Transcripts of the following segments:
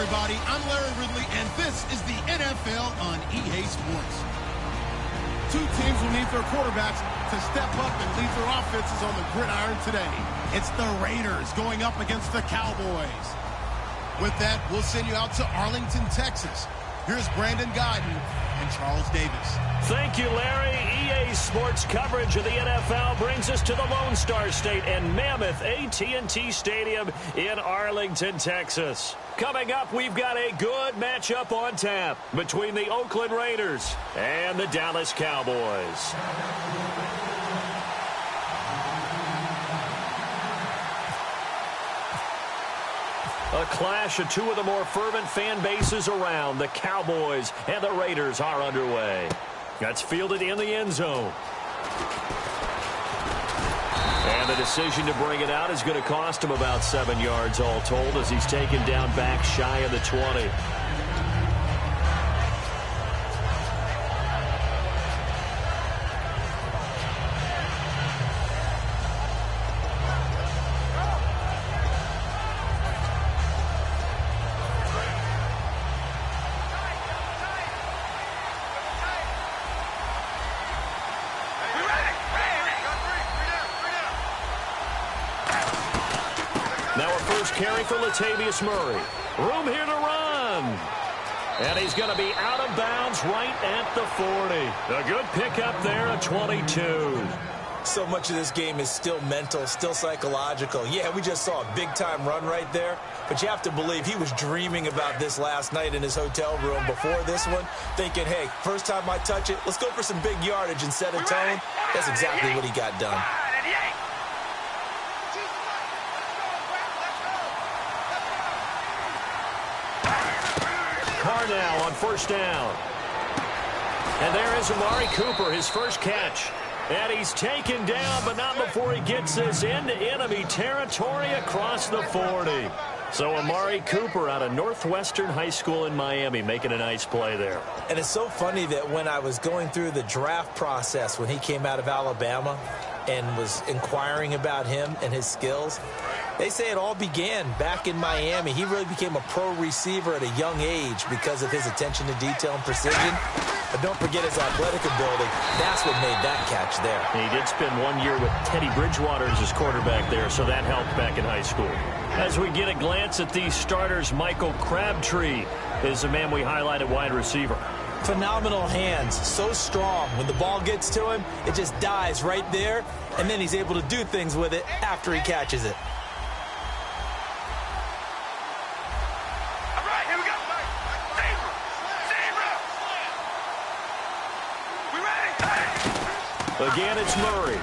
everybody. I'm Larry Ridley, and this is the NFL on EA Sports. Two teams will need their quarterbacks to step up and lead their offenses on the gridiron today. It's the Raiders going up against the Cowboys. With that, we'll send you out to Arlington, Texas. Here's Brandon Guyton and Charles Davis. Thank you, Larry. EA Sports coverage of the NFL brings us to the Lone Star State and Mammoth AT&T Stadium in Arlington, Texas. Coming up, we've got a good matchup on tap between the Oakland Raiders and the Dallas Cowboys. A clash of two of the more fervent fan bases around. The Cowboys and the Raiders are underway. That's fielded in the end zone. And the decision to bring it out is going to cost him about 7 yards all told as he's taken down back shy of the 20. first carry for Latavius Murray. Room here to run. And he's going to be out of bounds right at the 40. A good pickup there at 22. So much of this game is still mental, still psychological. Yeah, we just saw a big-time run right there, but you have to believe he was dreaming about this last night in his hotel room before this one, thinking, hey, first time I touch it, let's go for some big yardage and set a tone. That's exactly what he got done. Carr now on first down. And there is Amari Cooper, his first catch. And he's taken down, but not before he gets this into enemy territory across the 40. So Amari Cooper out of Northwestern High School in Miami making a nice play there. And it's so funny that when I was going through the draft process when he came out of Alabama and was inquiring about him and his skills, they say it all began back in Miami. He really became a pro receiver at a young age because of his attention to detail and precision. But don't forget his athletic ability. That's what made that catch there. And he did spend 1 year with Teddy Bridgewater as his quarterback there, so that helped back in high school. As we get a glance at these starters, Michael Crabtree is the man we highlighted, wide receiver. Phenomenal hands, so strong. When the ball gets to him, it just dies right there, and then he's able to do things with it after he catches it. Again, it's Murray.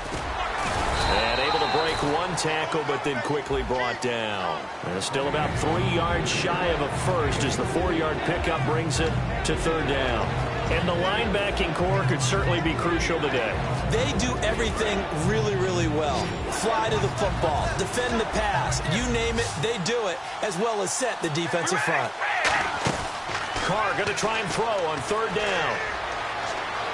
And able to break one tackle, but then quickly brought down. And still about 3 yards shy of a first as the 4-yard pickup brings it to third down. And the linebacking core could certainly be crucial today. They do everything really, really well. Fly to the football, defend the pass, you name it, they do it, as well as set the defensive front. Carr going to try and throw on third down.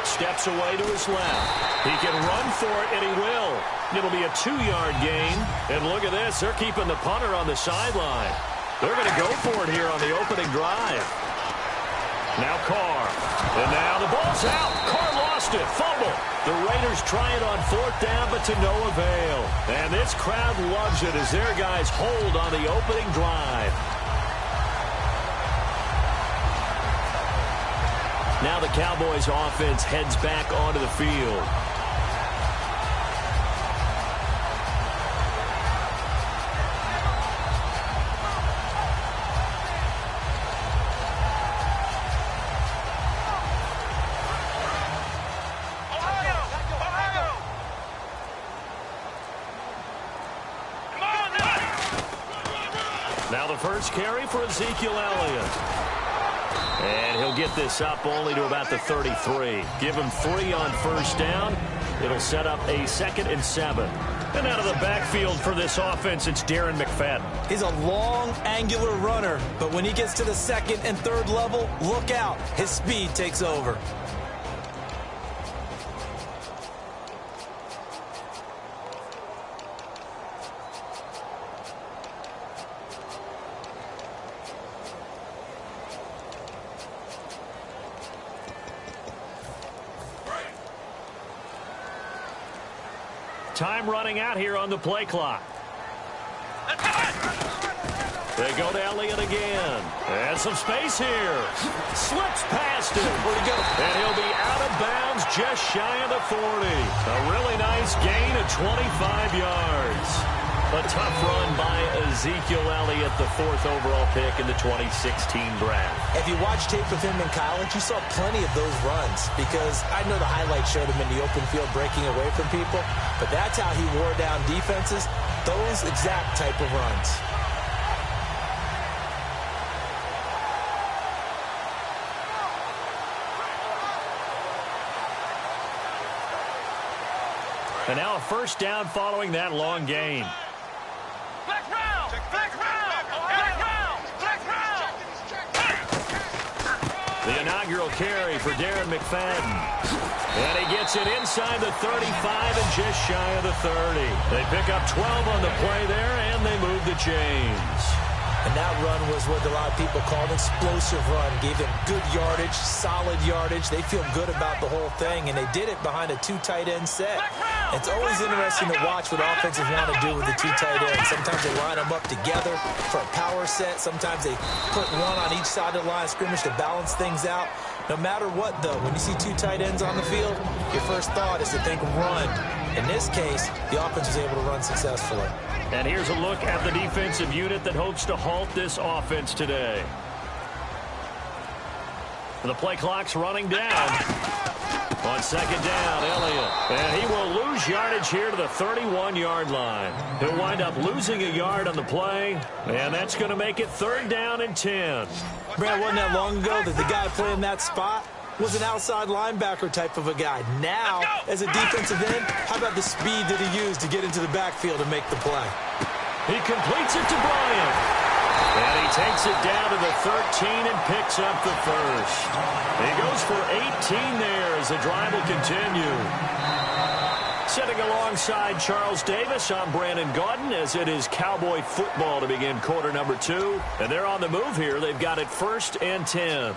Steps away to his left. He can run for it, and he will. It'll be a 2-yard gain. And look at this. They're keeping the punter on the sideline. They're going to go for it here on the opening drive. Now Carr. And now the ball's out. Carr lost it. Fumble. The Raiders try it on fourth down, but to no avail. And this crowd loves it as their guys hold on the opening drive. Now the Cowboys offense heads back onto the field. Now the first carry for Ezekiel Elliott. And he'll get this up only to about the 33. Give him 3 on first down. It'll set up a 2nd and 7. And out of the backfield for this offense, it's Darren McFadden. He's a long, angular runner, but when he gets to the 2nd and 3rd level, look out. His speed takes over. Time running out here on the play clock. They go to Elliott again. And some space here. Slips past him. Where'd he go? And he'll be out of bounds just shy of the 40. A really nice gain of 25 yards. A tough run by Ezekiel Elliott, the 4th overall pick in the 2016 draft. If you watch tape of him in college, you saw plenty of those runs because I know the highlights showed him in the open field breaking away from people, but that's how he wore down defenses, those exact type of runs. And now a first down following that long gain. The inaugural carry for Darren McFadden. And he gets it inside the 35 and just shy of the 30. They pick up 12 on the play there, and they move the chains. And that run was what a lot of people called an explosive run. Gave them good yardage, solid yardage. They feel good about the whole thing, and they did it behind a 2 tight end set. It's always interesting to watch what offenses want to do with the 2 tight ends. Sometimes they line them up together for a power set. Sometimes they put one on each side of the line of scrimmage to balance things out. No matter what, though, when you see 2 tight ends on the field, your first thought is to think run. In this case, the offense was able to run successfully. And here's a look at the defensive unit that hopes to halt this offense today. The play clock's running down. On second down, Elliott. And he will lose yardage here to the 31-yard line. He'll wind up losing a yard on the play, and that's going to make it 3rd down and 10. Brad, wasn't that long ago that the guy playing that spot was an outside linebacker type of a guy. Now, as a defensive end, how about the speed that he used to get into the backfield and make the play? He completes it to Bryant. And he takes it down to the 13 and picks up the first. He goes for 18 there as the drive will continue. Sitting alongside Charles Davis, I'm Brandon Gaudin as it is Cowboy football to begin quarter number 2. And they're on the move here. They've got it 1st and 10.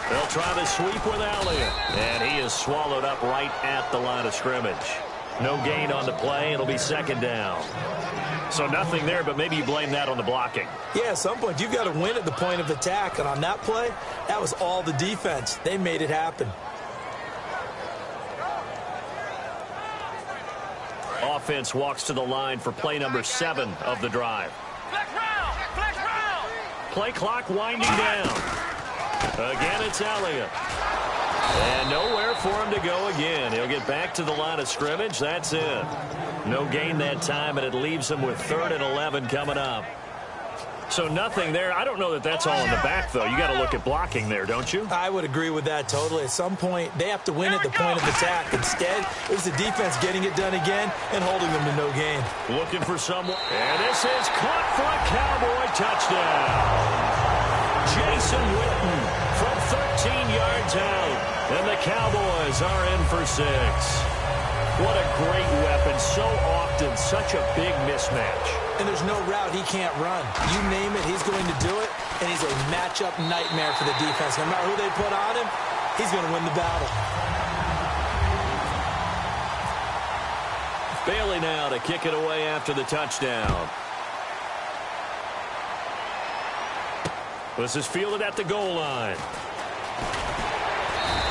They'll try the sweep with Elliott. And he is swallowed up right at the line of scrimmage. No gain on the play. It'll be 2nd down. So nothing there, but maybe you blame that on the blocking. Yeah, at some point, you've got to win at the point of attack. And on that play, that was all the defense. They made it happen. Offense walks to the line for play number 7 of the drive. Play clock winding down. Again, it's Elliott. And nowhere for him to go again. He'll get back to the line of scrimmage. That's it. No gain that time, and it leaves him with 3rd and 11 coming up. So nothing there. I don't know that that's all in the back, though. You got to look at blocking there, don't you? I would agree with that totally. At some point, they have to win at the point of attack. Instead, it was the defense getting it done again and holding them to no gain. Looking for someone. And this is caught for a Cowboy touchdown. Jason Witten from 13 yards out. And the Cowboys are in for 6. What a great weapon. So often, such a big mismatch. And there's no route he can't run. You name it, he's going to do it. And he's a matchup nightmare for the defense. No matter who they put on him, he's going to win the battle. Bailey now to kick it away after the touchdown. This is fielded at the goal line.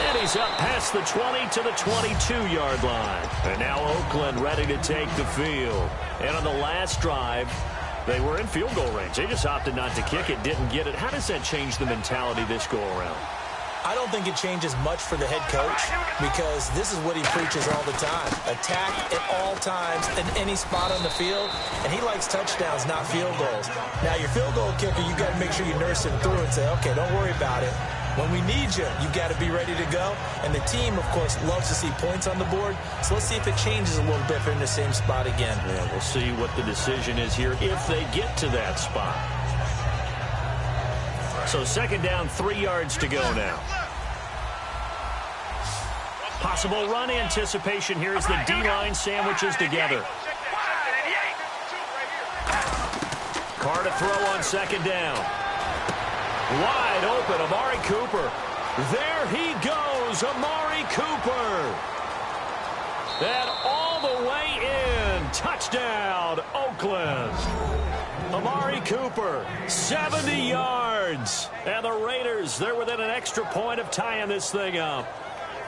And he's up past the 20 to the 22-yard line. And now Oakland ready to take the field. And on the last drive, they were in field goal range. They just opted not to kick it, didn't get it. How does that change the mentality this go-around? I don't think it changes much for the head coach because this is what he preaches all the time. Attack at all times in any spot on the field, and he likes touchdowns, not field goals. Now, your field goal kicker, you got to make sure you nurse him through and say, okay, don't worry about it. When we need you, you've got to be ready to go. And the team, of course, loves to see points on the board. So let's see if it changes a little bit if they're in the same spot again. Yeah, we'll see what the decision is here if they get to that spot. So 2nd down, 3 yards to go now. Possible run anticipation here as the D-line sandwiches together. Carr to throw on 2nd down. Wide open, Amari Cooper. There he goes, Amari Cooper. And all the way in. Touchdown, Oakland. Amari Cooper, 70 yards. And the Raiders, they're within an extra point of tying this thing up.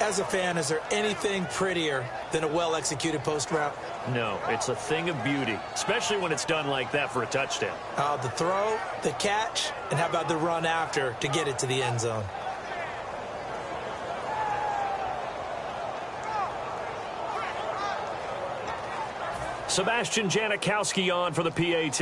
As a fan, is there anything prettier than a well-executed post route? No, it's a thing of beauty, especially when it's done like that for a touchdown. The throw, the catch, and how about the run after to get it to the end zone? Sebastian Janikowski on for the PAT.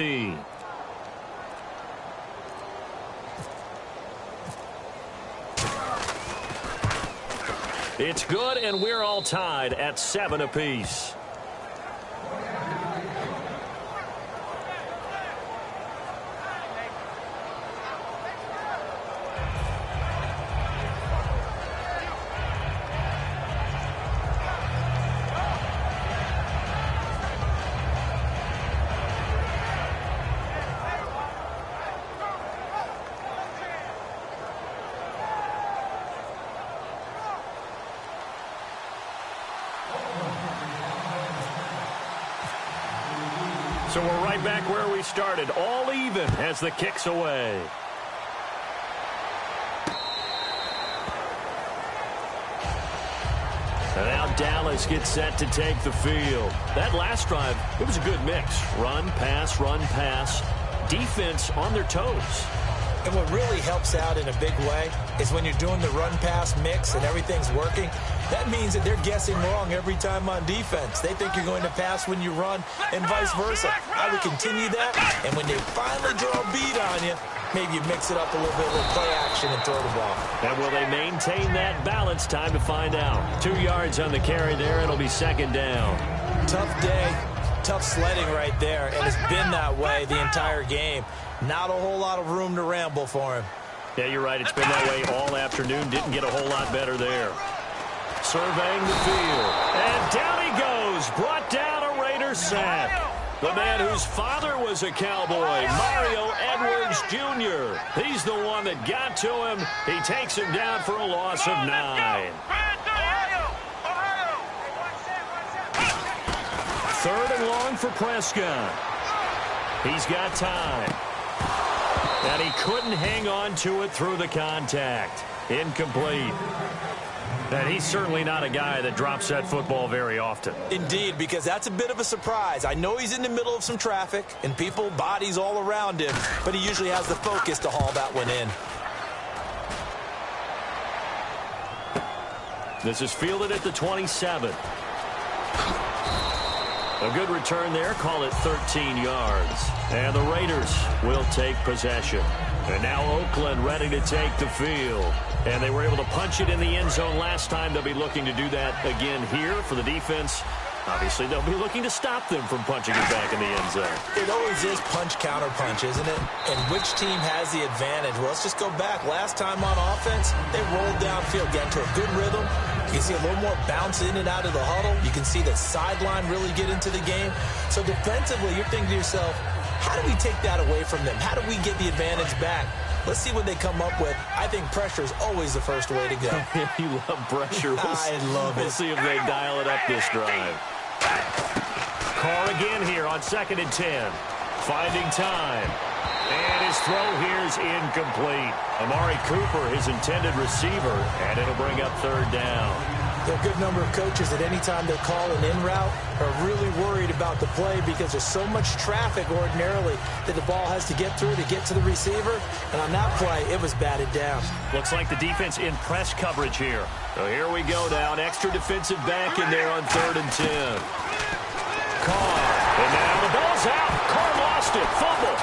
It's good, and we're all tied at 7 apiece. So we're right back where we started, all even as the kick's away. And now Dallas gets set to take the field. That last drive, it was a good mix. Run, pass, defense on their toes. And what really helps out in a big way is when you're doing the run-pass mix and everything's working, that means that they're guessing wrong every time on defense. They think you're going to pass when you run and vice versa. I would continue that, and when they finally draw a beat on you, maybe you mix it up a little bit with play action and throw the ball. And will they maintain that balance? Time to find out. 2 yards on the carry there. It'll be second down. Tough day, tough sledding right there, and it's been that way the entire game. Not a whole lot of room to ramble for him. Yeah, you're right. It's been that way all afternoon. Didn't get a whole lot better there. Surveying the field. And down he goes. Brought down a Raider sack. The man whose father was a Cowboy, Mario Edwards Jr. He's the one that got to him. He takes him down for a loss of 9. Third and long for Prescott. He's got time. And he couldn't hang on to it through the contact. Incomplete. And he's certainly not a guy that drops that football very often. Indeed, because that's a bit of a surprise. I know he's in the middle of some traffic and people, bodies all around him, but he usually has the focus to haul that one in. This is fielded at the 27. A good return there. Call it 13 yards. And the Raiders will take possession. And now Oakland ready to take the field. And they were able to punch it in the end zone last time. They'll be looking to do that again here for the defense. Obviously, they'll be looking to stop them from punching it back in the end zone. It always is punch-counter-punch, isn't it? And which team has the advantage? Well, let's just go back. Last time on offense, they rolled downfield, got into a good rhythm. You can see a little more bounce in and out of the huddle. You can see the sideline really get into the game. So defensively, you're thinking to yourself, how do we take that away from them? How do we get the advantage back? Let's see what they come up with. I think pressure is always the first way to go. You love pressure. I love it. We'll see if they dial it up this drive. Carr again here on 2nd and 10. Finding time. And his throw here is incomplete. Amari Cooper, his intended receiver, and it'll bring up 3rd down. There are a good number of coaches that any time they call an in route are really worried about the play because there's so much traffic ordinarily that the ball has to get through to get to the receiver. And on that play, it was batted down. Looks like the defense in press coverage here. So here we go now. An extra defensive back in there on 3rd and 10. Carr. And now the ball's out. Carr lost it. Fumble.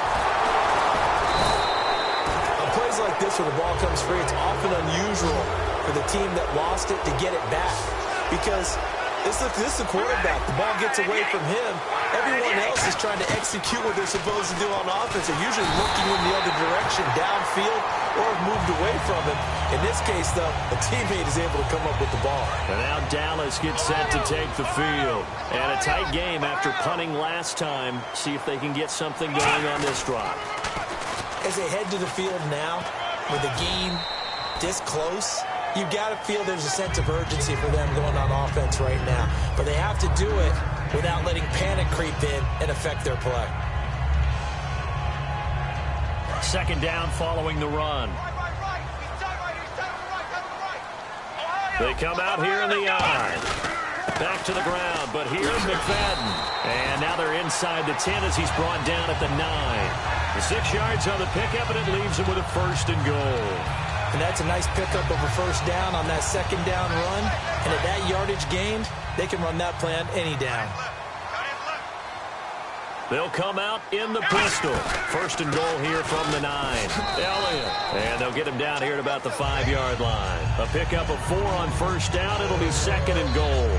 On plays like this where the ball comes free, it's often unusual for the team that lost it to get it back because this is the quarterback. The ball gets away from him. Everyone else is trying to execute what they're supposed to do on offense. They're usually looking in the other direction, downfield, or moved away from him. In this case, though, a teammate is able to come up with the ball. And now Dallas gets set to take the field. And a tight game after punting last time. See if they can get something going on this drive. As they head to the field now, with the game this close, you got to feel there's a sense of urgency for them going on offense right now. But they have to do it without letting panic creep in and affect their play. 2nd down following the run. They come out here in the I. Back to the ground, but here's McFadden. And now they're inside the 10 as he's brought down at the 9. The 6 yards on the pickup, and it leaves him with a 1st and goal. And that's a nice pickup of a 1st down on that 2nd down run. And at that yardage gained, they can run that play on any down. They'll come out in the pistol. 1st and goal here from the 9. Elliott. And they'll get him down here at about the 5-yard line. A pickup of 4 on 1st down. It'll be 2nd and goal.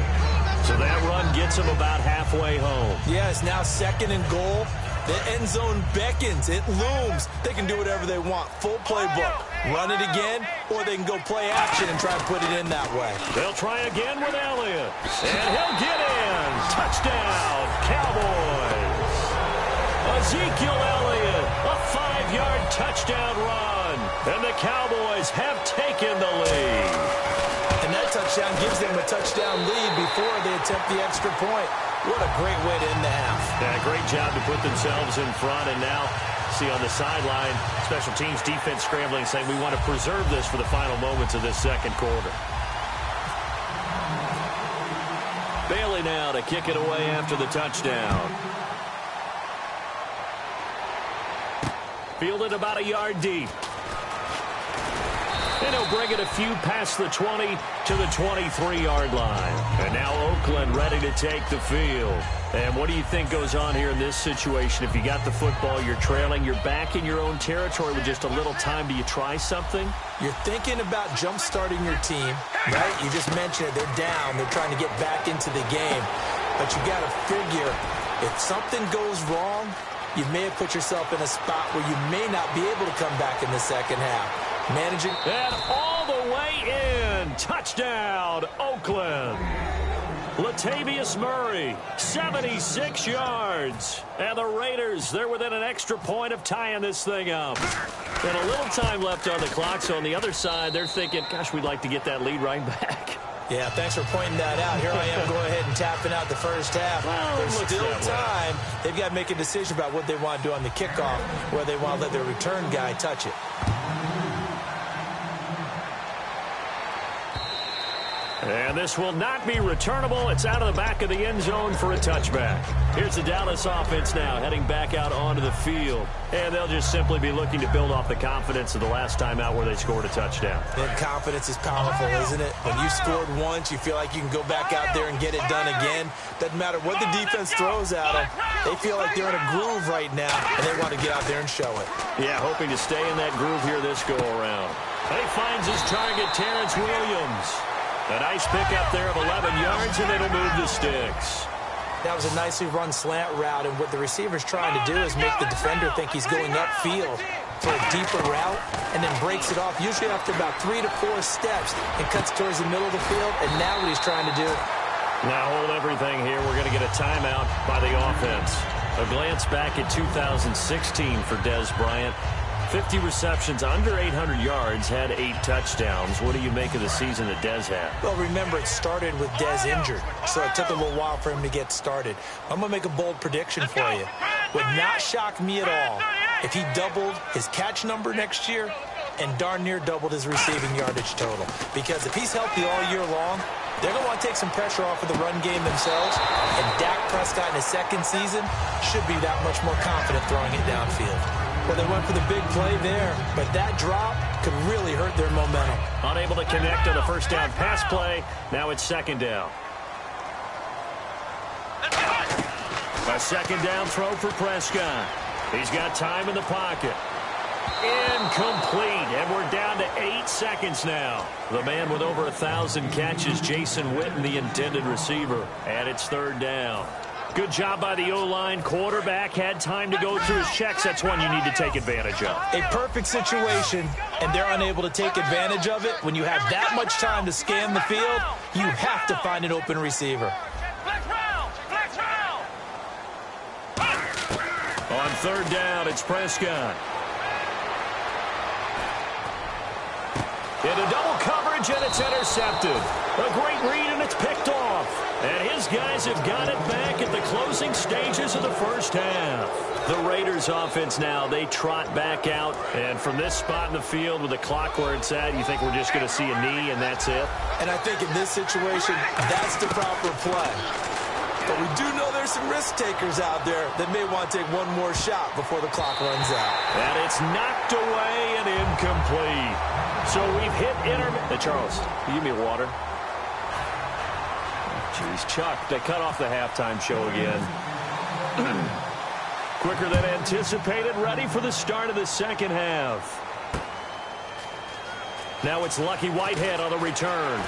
So that run gets him about halfway home. Yeah, it's now 2nd and goal. The end zone beckons. It looms. They can do whatever they want. Full playbook. Run it again, or they can go play action and try to put it in that way. They'll try again with Elliott. And he'll get in. Touchdown, Cowboys. Ezekiel Elliott, a 5-yard touchdown run. And the Cowboys have taken the lead. And that touchdown touchdown gives them a touchdown lead before they attempt the extra point. What a great way to end the half. Yeah, great job to put themselves in front, and now see on the sideline, special teams defense scrambling, saying we want to preserve this for the final moments of this second quarter. Bailey now to kick it away after the touchdown. Fielded about a yard deep. And he'll bring it a few past the 20 to the 23-yard line. And now Oakland ready to take the field. And what do you think goes on here in this situation? If you got the football, you're trailing, you're back in your own territory with just a little time. Do you try something? You're thinking about jump-starting your team, right? You just mentioned it. They're down. They're trying to get back into the game. But you got to figure, if something goes wrong, you may have put yourself in a spot where you may not be able to come back in the second half. Managing. And all the way in. Touchdown, Oakland. Latavius Murray, 76 yards. And the Raiders, they're within an extra point of tying this thing up. And a little time left on the clock, so on the other side, they're thinking, gosh, we'd like to get that lead right back. Yeah, thanks for pointing that out. Here I am going ahead and tapping out the first half. Well, there's still time. They've got to make a decision about what they want to do on the kickoff, whether they want to let their return guy touch it. And this will not be returnable. It's out of the back of the end zone for a touchback. Here's the Dallas offense now heading back out onto the field. And they'll just simply be looking to build off the confidence of the last time out where they scored a touchdown. And confidence is powerful, isn't it? When you scored once, you feel like you can go back out there and get it done again. Doesn't matter what the defense throws at them. They feel like they're in a groove right now, and they want to get out there and show it. Yeah, hoping to stay in that groove here this go-around. He finds his target, Terrence Williams. A nice pickup there of 11 yards, and it'll move the sticks. That was a nicely run slant route, and what the receiver's trying to do is make the defender think he's going upfield for a deeper route, and then breaks it off, usually after about 3 to 4 steps, and cuts towards the middle of the field, and now what he's trying to do. Now hold everything here. We're going to get a timeout by the offense. A glance back at 2016 for Dez Bryant. 50 receptions, under 800 yards, had 8 touchdowns. What do you make of the season that Dez had? Well, remember, it started with Dez injured, so it took a little while for him to get started. I'm going to make a bold prediction for you. Would not shock me at all if he doubled his catch number next year and darn near doubled his receiving yardage total. Because if he's healthy all year long, they're going to want to take some pressure off of the run game themselves, and Dak Prescott in his second season should be that much more confident throwing it downfield. Well, they went for the big play there, but that drop could really hurt their momentum. Unable to connect on the first down pass play. Now it's second down. A second down throw for Prescott. He's got time in the pocket. Incomplete, and we're down to 8 seconds now. The man with over 1,000 catches, Jason Witten, the intended receiver, and it's third down. Good job by the O-line. Quarterback had time to go through his checks. That's one you need to take advantage of. A perfect situation, and they're unable to take advantage of it. When you have that much time to scan the field, you have to find an open receiver. On third down, it's Prescott. Into double coverage, and it's intercepted. A great read, and it's picked off. And his guys have got it back at the closing stages of the first half. The Raiders offense now, they trot back out. And from this spot in the field with the clock where it's at, you think we're just going to see a knee and that's it? And I think in this situation, that's the proper play. But we do know there's some risk takers out there that may want to take one more shot before the clock runs out. And it's knocked away and incomplete. So we've hit intermission. Hey, Charles, you give me water? Jeez, Chuck, they cut off the halftime show again. Quicker than anticipated, ready for the start of the second half. Now it's Lucky Whitehead on the return.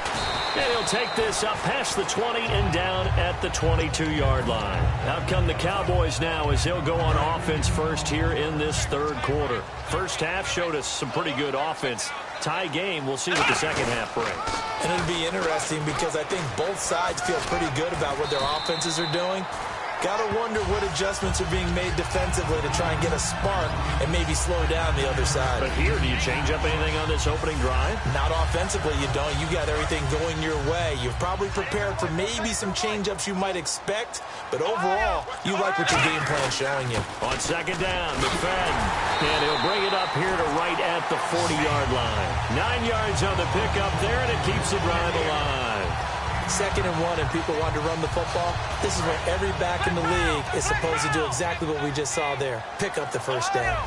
And he'll take this up past the 20 and down at the 22-yard line. Out come the Cowboys now as he'll go on offense first here in this third quarter. First half showed us some pretty good offense. Tie game, we'll see what the second half brings. And it'll be interesting because I think both sides feel pretty good about what their offenses are doing. Gotta wonder what adjustments are being made defensively to try and get a spark and maybe slow down the other side. But here, do you change up anything on this opening drive? Not offensively, you don't. You got everything going your way. You've probably prepared for maybe some change-ups you might expect, but overall, you like what your game plan's showing you. On second down, McFadden, and he'll bring it up here to right at the 40-yard line. 9 yards on the pickup there, and it keeps the drive alive. 2nd and 1, and people want to run the football. This is where every back in the league is supposed to do exactly what we just saw there. Pick up the first down.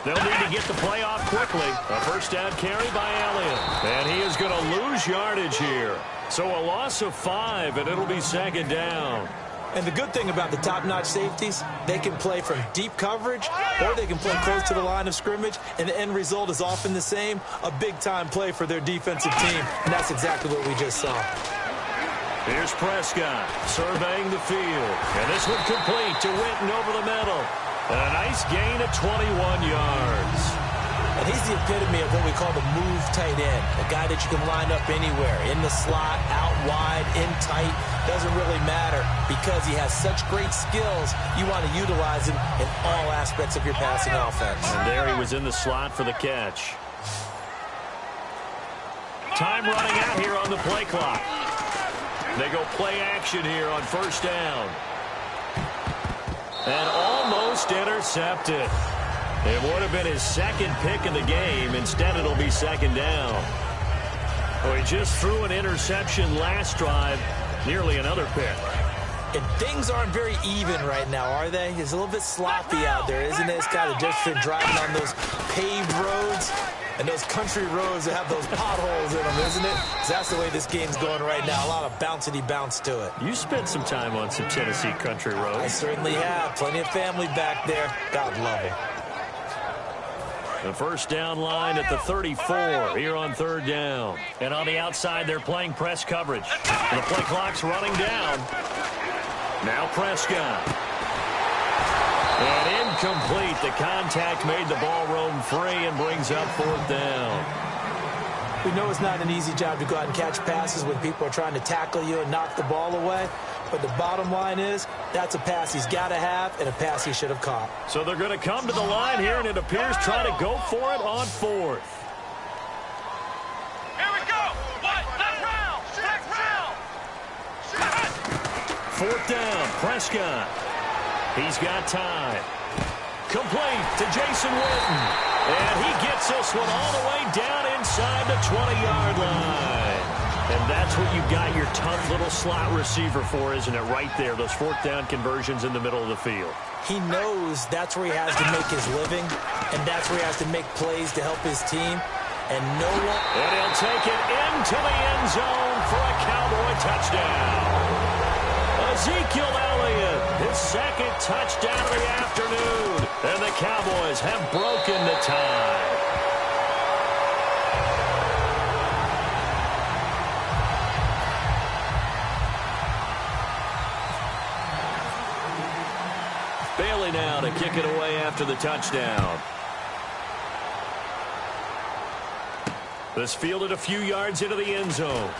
They'll need to get the play off quickly. A first down carry by Elliott. And he is going to lose yardage here. So a loss of 5, and it'll be 2nd down. And the good thing about the top-notch safeties, they can play from deep coverage or they can play close to the line of scrimmage, and the end result is often the same, a big-time play for their defensive team. And that's exactly what we just saw. Here's Prescott surveying the field. And this one complete to Witten over the middle. And a nice gain of 21 yards. And he's the epitome of what we call the move tight end, a guy that you can line up anywhere, in the slot, out wide, in tight, doesn't really matter because he has such great skills. You want to utilize him in all aspects of your passing offense. And there he was in the slot for the catch. Time running out here on the play clock. They go play action here on first down. And almost intercepted. It would have been his 2nd pick of the game. Instead, it'll be 2nd down. Well, he just threw an interception last drive. Nearly another pick. And things aren't very even right now, are they? It's a little bit sloppy out there, isn't it? It's kind of just been driving on those paved roads and those country roads that have those potholes in them, isn't it? 'Cause that's the way this game's going right now. A lot of bouncy bounce to it. You spent some time on some Tennessee country roads. I certainly have. Plenty of family back there. God love it. The first down line at the 34 here on 3rd down. And on the outside, they're playing press coverage. The play clock's running down. Now Prescott. And incomplete. The contact made the ball roam free and brings up 4th down. We know it's not an easy job to go out and catch passes when people are trying to tackle you and knock the ball away. But the bottom line is, that's a pass he's got to have and a pass he should have caught. So they're going to come to the line here, and it appears try to go for it on 4th. Here we go. Left round. 4th down, Prescott. He's got time. Complete to Jason Witten. And he gets this one all the way down inside the 20-yard line. And that's what you got your tough little slot receiver for, isn't it? Right there, those 4th down conversions in the middle of the field. He knows that's where he has to make his living, and that's where he has to make plays to help his team. And no one... And he'll take it into the end zone for a Cowboy touchdown. Ezekiel Elliott, his 2nd touchdown of the afternoon. And the Cowboys have broken the tie. Bailey now to kick it away after the touchdown. This fielded a few yards into the end zone.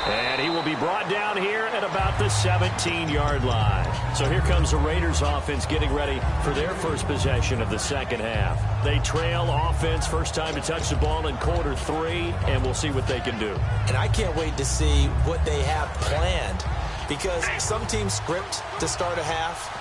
And he will be brought down here at about the 17-yard line. So here comes the Raiders offense getting ready for their first possession of the 2nd half. They trail offense, first time to touch the ball in quarter 3, and we'll see what they can do. And I can't wait to see what they have planned, because some teams script to start a half.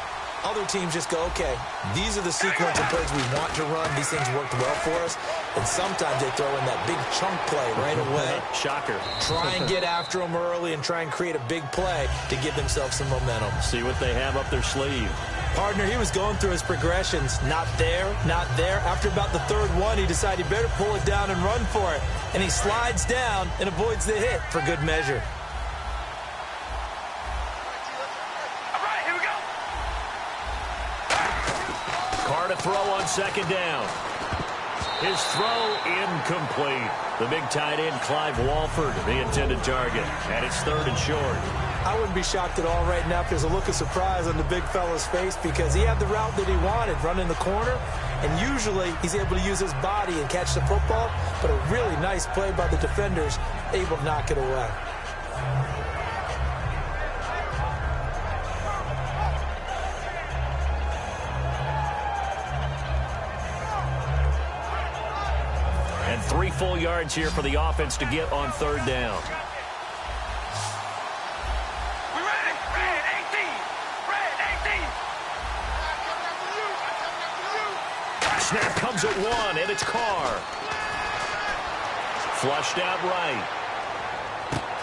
Other teams just go, okay, these are the sequence of plays we want to run. These things worked well for us. And sometimes they throw in that big chunk play right away. Shocker. Try and get after them early and try and create a big play to give themselves some momentum. See what they have up their sleeve. Partner, he was going through his progressions. Not there, not there. After about the 3rd one, he decided he better pull it down and run for it. And he slides down and avoids the hit for good measure. To throw on 2nd down. His throw incomplete. The big tight end, Clive Walford, the intended target. And it's 3rd and short. I wouldn't be shocked at all right now if there's a look of surprise on the big fella's face, because he had the route that he wanted, running the corner. And usually he's able to use his body and catch the football. But a really nice play by the defenders, able to knock it away. 3 full yards here for the offense to get on 3rd down. We ready? Red 18. Red 18. Snap comes at 1, and it's Carr. Flushed out right.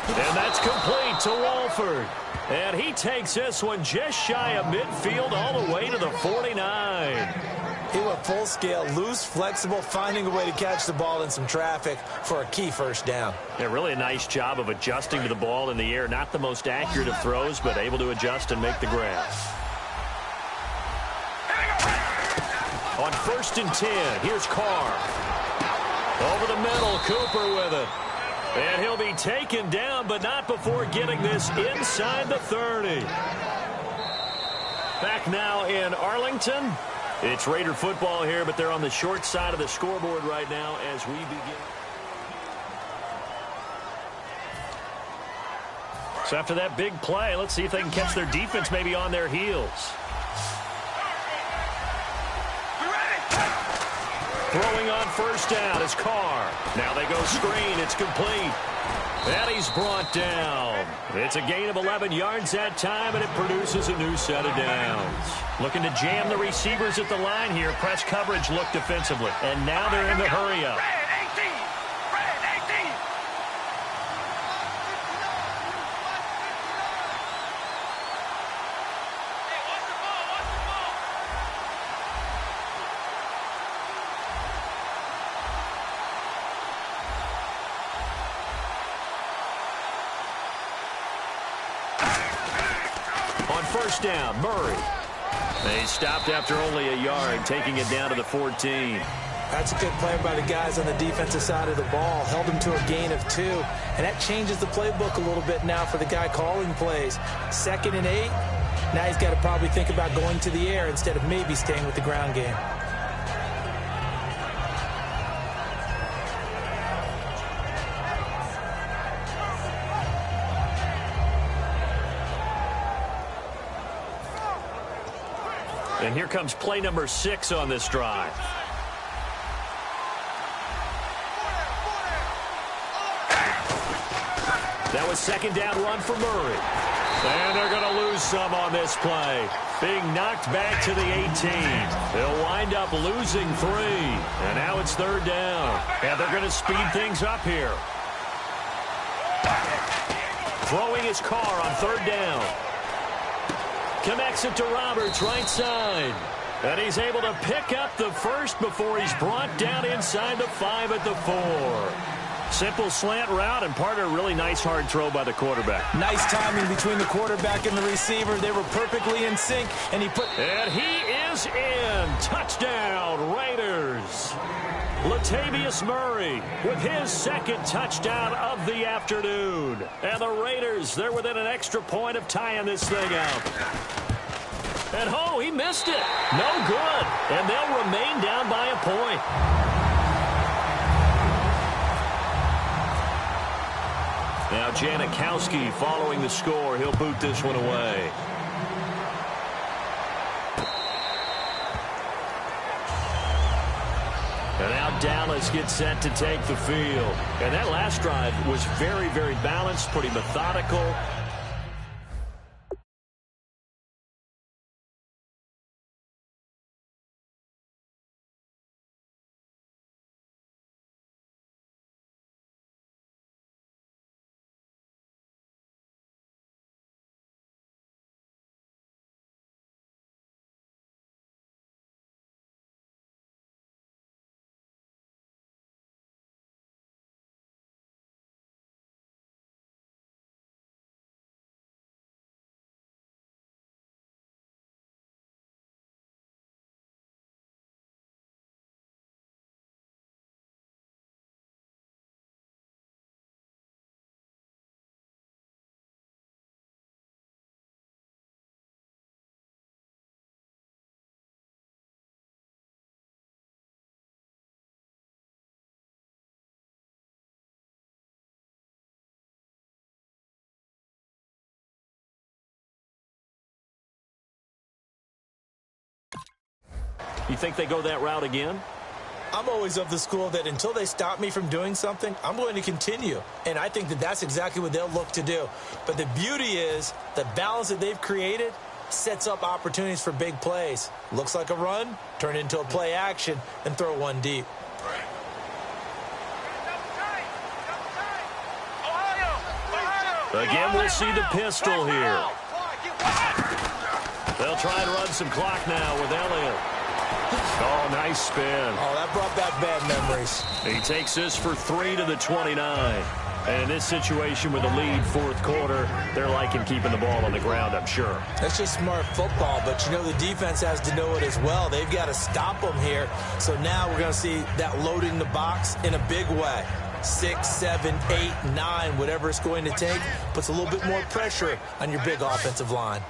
And that's complete to Walford. And he takes this one just shy of midfield all the way to the 49. He went full scale, loose, flexible, finding a way to catch the ball in some traffic for a key 1st down. Yeah, really a nice job of adjusting to the ball in the air. Not the most accurate of throws, but able to adjust and make the grab. On 1st and 10, here's Carr. Over the middle, Cooper with it. And he'll be taken down, but not before getting this inside the 30. Back now in Arlington. It's Raider football here, but they're on the short side of the scoreboard right now as we begin. So after that big play, let's see if they can catch their defense maybe on their heels. Throwing on 1st down is Carr. Now they go screen. It's complete. And he's brought down. It's a gain of 11 yards that time, and it produces a new set of downs. Looking to jam the receivers at the line here. Press coverage looked defensively. And now they're in the hurry-up. Red 18. Red 18. Hey, watch the ball. Watch the ball. On 1st down, Murray. They stopped after only a yard, taking it down to the 14. That's a good play by the guys on the defensive side of the ball. Held him to a gain of 2. And that changes the playbook a little bit now for the guy calling plays. 2nd and 8. Now he's got to probably think about going to the air instead of maybe staying with the ground game. And here comes play number 6 on this drive. That was 2nd down run for Murray. And they're going to lose some on this play. Being knocked back to the 18. They'll wind up losing 3. And now it's 3rd down. And they're going to speed things up here. Throwing his Carr on 3rd down. Connects it to Roberts, right side. And he's able to pick up the 1st before he's brought down inside the 5 at the 4. Simple slant route, and part of a really nice hard throw by the quarterback. Nice timing between the quarterback and the receiver. They were perfectly in sync, and he is in. Touchdown, Raiders. Latavius Murray with his 2nd touchdown of the afternoon. And the Raiders, they're within an extra point of tying this thing out. And he missed it. No good. And they'll remain down by a point. Now Janikowski following the score. He'll boot this one away. And now Dallas gets set to take the field. And that last drive was very, very balanced, pretty methodical. You think they go that route again? I'm always of the school that until they stop me from doing something, I'm going to continue. And I think that that's exactly what they'll look to do. But the beauty is the balance that they've created sets up opportunities for big plays. Looks like a run, turn it into a play action, and throw one deep. Again, we'll see the pistol here. They'll try and run some clock now with Elliott. Oh, nice spin. Oh, that brought back bad memories. He takes this for 3 to the 29. And in this situation with a lead fourth quarter, they're liking keeping the ball on the ground, I'm sure. That's just smart football, but you know the defense has to know it as well. They've got to stop them here. So now we're going to see that loading the box in a big way. 6, 7, 8, 9, whatever it's going to take, puts a little bit more pressure on your big offensive line.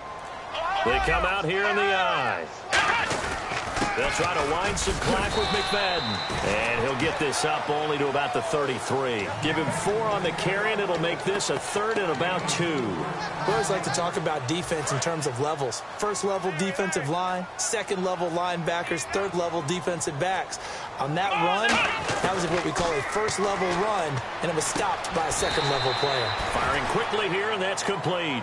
They come out here in the eye. They'll try to wind some clock with McFadden. And he'll get this up only to about the 33. Give him 4 on the carry, and it'll make this a 3rd and about 2. We always like to talk about defense in terms of levels. First level defensive line, second level linebackers, third level defensive backs. On that run, that was what we call a first level run, and it was stopped by a second level player. Firing quickly here, and that's complete.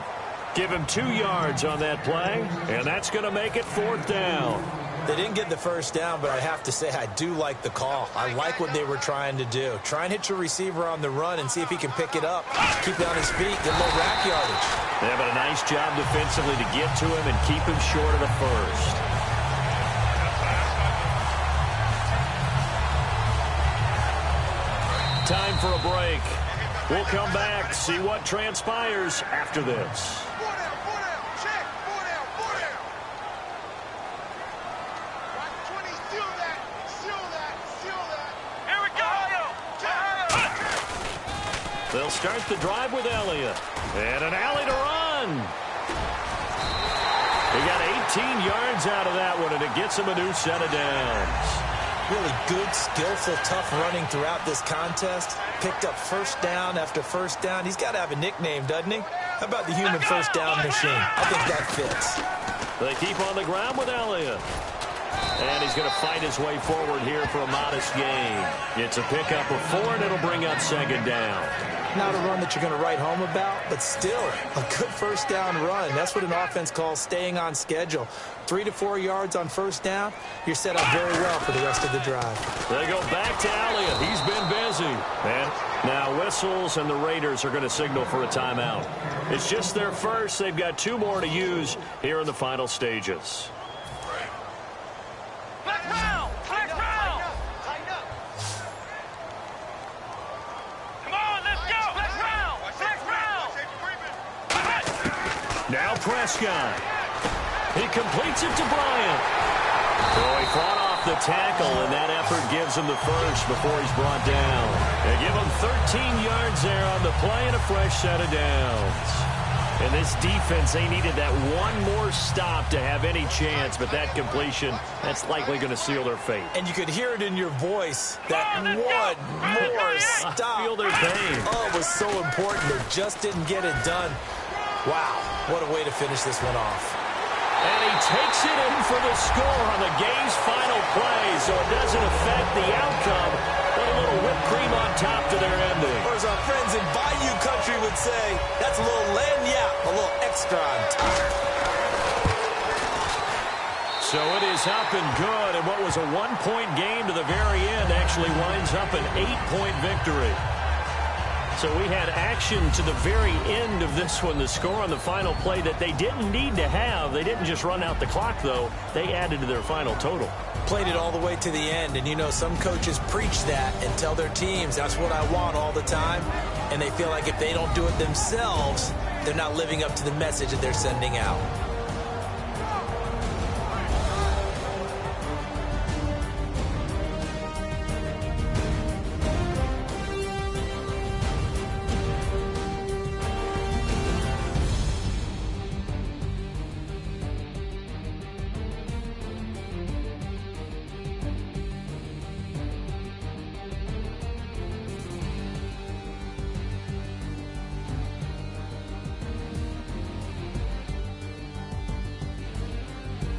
Give him 2 yards on that play, and that's going to make it 4th down. They didn't get the first down, but I have to say I do like the call. I like what they were trying to do. Try and hit your receiver on the run and see if he can pick it up. Keep it on his feet, get a little rack yardage. Yeah, but a nice job defensively to get to him and keep him short of the first. Time for a break. We'll come back, see what transpires after this. They'll start the drive with Elliott. And an alley to run. He got 18 yards out of that one, and it gets him a new set of downs. Really good, skillful, tough running throughout this contest. Picked up first down after first down. He's got to have a nickname, doesn't he? How about the human first down machine? I think that fits. They keep on the ground with Elliott. And he's going to fight his way forward here for a modest gain. It's a pickup of 4, and it'll bring up second down. Not a run that you're going to write home about, but still a good first down run. That's what an offense calls staying on schedule. 3 to 4 yards on first down, you're set up very well for the rest of the drive. They go back to Elliott. He's been busy. And now whistles, and the Raiders are going to signal for a timeout. It's just their first. They've got 2 more to use here in the final stages. Now Prescott. He completes it to Bryant. So he fought off the tackle, and that effort gives him the first before he's brought down. They give him 13 yards there on the play and a fresh set of downs. And this defense, they needed that one more stop to have any chance, but that completion, that's likely going to seal their fate. And you could hear it in your voice, that one more stop. I feel their pain. Oh, it was so important. They just didn't get it done. Wow, what a way to finish this one off. And he takes it in for the score on the game's final play, so it doesn't affect the outcome, but a little whipped cream on top to their ending. Or as our friends in Bayou Country would say, that's a little lagniappe, a little extra on top. So it is up and good, and what was a 1-point game to the very end actually winds up an 8-point victory. So we had action to the very end of this one, the score on the final play that they didn't need to have. They didn't just run out the clock, though. They added to their final total. Played it all the way to the end, and you know some coaches preach that and tell their teams that's what I want all the time, and they feel like if they don't do it themselves, they're not living up to the message that they're sending out.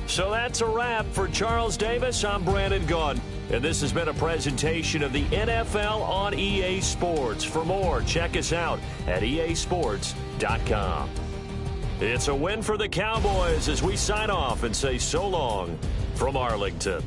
So that's a wrap for Charles Davis. I'm Brandon Gaudin. And this has been a presentation of the NFL on EA Sports. For more, check us out at easports.com. It's a win for the Cowboys as we sign off and say so long from Arlington.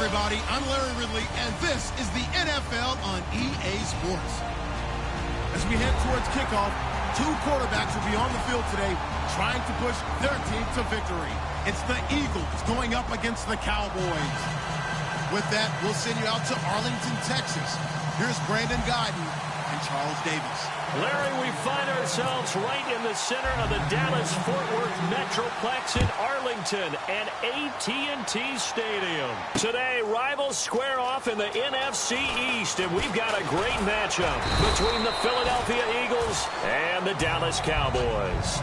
everybody. I'm Larry Ridley, and this is the NFL on EA Sports. As we head towards kickoff, two quarterbacks will be on the field today trying to push their team to victory. It's the Eagles going up against the Cowboys. With that, we'll send you out to Arlington, Texas. Here's Brandon Guyton and Charles Davis. Larry, we find ourselves right in the center of the Dallas-Fort Worth Metroplex in Arlington and AT&T Stadium. Today, rivals square off in the NFC East, and we've got a great matchup between the Philadelphia Eagles and the Dallas Cowboys.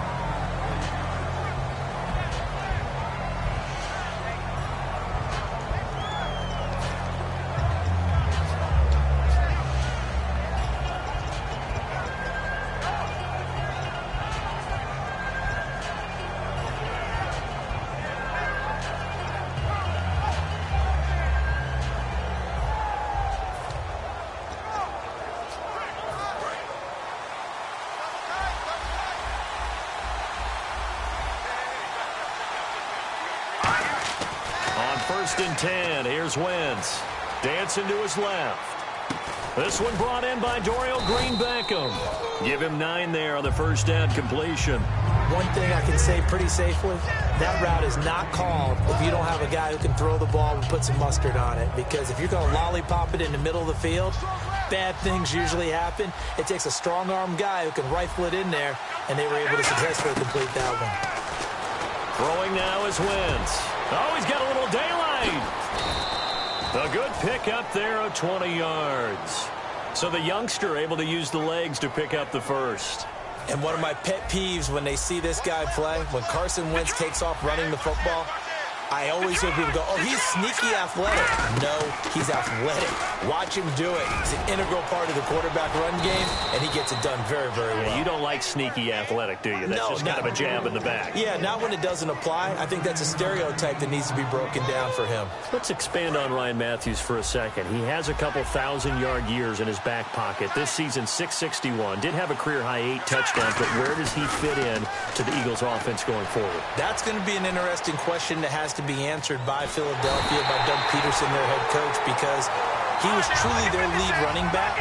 First and 10. Here's Wentz. Dancing to his left. This one brought in by Dorial Green-Beckham. Give him 9 there on the first down completion. One thing I can say pretty safely, that route is not called if you don't have a guy who can throw the ball and put some mustard on it. Because if you're going to lollipop it in the middle of the field, bad things usually happen. It takes a strong-arm guy who can rifle it in there, and they were able to successfully complete that one. Throwing now is Wentz. Oh, he's got a little daylight. A good pickup there of 20 yards. So the youngster able to use the legs to pick up the first. And one of my pet peeves when they see this guy play, when Carson Wentz takes off running the football, I always hear people go, oh, he's sneaky athletic. No, he's athletic. Watch him do it. It's an integral part of the quarterback run game, and he gets it done very, very well. You don't like sneaky athletic, do you? That's just kind of a jab in the back. Yeah, not when it doesn't apply. I think that's a stereotype that needs to be broken down for him. Let's expand on Ryan Matthews for a second. He has a couple 1,000-yard years in his back pocket. This season, 661. Did have a career-high 8 touchdowns, but where does he fit in to the Eagles' offense going forward? That's going to be an interesting question that has to be answered by Philadelphia, by Doug Peterson, their head coach, because he was truly their lead running back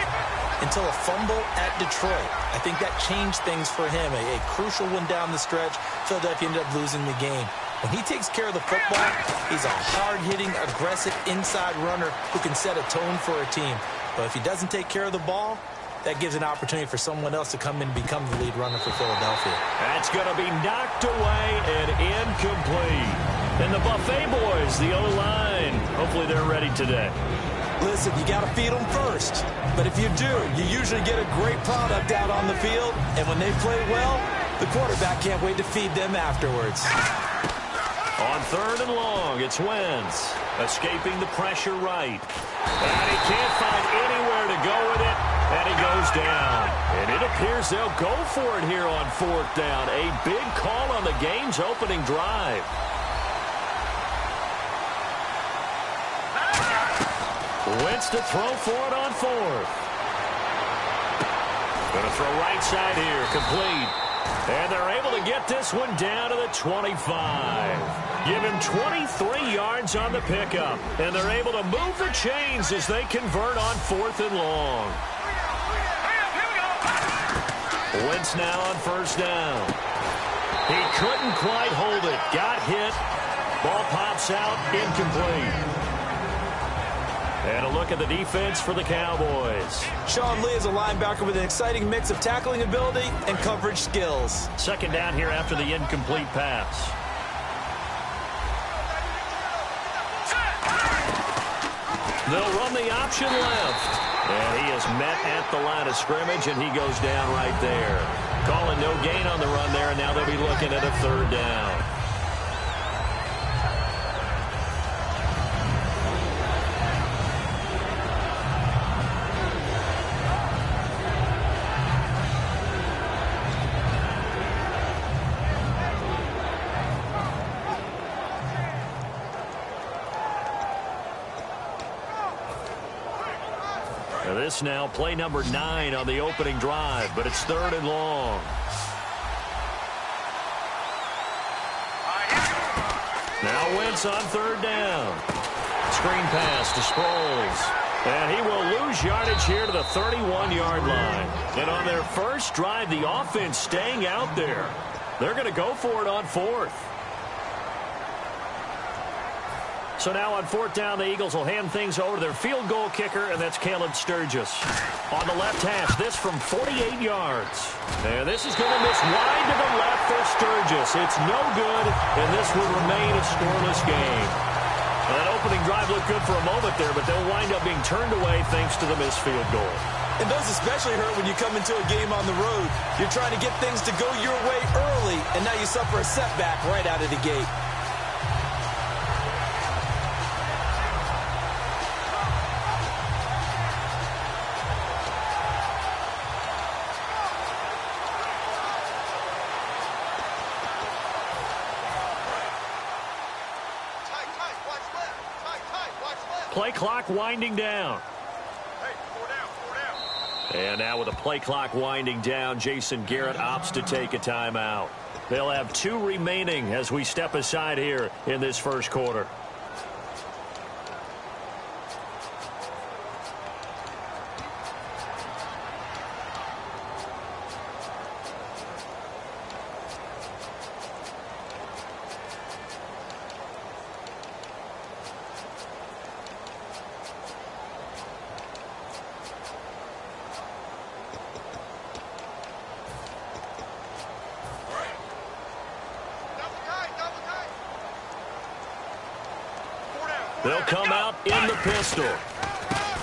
until a fumble at Detroit. I think that changed things for him. A crucial one down the stretch. Philadelphia ended up losing the game. When he takes care of the football, he's a hard-hitting, aggressive inside runner who can set a tone for a team. But if he doesn't take care of the ball, that gives an opportunity for someone else to come in and become the lead runner for Philadelphia. That's going to be knocked away and incomplete. And the Buffet boys, the O-line, hopefully they're ready today. Listen, you got to feed them first. But if you do, you usually get a great product out on the field. And when they play well, the quarterback can't wait to feed them afterwards. On 3rd and long, it's Wentz, escaping the pressure right. And he can't find anywhere to go with it, and he goes down. And it appears they'll go for it here on 4th down. A big call on the game's opening drive. Wentz to throw for it on 4th. Going to throw right side here, complete. And they're able to get this one down to the 25. Give him 23 yards on the pickup. And they're able to move the chains as they convert on 4th and long. Wentz now on 1st down. He couldn't quite hold it. Got hit. Ball pops out, incomplete. And a look at the defense for the Cowboys. Sean Lee is a linebacker with an exciting mix of tackling ability and coverage skills. 2nd down here after the incomplete pass. They'll run the option left. And he is met at the line of scrimmage, and he goes down right there. Calling no gain on the run there, and now they'll be looking at a 3rd down. This now play number 9 on the opening drive, but it's 3rd and long. Now Wentz on 3rd down. Screen pass to Sproles. And he will lose yardage here to the 31-yard line. And on their first drive, the offense staying out there. They're going to go for it on 4th. So now on 4th down, the Eagles will hand things over to their field goal kicker, and that's Caleb Sturgis. On the left hash, this from 48 yards. And this is going to miss wide to the left for Sturgis. It's no good, and this will remain a scoreless game. Well, that opening drive looked good for a moment there, but they'll wind up being turned away thanks to the missed field goal. And those especially hurt when you come into a game on the road. You're trying to get things to go your way early, and now you suffer a setback right out of the gate. Play clock winding down. And now with the play clock winding down, Jason Garrett opts to take a timeout. They'll have 2 remaining as we step aside here in this first quarter. They'll come out in the pistol.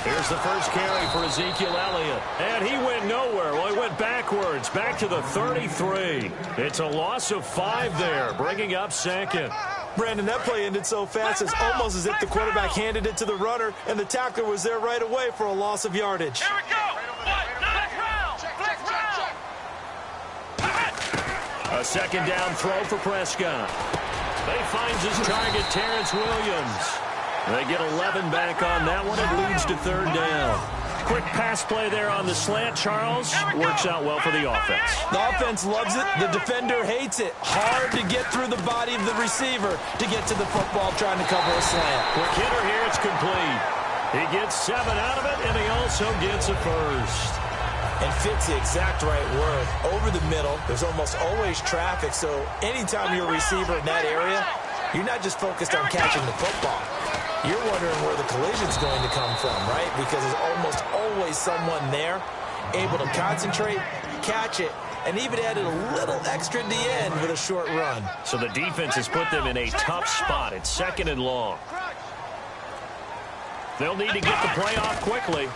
Here's the first carry for Ezekiel Elliott. And he went nowhere. Well, he went backwards, back to the 33. It's a loss of 5 there, bringing up second. Brandon, that play ended so fast, it's almost as if the quarterback handed it to the runner, and the tackler was there right away for a loss of yardage. Here we go. A second down throw for Prescott. But he finds his target, Terrence Williams. They get 11 back on that one. It leads to 3rd down. Quick pass play there on the slant, Charles. Works out well for the offense. The offense loves it. The defender hates it. Hard to get through the body of the receiver to get to the football trying to cover a slant. Quick hitter here. It's complete. He gets 7 out of it, and he also gets a first. And fits the exact right word. Over the middle, there's almost always traffic, so anytime you're a receiver in that area, you're not just focused on catching the football. You're wondering where the collision's going to come from, right? Because there's almost always someone there able to concentrate, catch it, and even added a little extra at the end with a short run. So the defense has put them in a tough spot. It's 2nd and long. They'll need to get the play off quickly.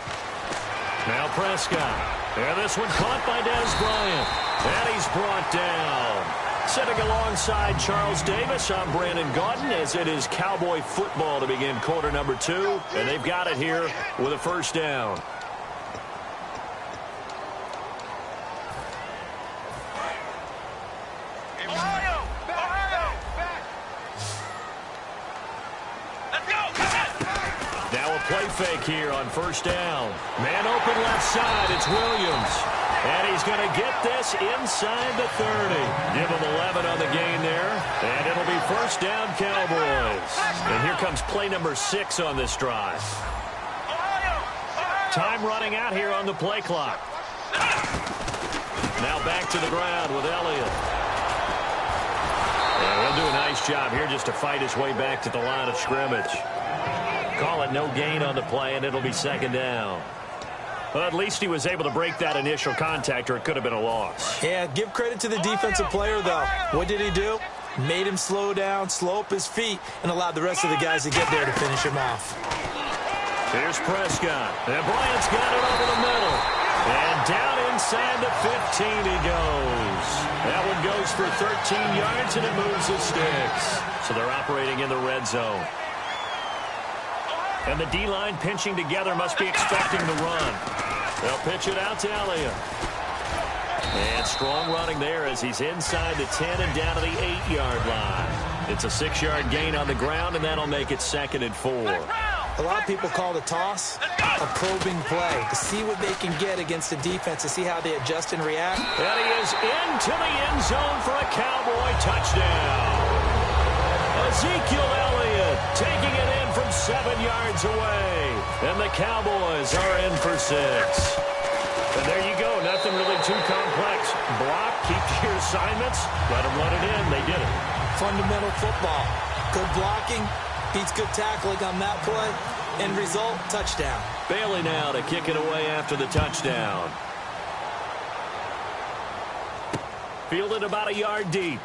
Now Prescott. And this one caught by Des Bryant. And he's brought down. Sitting alongside Charles Davis, I'm Brandon Gaudin, as it is Cowboy football to begin quarter number 2. And they've got it here with a first down. Now a play fake here on first down. Man open left side. It's Williams. And he's going to get this inside the 30. Give him 11 on the gain there. And it'll be first down, Cowboys. And here comes play number 6 on this drive. Time running out here on the play clock. Now back to the ground with Elliott. And he'll do a nice job here just to fight his way back to the line of scrimmage. Call it no gain on the play, and it'll be second down. Well, at least he was able to break that initial contact, or it could have been a loss. Yeah, give credit to the defensive player, though. What did he do? Made him slow down, slow up his feet, and allowed the rest of the guys to get there to finish him off. Here's Prescott. And Bryant's got it over the middle. And down inside the 15 he goes. That one goes for 13 yards, and it moves the sticks. So they're operating in the red zone. And the D-line pinching together, must be expecting the run. They'll pitch it out to Elliott. And strong running there as he's inside the 10 and down to the 8-yard line. It's a 6-yard gain on the ground, and that'll make it 2nd and 4. A lot of people call the toss a probing play to see what they can get against the defense, to see how they adjust and react. And he is into the end zone for a Cowboy touchdown. Ezekiel Elliott taking it in from 7 yards away. And the Cowboys are in for 6. And there you go. Nothing really too complex. Block, keep your assignments, let them run it in. They did it. Fundamental football. Good blocking, Beats good tackling on that play. End result, touchdown. Bailey now to kick it away after the touchdown. Fielded about a yard deep.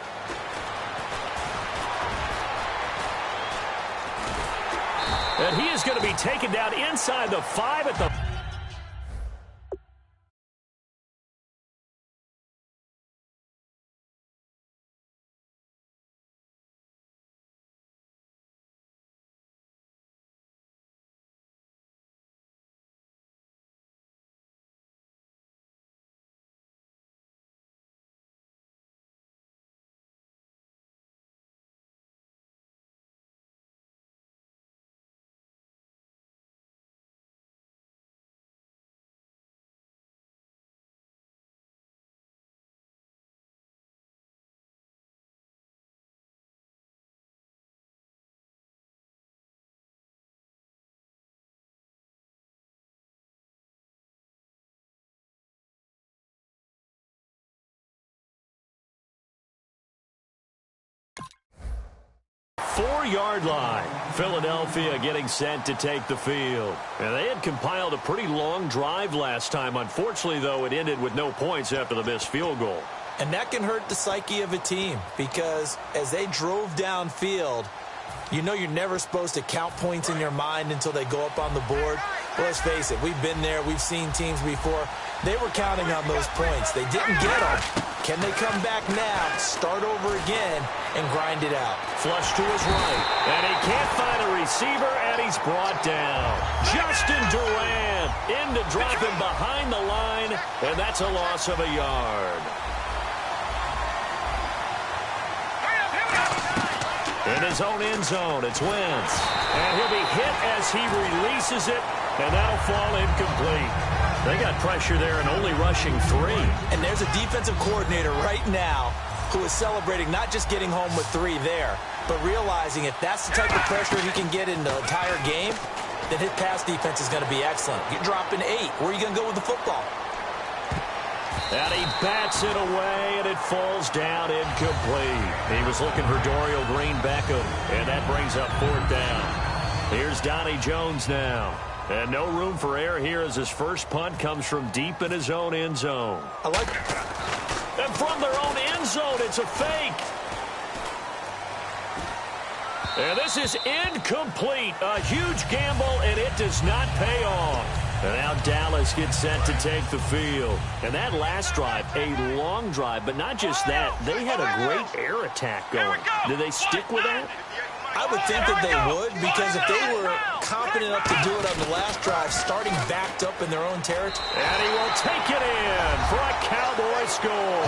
And he is going to be taken down inside the 5 at the... Four-yard line. Philadelphia getting set to take the field. And they had compiled a pretty long drive last time. Unfortunately, though, it ended with no points after the missed field goal. And that can hurt the psyche of a team because as they drove downfield, you know you're never supposed to count points in your mind until they go up on the board. Well, let's face it, we've been there. We've seen teams before. They were counting on those points. They didn't get them. Can they come back now, start over again, and grind it out? Flush to his right, and he can't find a receiver, and he's brought down. Justin Durant in to drop him behind the line, and that's a loss of a yard. In his own end zone, it's Wentz. And he'll be hit as he releases it, and that'll fall incomplete. They got pressure there and only rushing 3. And there's a defensive coordinator right now who is celebrating not just getting home with 3 there, but realizing if that's the type of pressure he can get in the entire game, then his pass defense is going to be excellent. You're dropping 8. Where are you going to go with the football? And he bats it away, and it falls down incomplete. He was looking for Dorial Green-Beckham, and that brings up 4th down. Here's Donnie Jones now. And no room for error here as his first punt comes from deep in his own end zone. I like it. And from their own end zone, it's a fake. And this is incomplete. A huge gamble, and it does not pay off. And now Dallas gets set to take the field. And that last drive, a long drive, but not just that. They had a great air attack going. Did they stick with that? I would think that they would, because if they were confident enough to do it on the last drive, starting backed up in their own territory. And he will take it in for a Cowboy score.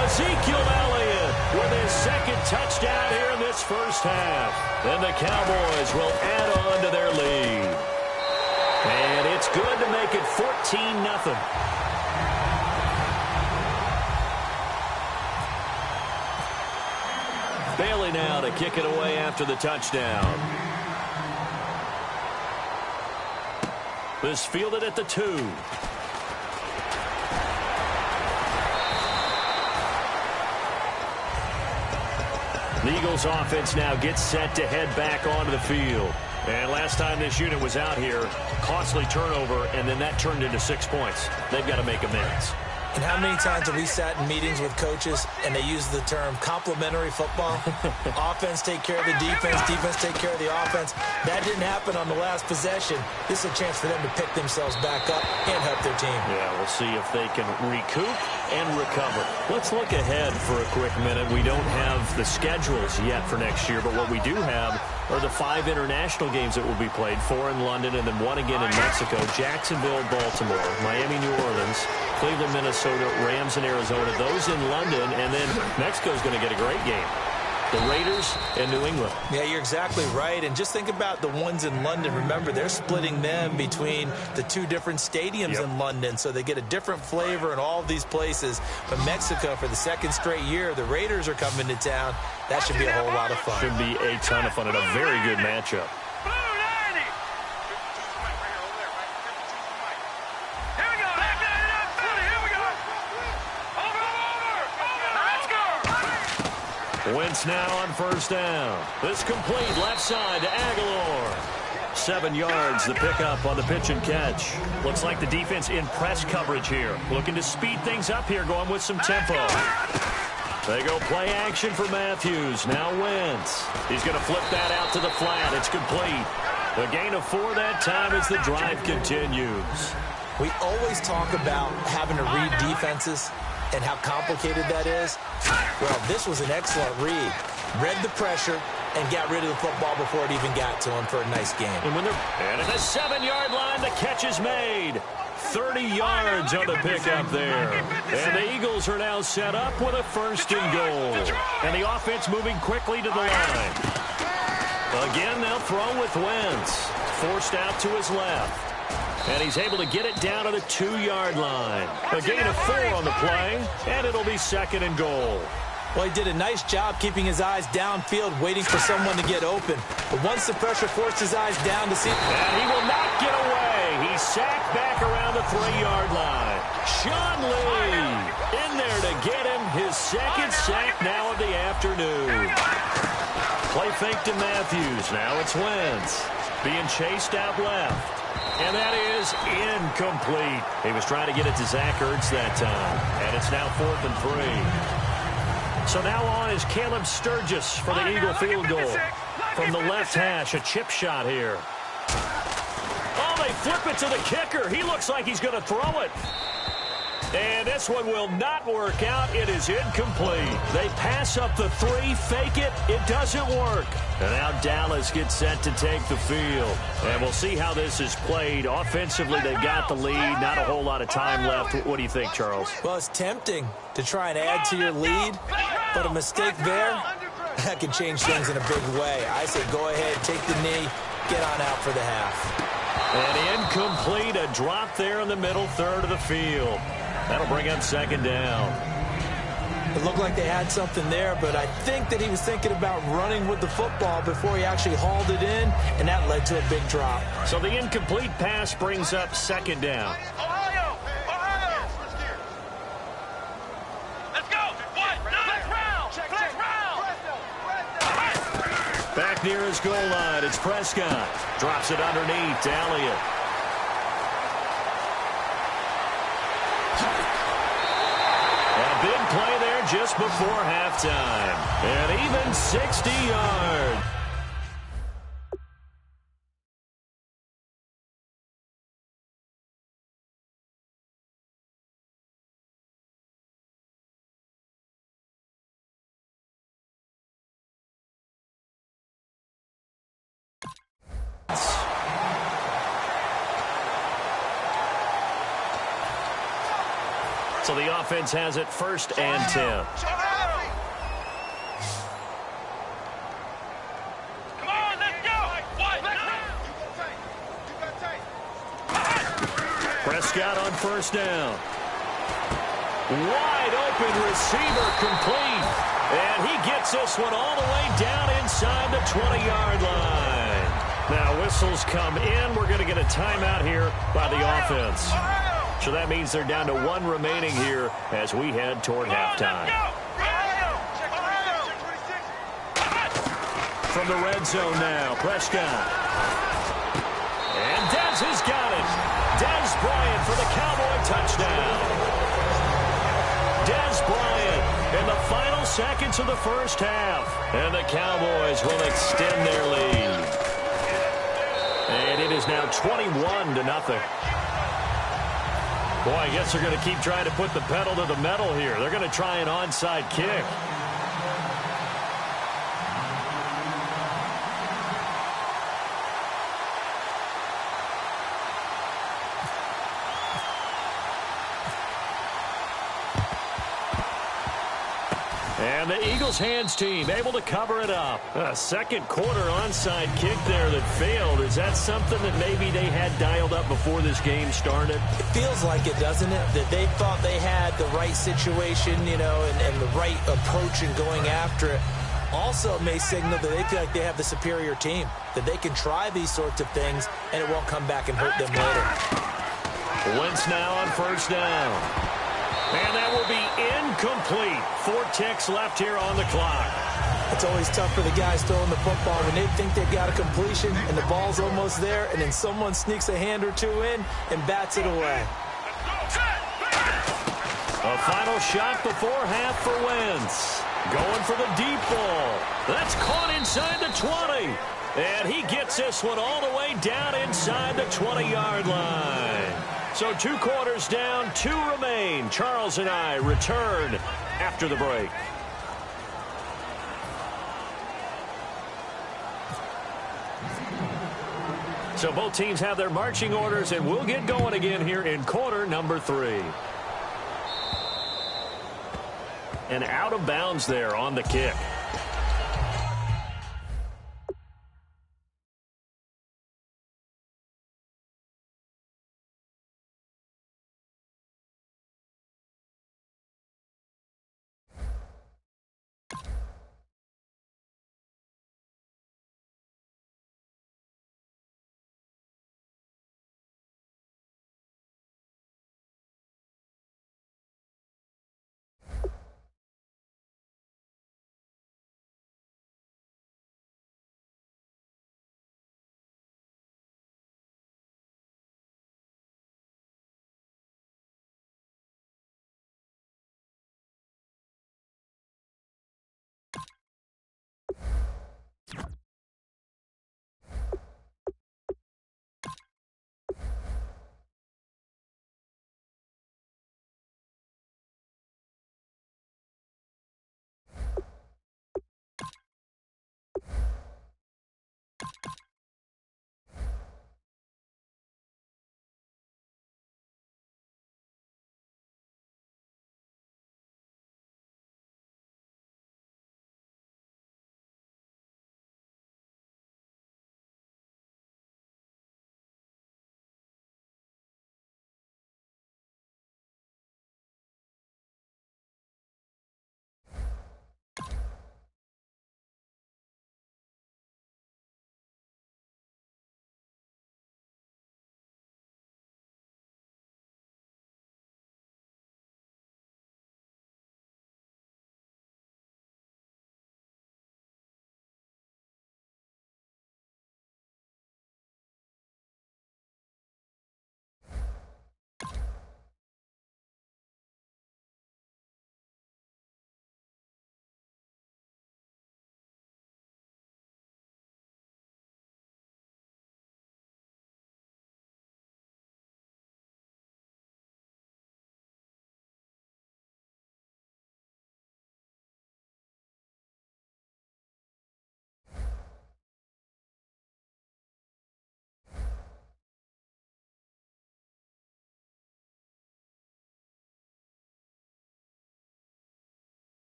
Ezekiel Elliott with his second touchdown here in this first half. And the Cowboys will add on to their lead. And it's good to make it 14-0. Bailey now to kick it away after the touchdown. This fielded at the 2. The Eagles offense now gets set to head back onto the field. And last time this unit was out here, costly turnover, and then that turned into 6 points. They've got to make amends. And how many times have we sat in meetings with coaches and they use the term complementary football? Offense take care of the defense, defense take care of the offense. That didn't happen on the last possession. This is a chance for them to pick themselves back up and help their team. Yeah, we'll see if they can recoup and recover. Let's look ahead for a quick minute. We don't have the schedules yet for next year, but what we do have are the 5 international games that will be played, 4 in London and then 1 again in Mexico, Jacksonville, Baltimore, Miami, New Orleans, Cleveland, Minnesota, Rams in Arizona, those in London, and then Mexico's going to get a great game. The Raiders and New England. Yeah, you're exactly right. And just think about the ones in London. Remember, they're splitting them between the 2 different stadiums in London, so they get a different flavor in all of these places. But Mexico, for the 2nd straight year, the Raiders are coming to town. That should be a whole lot of fun. Should be a ton of fun and a very good matchup. Wentz now on first down. This complete left side to Aguilar. 7 yards, the pickup on the pitch and catch. Looks like the defense in press coverage here. Looking to speed things up here, going with some tempo. They go play action for Matthews. Now Wentz. He's going to flip that out to the flat. It's complete. A gain of 4 that time as the drive continues. We always talk about having to read defenses and how complicated that is. Well, this was an excellent read. Read the pressure and got rid of the football before it even got to him for a nice game. And at the 7-yard line, the catch is made. 30 yards on the pickup there. And the Eagles are now set up with a first and goal. And the offense moving quickly to the line. Again, they'll throw with Wentz. Forced out to his left. And he's able to get it down to the 2-yard line. A gain of 4 on the play, and it'll be second and goal. Well, he did a nice job keeping his eyes downfield, waiting for someone to get open. But once the pressure forced his eyes down to see... And he will not get away. He's sacked back around the 3-yard line. Sean Lee in there to get him his second sack now of the afternoon. Play fake to Matthews. Now it's Wentz being chased out left. And that is incomplete. He was trying to get it to Zach Ertz that time. And it's now 4th and 3. So now on is Caleb Sturgis for the Eagle field goal. From the left hash, a chip shot here. Oh, they flip it to the kicker. He looks like he's going to throw it. And this one will not work out. It is incomplete. They pass up the 3, fake it. It doesn't work. And now Dallas gets set to take the field. And we'll see how this is played. Offensively, they've got the lead. Not a whole lot of time left. What do you think, Charles? Well, it's tempting to try and add to your lead, but a mistake there, that can change things in a big way. I say go ahead, take the knee, get on out for the half. And incomplete, a drop there in the middle third of the field. That'll bring up second down. It looked like they had something there, but I think that he was thinking about running with the football before he actually hauled it in, and that led to a big drop. So the incomplete pass brings up second down. Ohio! Let's go! Flex round! Back near his goal line, it's Prescott. Drops it underneath to Elliott. A big play there just before halftime. And even 60 yards. So the offense has it 1st and 10. Come on, let's go! Prescott on first down. Wide open receiver complete. And he gets this one all the way down inside the 20-yard line. Now whistles come in. We're going to get a timeout here by the offense. So that means they're down to 1 remaining here as we head toward halftime. From the red zone now, Prescott. And Dez has got it. Dez Bryant for the Cowboy touchdown. Dez Bryant in the final seconds of the first half. And the Cowboys will extend their lead. And it is now 21-0. Boy, I guess they're going to keep trying to put the pedal to the metal here. They're going to try an onside kick. And the Eagles hands team able to cover it up. A second quarter onside kick there that failed. Is that something that maybe they had dialed up before this game started? It feels like it, doesn't it? That they thought they had the right situation, you know, and the right approach in going after it. Also, it may signal that they feel like they have the superior team, that they can try these sorts of things, and it won't come back and hurt them later. Wentz now on first down. And that will be incomplete. 4 ticks left here on the clock. It's always tough for the guys throwing the football when they think they've got a completion and the ball's almost there, and then someone sneaks a hand or two in and bats it away. A final shot before half for Wentz. Going for the deep ball. That's caught inside the 20. And he gets this one all the way down inside the 20-yard line. So 2 quarters down, 2 remain. Charles and I return after the break. So both teams have their marching orders, and we'll get going again here in quarter number 3. And out of bounds there on the kick.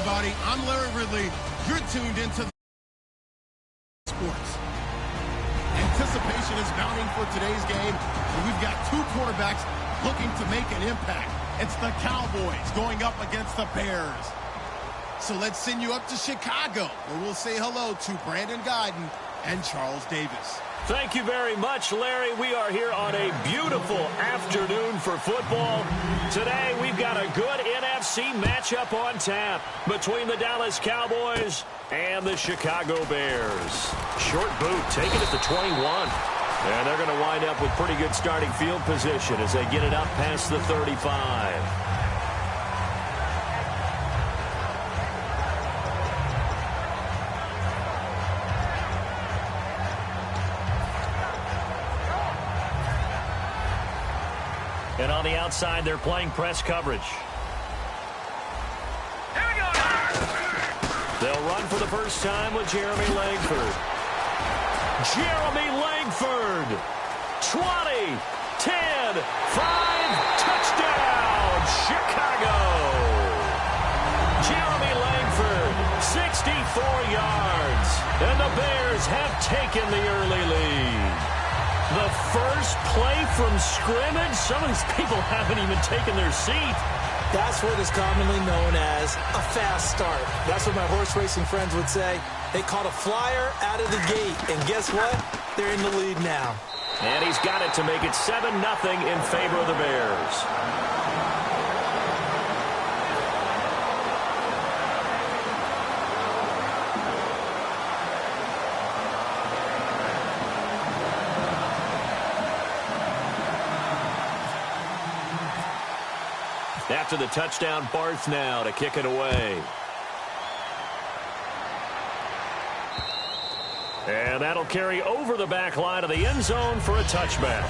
everybody. I'm Larry Ridley. You're tuned into sports. Anticipation is mounting for today's game, and we've got two quarterbacks looking to make an impact. It's the Cowboys going up against the Bears. So let's send you up to Chicago, where we'll say hello to Brandon Guyton and Charles Davis. Thank you very much, Larry. We are here on a beautiful afternoon for football. Today, we've got a good NFC matchup on tap between the Dallas Cowboys and the Chicago Bears. Short boot taken at the 21. And they're going to wind up with pretty good starting field position as they get it up past the 35. And on the outside, they're playing press coverage. Here we go. They'll run for the first time with Jeremy Langford. Jeremy Langford. 20, 10, 5, touchdown, Chicago. Jeremy Langford, 64 yards. And the Bears have taken the early lead. The first play from scrimmage? Some of these people haven't even taken their seat. That's what is commonly known as a fast start. That's what my horse racing friends would say. They caught a flyer out of the gate, and guess what? They're in the lead now. And he's got it to make it 7-0 in favor of the Bears. After the touchdown, Barth now to kick it away. And that'll carry over the back line of the end zone for a touchback.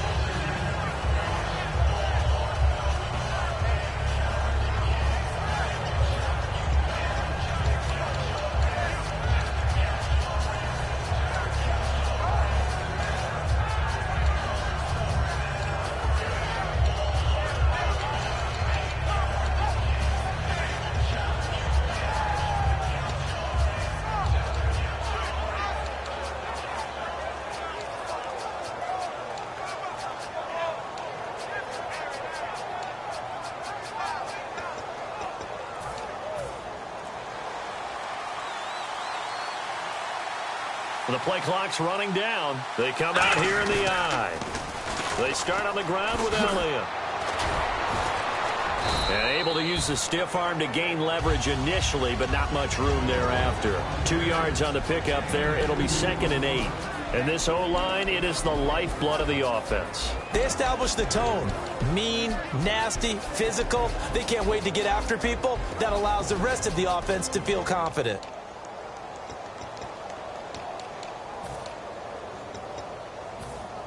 The play clock's running down. They come out here in the eye. They start on the ground with Elliott. And able to use the stiff arm to gain leverage initially, but not much room thereafter. 2 yards on the pickup there. It'll be 2nd and 8. And this O-line, it is the lifeblood of the offense. They establish the tone. Mean, nasty, physical. They can't wait to get after people. That allows the rest of the offense to feel confident.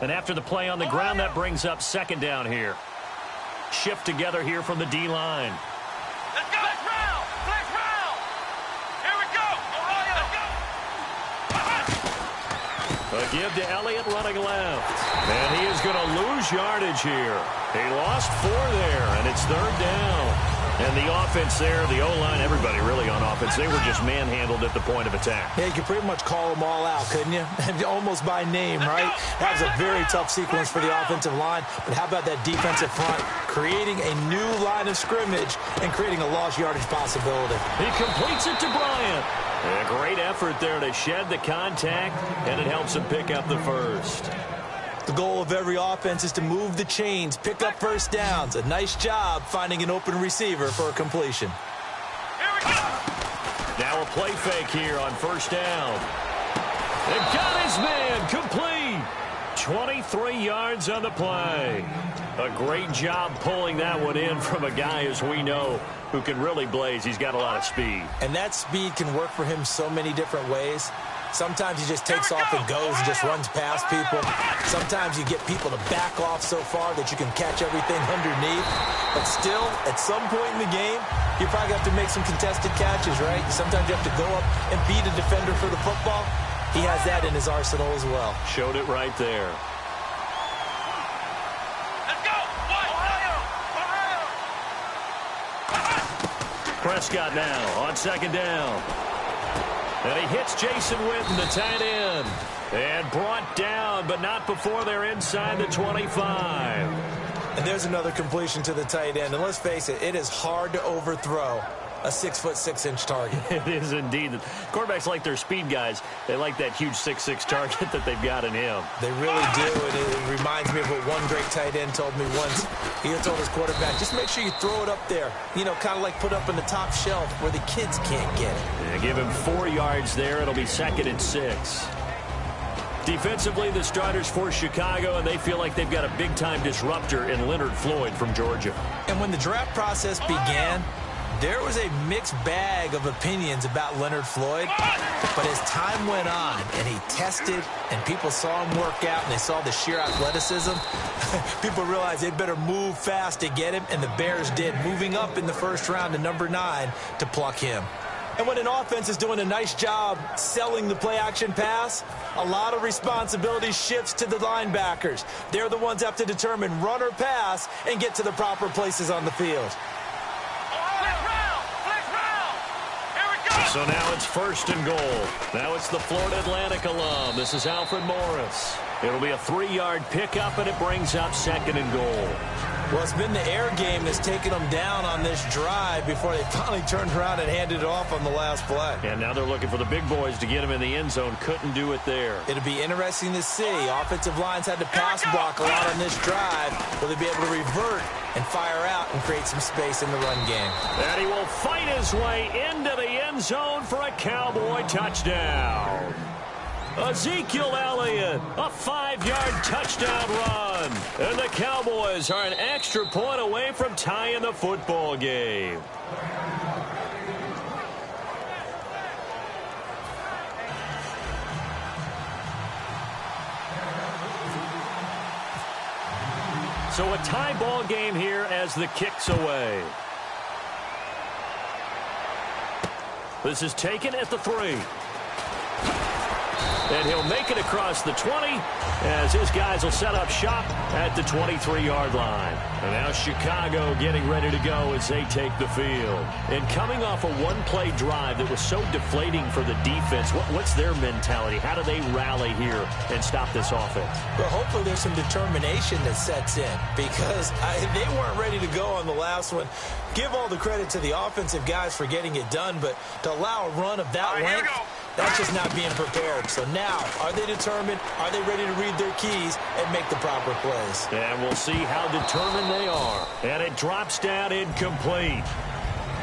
And after the play on the ground, that brings up 2nd down here. Shift together here from the D-line. Let's go. Flex round. Flex round. Here we go. Ohio. Let's go. A give to Elliott running left. And he is going to lose yardage here. He lost 4 there, and it's 3rd down. And the offense there, the O-line, everybody really on offense, they were just manhandled at the point of attack. Yeah, you could pretty much call them all out, couldn't you? Almost by name, right? That was a very tough sequence for the offensive line. But how about that defensive front? Creating a new line of scrimmage and creating a lost yardage possibility. He completes it to Bryant. A great effort there to shed the contact, and it helps him pick up the first. The goal of every offense is to move the chains, pick up first downs. A nice job finding an open receiver for a completion. Here we go. Now a play fake here on 1st down. And got his man complete. 23 yards on the play. A great job pulling that one in from a guy, as we know, who can really blaze. He's got a lot of speed. And that speed can work for him so many different ways. Sometimes he just takes off and goes and just runs past people. Sometimes you get people to back off so far that you can catch everything underneath. But still, at some point in the game, you probably have to make some contested catches, right? Sometimes you have to go up and beat a defender for the football. He has that in his arsenal as well. Showed it right there. Let's go. Ohio. Prescott now on 2nd down. And he hits Jason Witten, the tight end. And brought down, but not before they're inside the 25. And there's another completion to the tight end. And let's face it, it is hard to overthrow a 6'6" target. It is indeed. Quarterbacks like their speed guys. They like that huge 6'6" target that they've got in him. They really do, and it reminds me of what one great tight end told me once. He told his quarterback, just make sure you throw it up there. You know, kind of like put up in the top shelf where the kids can't get it. Yeah, give him 4 yards there. It'll be 2nd and 6. Defensively, the starters for Chicago, and they feel like they've got a big-time disruptor in Leonard Floyd from Georgia. And when the draft process began, There was a mixed bag of opinions about Leonard Floyd, but as time went on and he tested and people saw him work out and they saw the sheer athleticism, people realized they'd better move fast to get him, and the Bears did, moving up in the first round to number 9 to pluck him. And when an offense is doing a nice job selling the play-action pass, a lot of responsibility shifts to the linebackers. They're the ones that have to determine run or pass and get to the proper places on the field. So now it's 1st and goal. Now it's the Florida Atlantic alum. This is Alfred Morris. It'll be a 3-yard pickup, and it brings up 2nd and goal. Well, it's been the air game that's taken them down on this drive before they finally turned around and handed it off on the last play. And now they're looking for the big boys to get him in the end zone. Couldn't do it there. It'll be interesting to see. Offensive lines had to pass block a lot on this drive. Will they be able to revert and fire out and create some space in the run game? And he will fight his way into the end zone for a Cowboy touchdown. Ezekiel Elliott, a 5-yard touchdown run. And the Cowboys are an extra point away from tying the football game. So a tie ball game here as the kick's away. This is taken at the 3. And he'll make it across the 20 as his guys will set up shop at the 23-yard line. And now Chicago getting ready to go as they take the field. And coming off a one-play drive that was so deflating for the defense, what's their mentality? How do they rally here and stop this offense? Well, hopefully there's some determination that sets in, because they weren't ready to go on the last one. Give all the credit to the offensive guys for getting it done, but to allow a run of that length, that's just not being prepared. So now, are they determined? Are they ready to read their keys and make the proper plays? And we'll see how determined they are. And it drops down incomplete.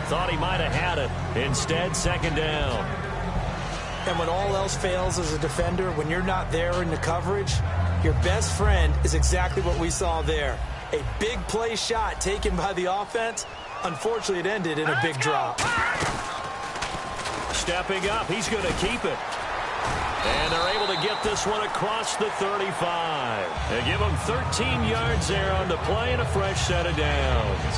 Thought he might have had it. Instead, 2nd down. And when all else fails as a defender, when you're not there in the coverage, your best friend is exactly what we saw there. A big play shot taken by the offense. Unfortunately, it ended in a big drop. Stepping up, he's going to keep it. And they're able to get this one across the 35. They give him 13 yards there on the play and a fresh set of downs.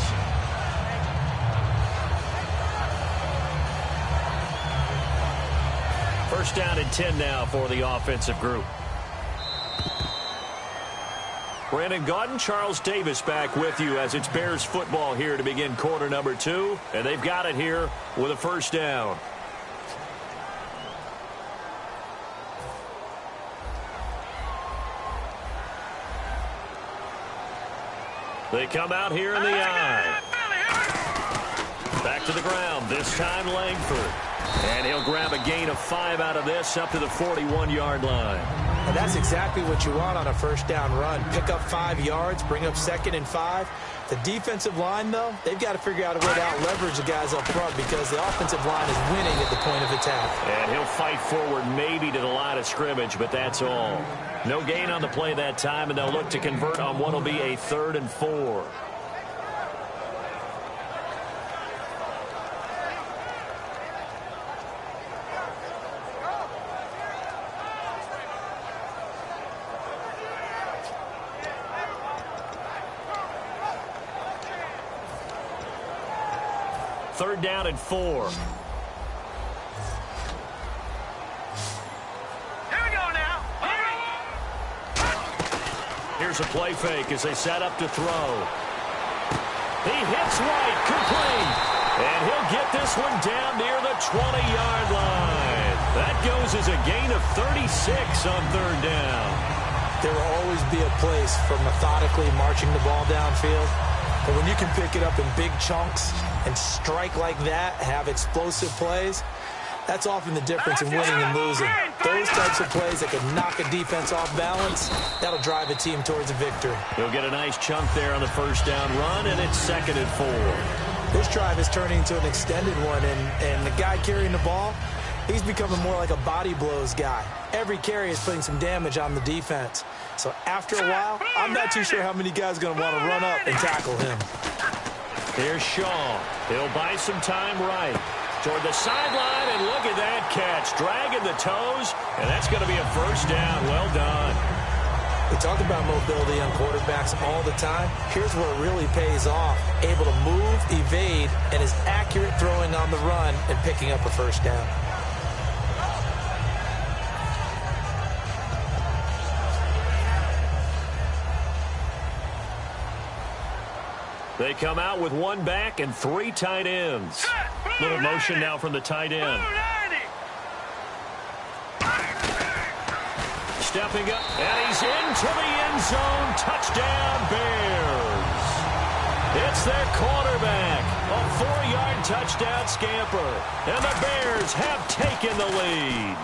First down and 10 now for the offensive group. Brandon Gaudin, Charles Davis back with you as it's Bears football here to begin quarter number 2. And they've got it here with a first down. They come out here in the eye. Back to the ground, this time Langford. And he'll grab a gain of 5 out of this up to the 41-yard line. And that's exactly what you want on a first down run. Pick up 5 yards, bring up 2nd and 5. The defensive line, though, they've got to figure out a way to out-leverage the guys up front because the offensive line is winning at the point of attack. And he'll fight forward maybe to the line of scrimmage, but that's all. No gain on the play that time, and they'll look to convert on what will be a 3rd and 4. Third down and 4. Here we go now. Here's a play fake as they set up to throw. He hits White, complete. And he'll get this one down near the 20-yard line. That goes as a gain of 36 on 3rd down. There will always be a place for methodically marching the ball downfield. But when you can pick it up in big chunks and strike like that, have explosive plays, that's often the difference in winning and losing. Those types of plays that can knock a defense off balance, that'll drive a team towards a victory. He'll get a nice chunk there on the first down run, and it's 2nd and 4. This drive is turning into an extended one, and the guy carrying the ball, he's becoming more like a body blows guy. Every carry is putting some damage on the defense. So after a while, I'm not too sure how many guys are going to want to run up and tackle him. Here's Shaw. He'll buy some time right. Toward the sideline, and look at that catch. Dragging the toes, and that's going to be a first down. Well done. We talk about mobility on quarterbacks all the time. Here's where it really pays off. Able to move, evade, and is accurate throwing on the run and picking up a first down. They come out with one back and 3 tight ends. Little motion now from the tight end. Stepping up, and he's into the end zone. Touchdown, Bears. It's their quarterback. A 4-yard touchdown scamper. And the Bears have taken the lead.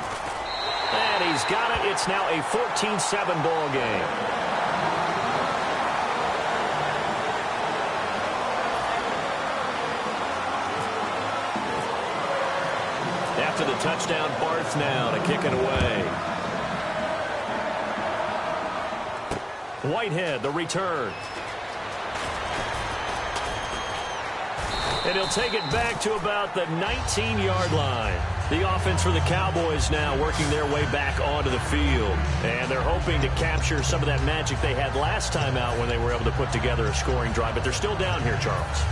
And he's got it. It's now a 14-7 ball game. After the touchdown, Barth now to kick it away. Whitehead, the return. And he'll take it back to about the 19-yard line. The offense for the Cowboys now working their way back onto the field. And they're hoping to capture some of that magic they had last time out when they were able to put together a scoring drive. But they're still down here, Charles.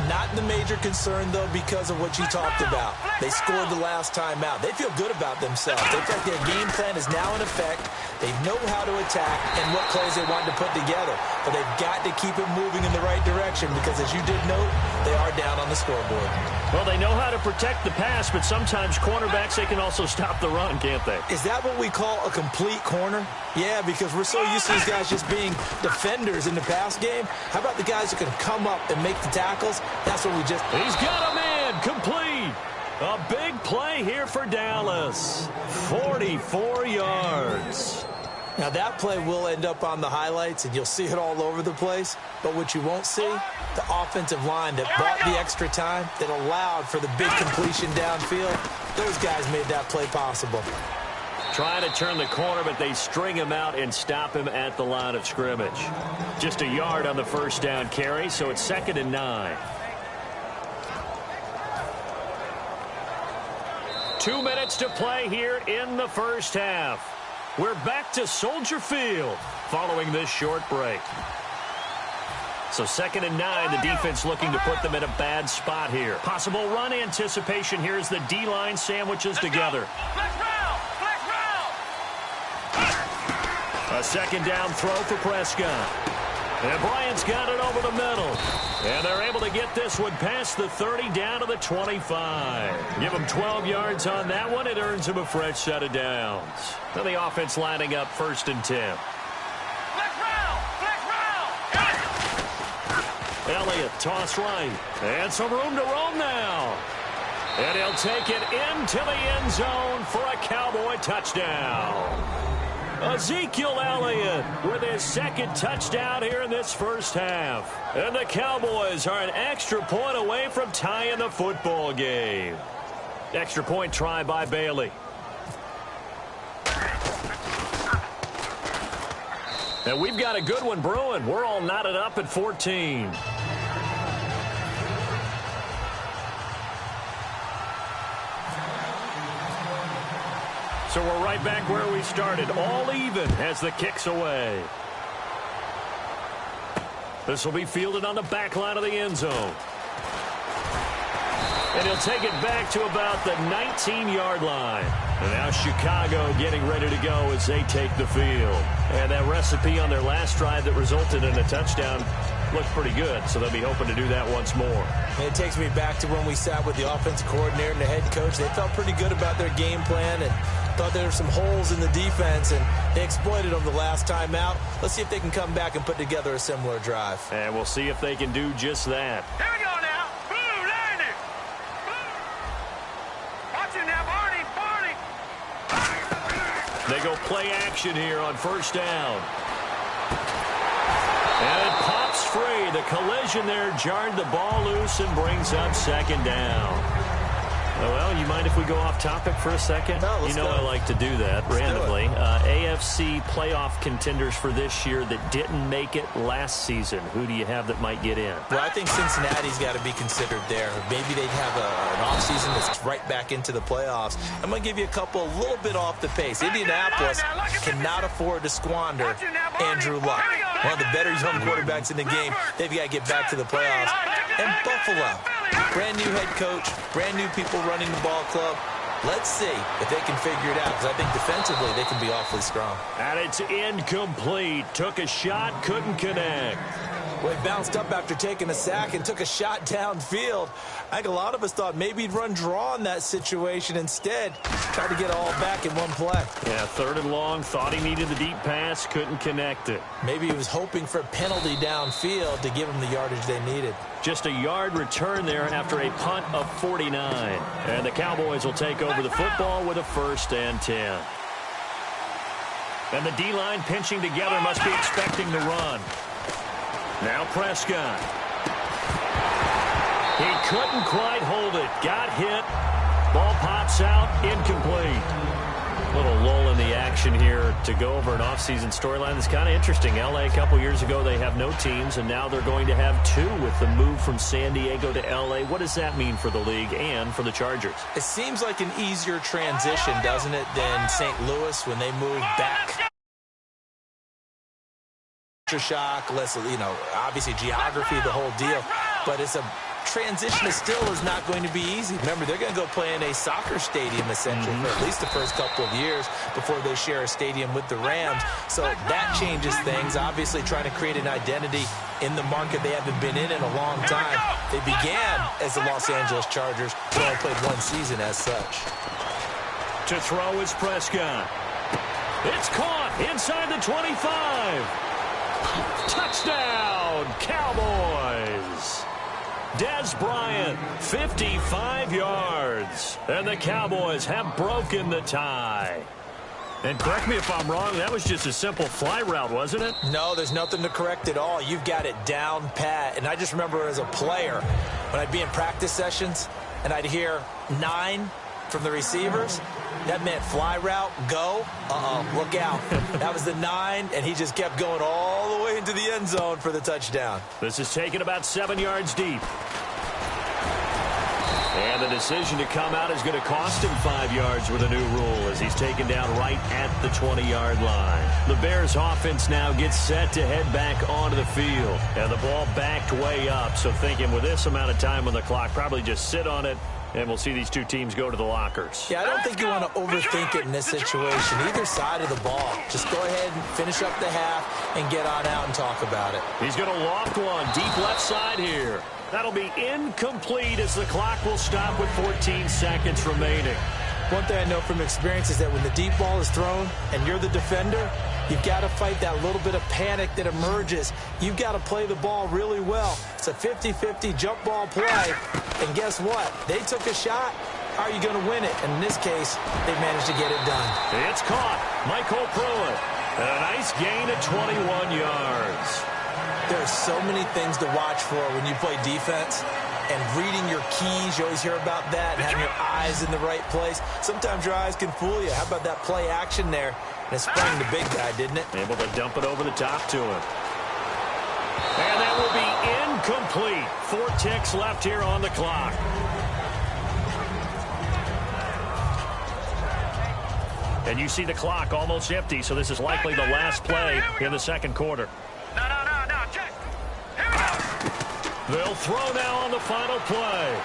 Not the major concern, though, because of what you talked about. They scored the last time out. They feel good about themselves. They feel like their game plan is now in effect. They know how to attack and what plays they want to put together. But they've got to keep it moving in the right direction because, as you did note, they are down on the scoreboard. Well, they know how to protect the pass, but sometimes cornerbacks, they can also stop the run, can't they? Is that what we call a complete corner? Yeah, because we're so used to these guys just being defenders in the pass game. How about the guys who can come up and make the tackles? That's what we just... He's got a man complete. A big play here for Dallas. 44 yards. Now, that play will end up on the highlights, and you'll see it all over the place. But what you won't see, the offensive line that bought the extra time, that allowed for the big completion downfield, those guys made that play possible. Trying to turn the corner, but they string him out and stop him at the line of scrimmage. Just a yard on the first down carry, so it's 2nd and 9. 2 minutes to play here in the first half. We're back to Soldier Field following this short break. So 2nd and 9, the defense looking to put them in a bad spot here. Possible run anticipation here as the D-line sandwiches together. A 2nd down throw for Prescott. And Bryant's got it over the middle. And they're able to get this one past the 30 down to the 25. Give them 12 yards on that one. It earns them a fresh set of downs. Now the offense lining up 1st and 10. Elliott, toss right. And some room to roam now. And he'll take it into the end zone for a Cowboy touchdown. Ezekiel Elliott with his 2nd touchdown here in this first half. And the Cowboys are an extra point away from tying the football game. Extra point try by Bailey. And we've got a good one brewing. We're all knotted up at 14. So we're right back where we started, all even as the kick's away. This will be fielded on the back line of the end zone. And he'll take it back to about the 19-yard line. And now Chicago getting ready to go as they take the field. And that recipe on their last drive that resulted in a touchdown looked pretty good, so they'll be hoping to do that once more. And it takes me back to when we sat with the offensive coordinator and the head coach. They felt pretty good about their game plan and thought there were some holes in the defense, and they exploited them the last time out. Let's see if they can come back and put together a similar drive. And we'll see if they can do just that. Here we go now. Boom, land it. Watch it now, Barney. They go play action here on 1st down. And it pops free. The collision there jarred the ball loose and brings up 2nd down. Well, you mind if we go off topic for a second? No, let's go. I like to do that randomly. AFC playoff contenders for this year that didn't make it last season. Who do you have that might get in? Well, I think Cincinnati's got to be considered there. Maybe they'd have an offseason that's right back into the playoffs. I'm going to give you a couple a little bit off the pace. Indianapolis cannot afford to squander Andrew Luck, one of the better young quarterbacks in the game. They've got to get back to the playoffs. And Buffalo, brand new head coach, brand new people running the ball club. Let's see if they can figure it out, because I think defensively they can be awfully strong. And it's incomplete. Took a shot, couldn't connect. Well, he bounced up after taking a sack and took a shot downfield. I think a lot of us thought maybe he'd run draw in that situation. Instead, tried to get it all back in one play. Yeah, 3rd and long. Thought he needed the deep pass, couldn't connect it. Maybe he was hoping for a penalty downfield to give him the yardage they needed. Just a yard return there after a punt of 49. And the Cowboys will take over the football with a 1st and 10. And the D-line pinching together, must be expecting the run. Now Prescott. He couldn't quite hold it. Got hit. Ball pops out. Incomplete. Little lull in the action here to go over an offseason storyline that's kind of interesting. L.A. a couple years ago, they have no teams, and now they're going to have 2 with the move from San Diego to L.A. What does that mean for the league and for the Chargers? It seems like an easier transition, doesn't it, than St. Louis when they moved back. Shock, less, obviously geography, the whole deal. But it's a transition that still is not going to be easy. Remember, they're going to go play in a soccer stadium, essentially, for at least the first couple of years before they share a stadium with the Rams. So that changes things. Obviously, trying to create an identity in the market they haven't been in a long time. They began as the Los Angeles Chargers, but only played one season as such. To throw is Prescott. It's caught inside the 25. Touchdown, Cowboys. Dez Bryant, 55 yards. And the Cowboys have broken the tie. And correct me if I'm wrong, that was just a simple fly route, wasn't it? No, there's nothing to correct at all. You've got it down pat. And I just remember as a player, when I'd be in practice sessions and I'd hear 9 from the receivers, that meant fly route, go, look out. That was the 9, and he just kept going all the way into the end zone for the touchdown. This is taken about 7 yards deep. And the decision to come out is going to cost him 5 yards with a new rule as he's taken down right at the 20-yard line. The Bears offense now gets set to head back onto the field. And the ball backed way up, so thinking with this amount of time on the clock, probably just sit on it. And we'll see these 2 teams go to the lockers. Yeah, I don't think you want to overthink it in this situation. Either side of the ball. Just go ahead and finish up the half and get on out and talk about it. He's going to loft one deep left side here. That'll be incomplete as the clock will stop with 14 seconds remaining. One thing I know from experience is that when the deep ball is thrown and you're the defender, you've got to fight that little bit of panic that emerges. You've got to play the ball really well. It's a 50-50 jump ball play. And guess what? They took a shot. How are you going to win it? And in this case, they managed to get it done. It's caught. Michael Pruitt. And a nice gain of 21 yards. There are so many things to watch for when you play defense. And reading your keys, you always hear about that, and having your eyes in the right place. Sometimes your eyes can fool you. How about that play action there? And it sprang the big guy, didn't it? Able to dump it over the top to him. And that will be incomplete. 4 ticks left here on the clock. And you see the clock almost empty, so this is likely the last play in the second quarter. No, check. Here we go. They'll throw now on the final play.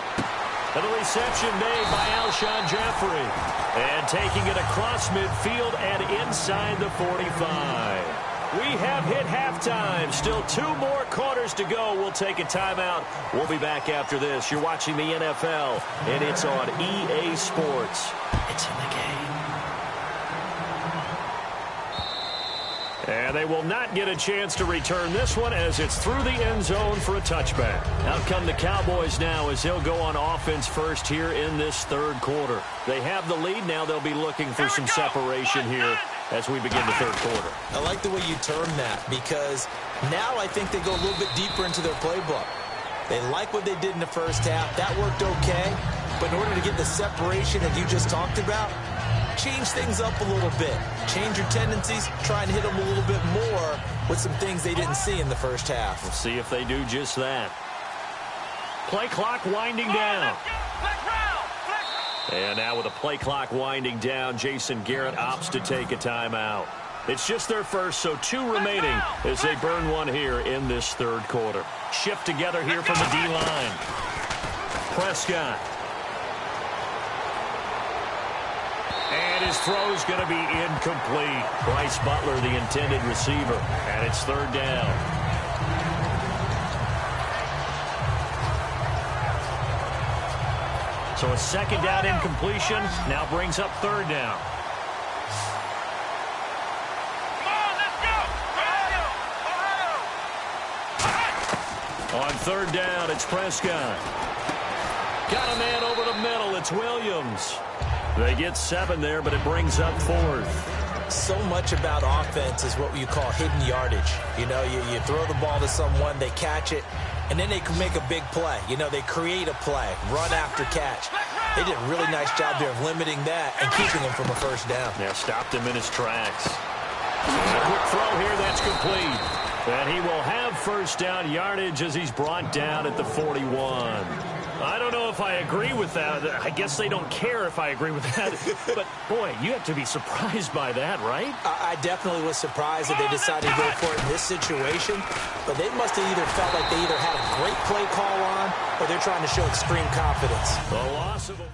And the reception made by Alshon Jeffrey. And taking it across midfield and inside the 45. We have hit halftime. Still 2 more quarters to go. We'll take a timeout. We'll be back after this. You're watching the NFL, and it's on EA Sports. It's in the game. And they will not get a chance to return this one as it's through the end zone for a touchback. Out come the Cowboys now as they'll go on offense first here in this third quarter. They have the lead now. They'll be looking for some separation here as we begin the third quarter. I like the way you term that because now I think they go a little bit deeper into their playbook. They like what they did in the first half. That worked okay. But in order to get the separation that you just talked about, change things up a little bit. Change your tendencies, try and hit them a little bit more with some things they didn't see in the first half. We'll see if they do just that. Play clock winding down. And now with the play clock winding down, Jason Garrett opts to take a timeout. It's just their first, so 2 remaining as they burn one here in this third quarter. Shift together here from the D-line. Prescott. And his throw's going to be incomplete. Bryce Butler, the intended receiver, and it's third down. So a second down incompletion now brings up third down. On third down, it's Prescott. Got a man over the middle. It's Williams. They get 7 there, but it brings up fourth. So much about offense is what you call hidden yardage. You know, you throw the ball to someone, they catch it, and then they can make a big play. You know, they create a play, run after catch. They did a really nice job there of limiting that and keeping him from a first down. Yeah, stopped him in his tracks. A quick throw here, that's complete. And he will have first down yardage as he's brought down at the 41. I don't know if I agree with that. I guess they don't care if I agree with that. But, boy, you have to be surprised by that, right? I definitely was surprised that they decided to go for it in this situation. But they must have either felt like they either had a great play call on or they're trying to show extreme confidence. The loss of a...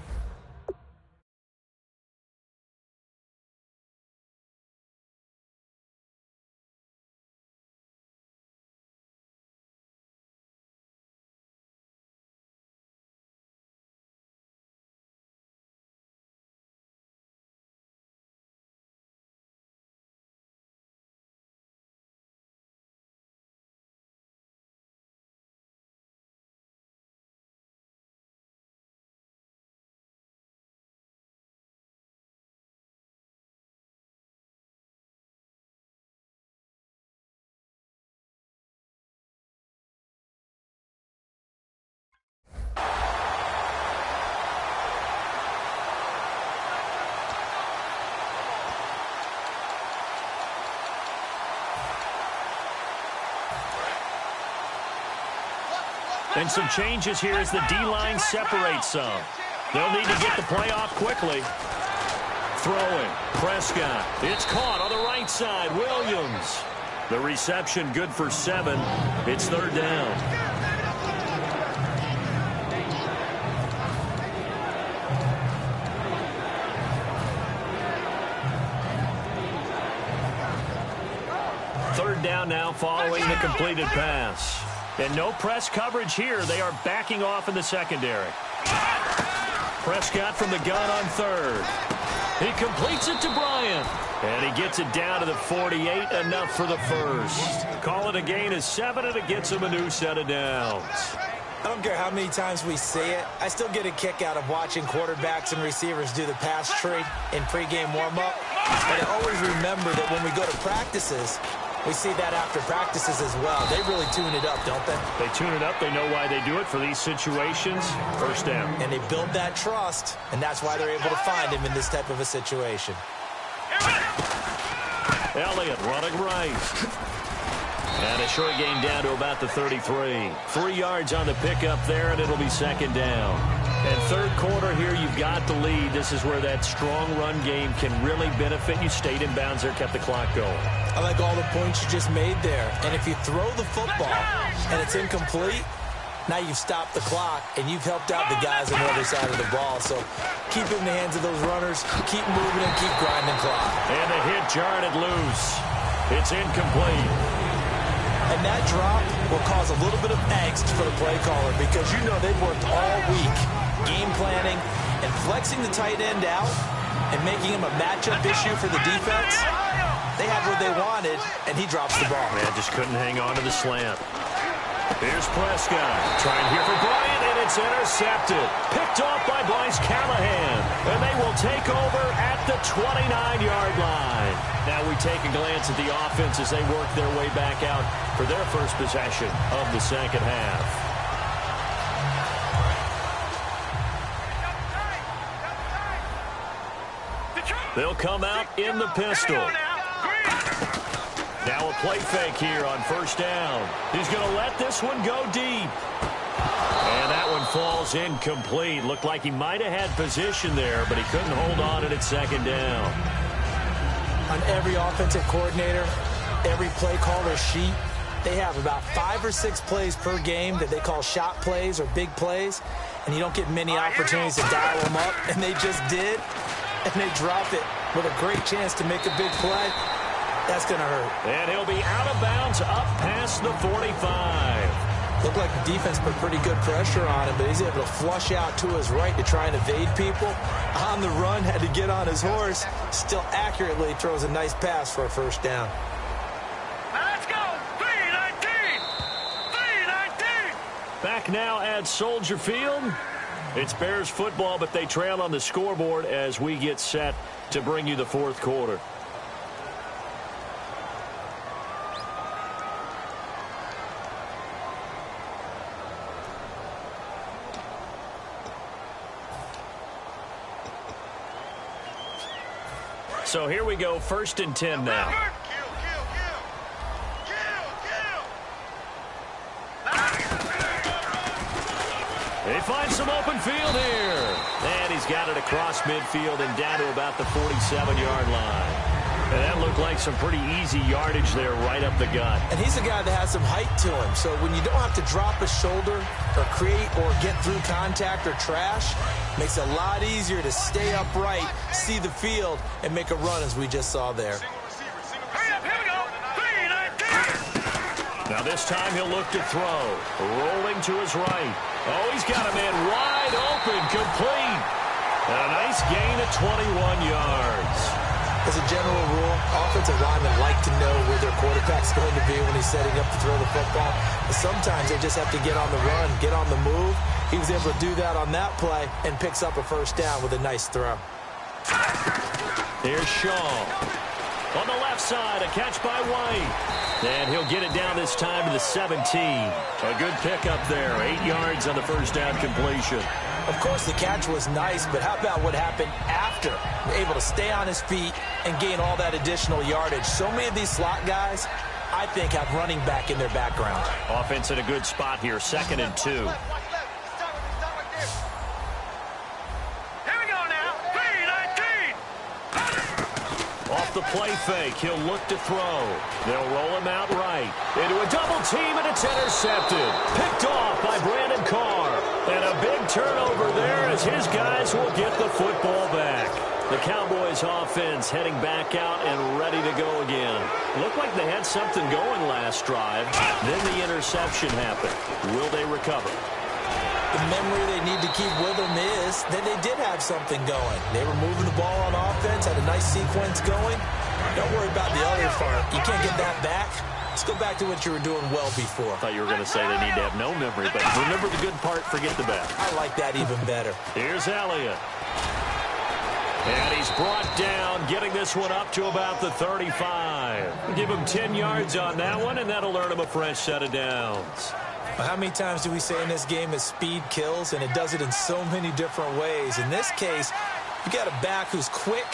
And some changes here as the D-line separates some. They'll need to get the play off quickly. Throwing. Prescott. It's caught on the right side. Williams. The reception good for 7. It's third down. Third down now following the completed pass. And no press coverage here. They are backing off in the secondary. Prescott from the gun on third. He completes it to Bryant. And he gets it down to the 48, enough for the first. Call it a gain of 7, and it gets him a new set of downs. I don't care how many times we say it. I still get a kick out of watching quarterbacks and receivers do the pass tree in pregame warm-up. But I always remember that when we go to practices, we see that after practices as well. They really tune it up, don't they? They tune it up. They know why they do it for these situations. First down. And they build that trust, and that's why they're able to find him in this type of a situation. Elliott running right. And a short gain down to about the 33. 3 yards on the pickup there, and it'll be second down. And third quarter here, you've got the lead. This is where that strong run game can really benefit you. Stayed in bounds there, kept the clock going. I like all the points you just made there. And if you throw the football and it's incomplete, now you've stopped the clock and you've helped out the guys on the other side of the ball. So keep it in the hands of those runners, keep moving and keep grinding clock. And the hit jarred it loose. It's incomplete. And that drop will cause a little bit of angst for the play caller because you know they've worked all week game planning and flexing the tight end out and making him a matchup issue for the defense. They had what they wanted, and he drops the ball. Man, just couldn't hang on to the slant. Here's Prescott trying here for Bryant, and it's intercepted. Picked off by Bryce Callahan, and they will take over at the 29-yard line. Now we take a glance at the offense as they work their way back out for their first possession of the second half. They'll come out in the pistol. Now a play fake here on first down. He's going to let this one go deep. And that one falls incomplete. Looked like he might have had position there, but he couldn't hold on at second down. On every offensive coordinator, every play caller sheet, they have about 5 or 6 plays per game that they call shot plays or big plays, and you don't get many opportunities to dial them up, and they just did, and they dropped it with a great chance to make a big play. That's going to hurt. And he'll be out of bounds up past the 45. Looked like the defense put pretty good pressure on him, but he's able to flush out to his right to try and evade people. On the run, had to get on his horse. Still accurately throws a nice pass for a first down. Let's go. 3-19. 3-19. Back now at Soldier Field. It's Bears football, but they trail on the scoreboard as we get set to bring you the fourth quarter. So here we go, 1st and 10 now. They find some open field here. And he's got it across midfield and down to about the 47-yard line. And that looked like some pretty easy yardage there right up the gut. And he's a guy that has some height to him. So when you don't have to drop a shoulder or create or get through contact or trash, makes it a lot easier to stay upright, see the field, and make a run as we just saw there. Hurry up, here we go. 3-19. Now this time he'll look to throw. Rolling to his right. Oh, he's got a man wide open, complete. And a nice gain of 21 yards. As a general rule, offensive linemen like to know where their quarterback's going to be when he's setting up to throw the football. But sometimes they just have to get on the run, get on the move. He was able to do that on that play and picks up a first down with a nice throw. Here's Shaw. On the left side, a catch by White. And he'll get it down this time to the 17. A good pickup there. 8 yards on the first down completion. Of course, the catch was nice, but how about what happened after? Able to stay on his feet and gain all that additional yardage. So many of these slot guys, I think, have running back in their background. Offense in a good spot here, 2nd and 2. Here we go now. 3-19. Off the play fake, he'll look to throw. They'll roll him out right. Into a double team, and it's intercepted. Picked off by Brandon Carr. And a big turnover there as his guys will get the football back. The Cowboys offense heading back out and ready to go again. Looked like they had something going last drive. Then the interception happened. Will they recover? The memory they need to keep with them is that they did have something going. They were moving the ball on offense, had a nice sequence going. Don't worry about the other part. You can't get that back. Let's go back to what you were doing well before. I thought you were going to say they need to have no memory, but remember the good part, forget the bad. I like that even better. Here's Elliott. And he's brought down, getting this one up to about the 35. Give him 10 yards on that one, and that'll earn him a fresh set of downs. How many times do we say in this game that speed kills, and it does it in so many different ways? In this case, you got a back who's quick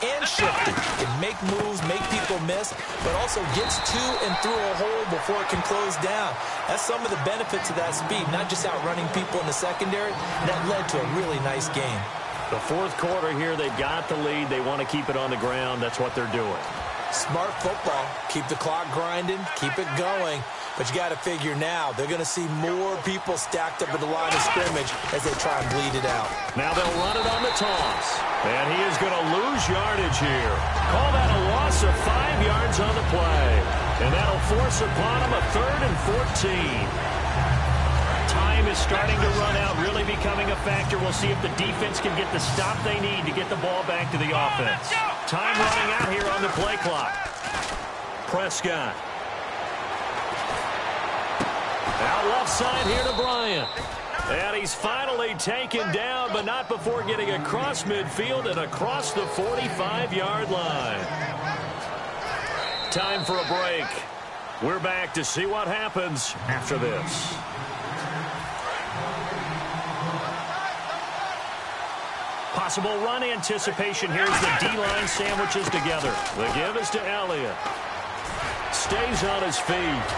and shifty. Can make moves, make people miss, but also gets to and through a hole before it can close down. That's some of the benefits of that speed, not just outrunning people in the secondary. That led to a really nice game. The fourth quarter here, they've got the lead. They want to keep it on the ground. That's what they're doing. Smart football. Keep the clock grinding, keep it going. But you got to figure now, they're going to see more people stacked up at the line of scrimmage as they try and bleed it out. Now they'll run it on the toss. And he is going to lose yardage here. Call that a loss of 5 yards on the play. And that'll force upon him a 3rd and 14. Time is starting to run out, really becoming a factor. We'll see if the defense can get the stop they need to get the ball back to the offense. Time running out here on the play clock. Prescott. Out left side here to Bryant. And he's finally taken down, but not before getting across midfield and across the 45-yard line. Time for a break. We're back to see what happens after this. Possible run anticipation. Here's the D-line sandwiches together. The give is to Elliott. Stays on his feet.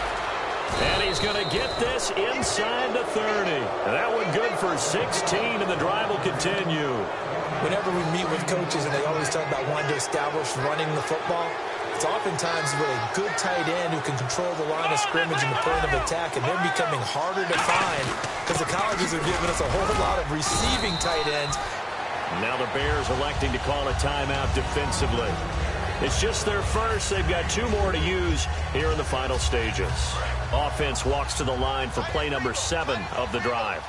And he's going to get this inside the 30. That one good for 16, and the drive will continue. Whenever we meet with coaches and they always talk about wanting to establish running the football, it's oftentimes with a good tight end who can control the line of scrimmage and the point of attack, and they're becoming harder to find because the colleges are giving us a whole lot of receiving tight ends. Now the Bears electing to call a timeout defensively. It's just their first. They've got 2 more to use here in the final stages. Offense walks to the line for play number 7 of the drive.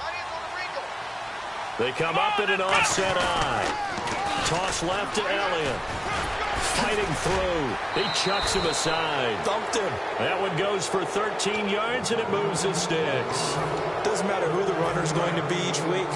They come up in an offset eye. Toss left to Elliott. Fighting through. He chucks him aside. Dumped him. That one goes for 13 yards, and it moves the sticks. Doesn't matter who the runner's going to be each week.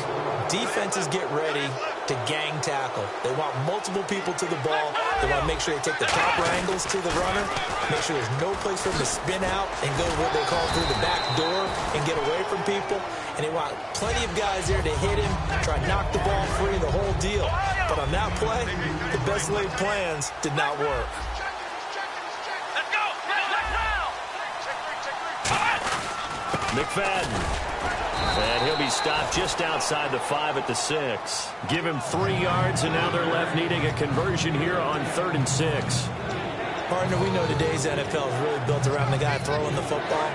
Defenses get ready to gang tackle. They want multiple people to the ball. They want to make sure they take the proper angles to the runner, make sure there's no place for him to spin out and go what they call through the back door and get away from people. And they want plenty of guys there to hit him, try to knock the ball free, the whole deal. But on that play, the best laid plans did not work. Let's go. McFadden. And he'll be stopped just outside the 5 at the 6. Give him 3 yards, and now they're left needing a conversion here on 3rd and 6. Partner, we know today's NFL is really built around the guy throwing the football.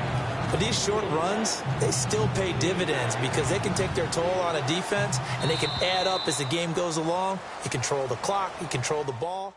But these short runs, they still pay dividends because they can take their toll on a defense, and they can add up as the game goes along. You control the clock, you control the ball.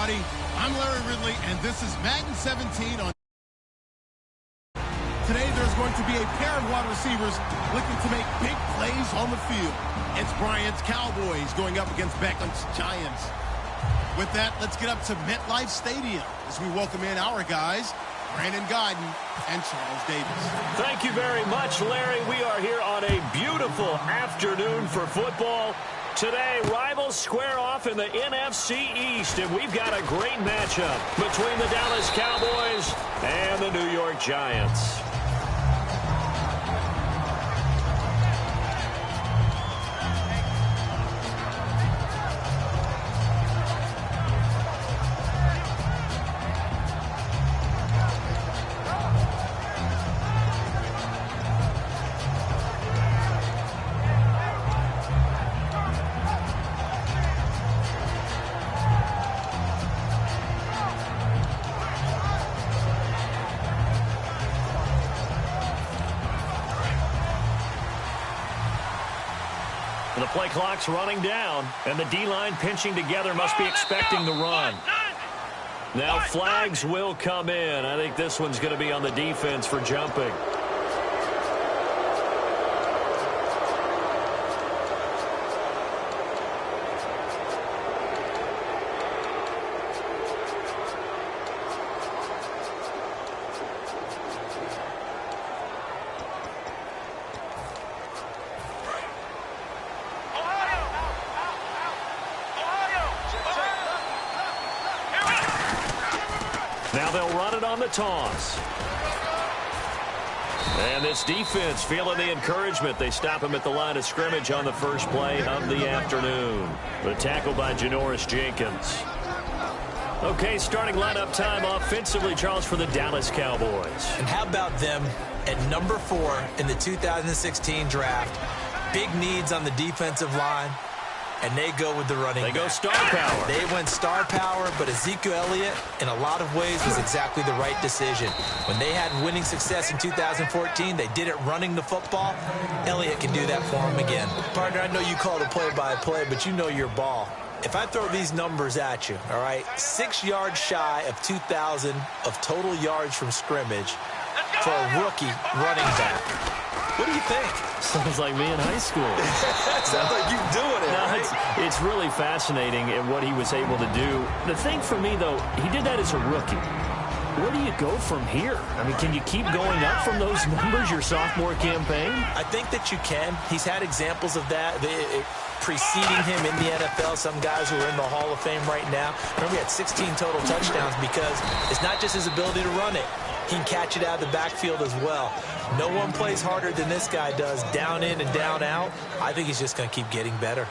everybody. I'm Larry Ridley, and this is Madden 17 on. Today, there's going to be a pair of wide receivers looking to make big plays on the field. It's Bryant's Cowboys going up against Beckham's Giants. With that, let's get up to MetLife Stadium as we welcome in our guys, Brandon Guyton and Charles Davis. Thank you very much, Larry. We are here on a beautiful afternoon for football. Today, rivals square off in the NFC East, and we've got a great matchup between the Dallas Cowboys and the New York Giants. The play clock's running down, and the D-line pinching together must be expecting the run. Now flags will come in. I think this one's going to be on the defense for jumping. Now they'll run it on the toss. And this defense feeling the encouragement. They stop him at the line of scrimmage on the first play of the afternoon. The tackle by Janoris Jenkins. Okay, starting lineup time offensively, Charles, for the Dallas Cowboys. And how about them at number 4 in the 2016 draft? Big needs on the defensive line. And they go with the running back. They go star power. They went star power, but Ezekiel Elliott, in a lot of ways, was exactly the right decision. When they had winning success in 2014, they did it running the football. Elliott can do that for them again. Partner, I know you call the play-by-play, but you know your ball. If I throw these numbers at you, all right, 6 yards shy of 2,000 of total yards from scrimmage for a rookie running back. What do you think? Sounds like me in high school. Sounds like you doing it, right? It's really fascinating in what he was able to do. The thing for me, though, he did that as a rookie. Where do you go from here? I mean, can you keep going up from those numbers your sophomore campaign? I think that you can. He's had examples of that preceding him in the NFL. Some guys who are in the Hall of Fame right now. Remember, he had 16 total touchdowns because it's not just his ability to run it. He can catch it out of the backfield as well. No one plays harder than this guy does, down in and down out. I think he's just going to keep getting better.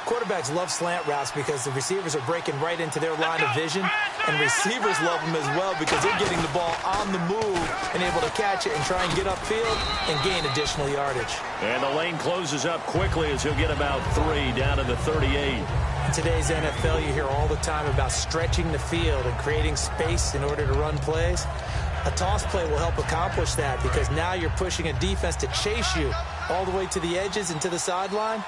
Quarterbacks love slant routes because the receivers are breaking right into their line of vision, and receivers love them as well because they're getting the ball on the move and able to catch it and try and get upfield and gain additional yardage. And the lane closes up quickly as he'll get about 3 down to the 38. In today's NFL, you hear all the time about stretching the field and creating space in order to run plays. A toss play will help accomplish that because now you're pushing a defense to chase you all the way to the edges and to the sideline.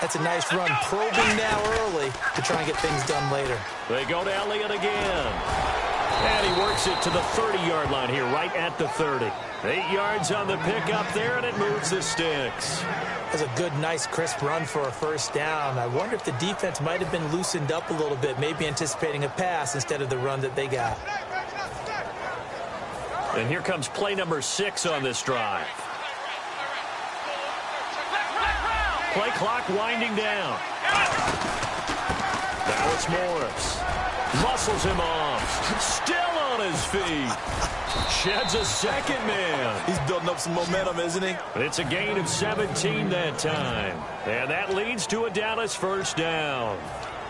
That's a nice run, probing now early to try and get things done later. They go to Elliott again. And he works it to the 30-yard line here, right at the 30. 8 yards on the pickup there, and it moves the sticks. That's a good, nice, crisp run for a first down. I wonder if the defense might have been loosened up a little bit, maybe anticipating a pass instead of the run that they got. And here comes play number 6 on this drive. Play clock winding down. Now it's Morris. Muscles him off. Still on his feet. Sheds a second man. He's building up some momentum, isn't he? It's a gain of 17 that time. And that leads to a Dallas first down.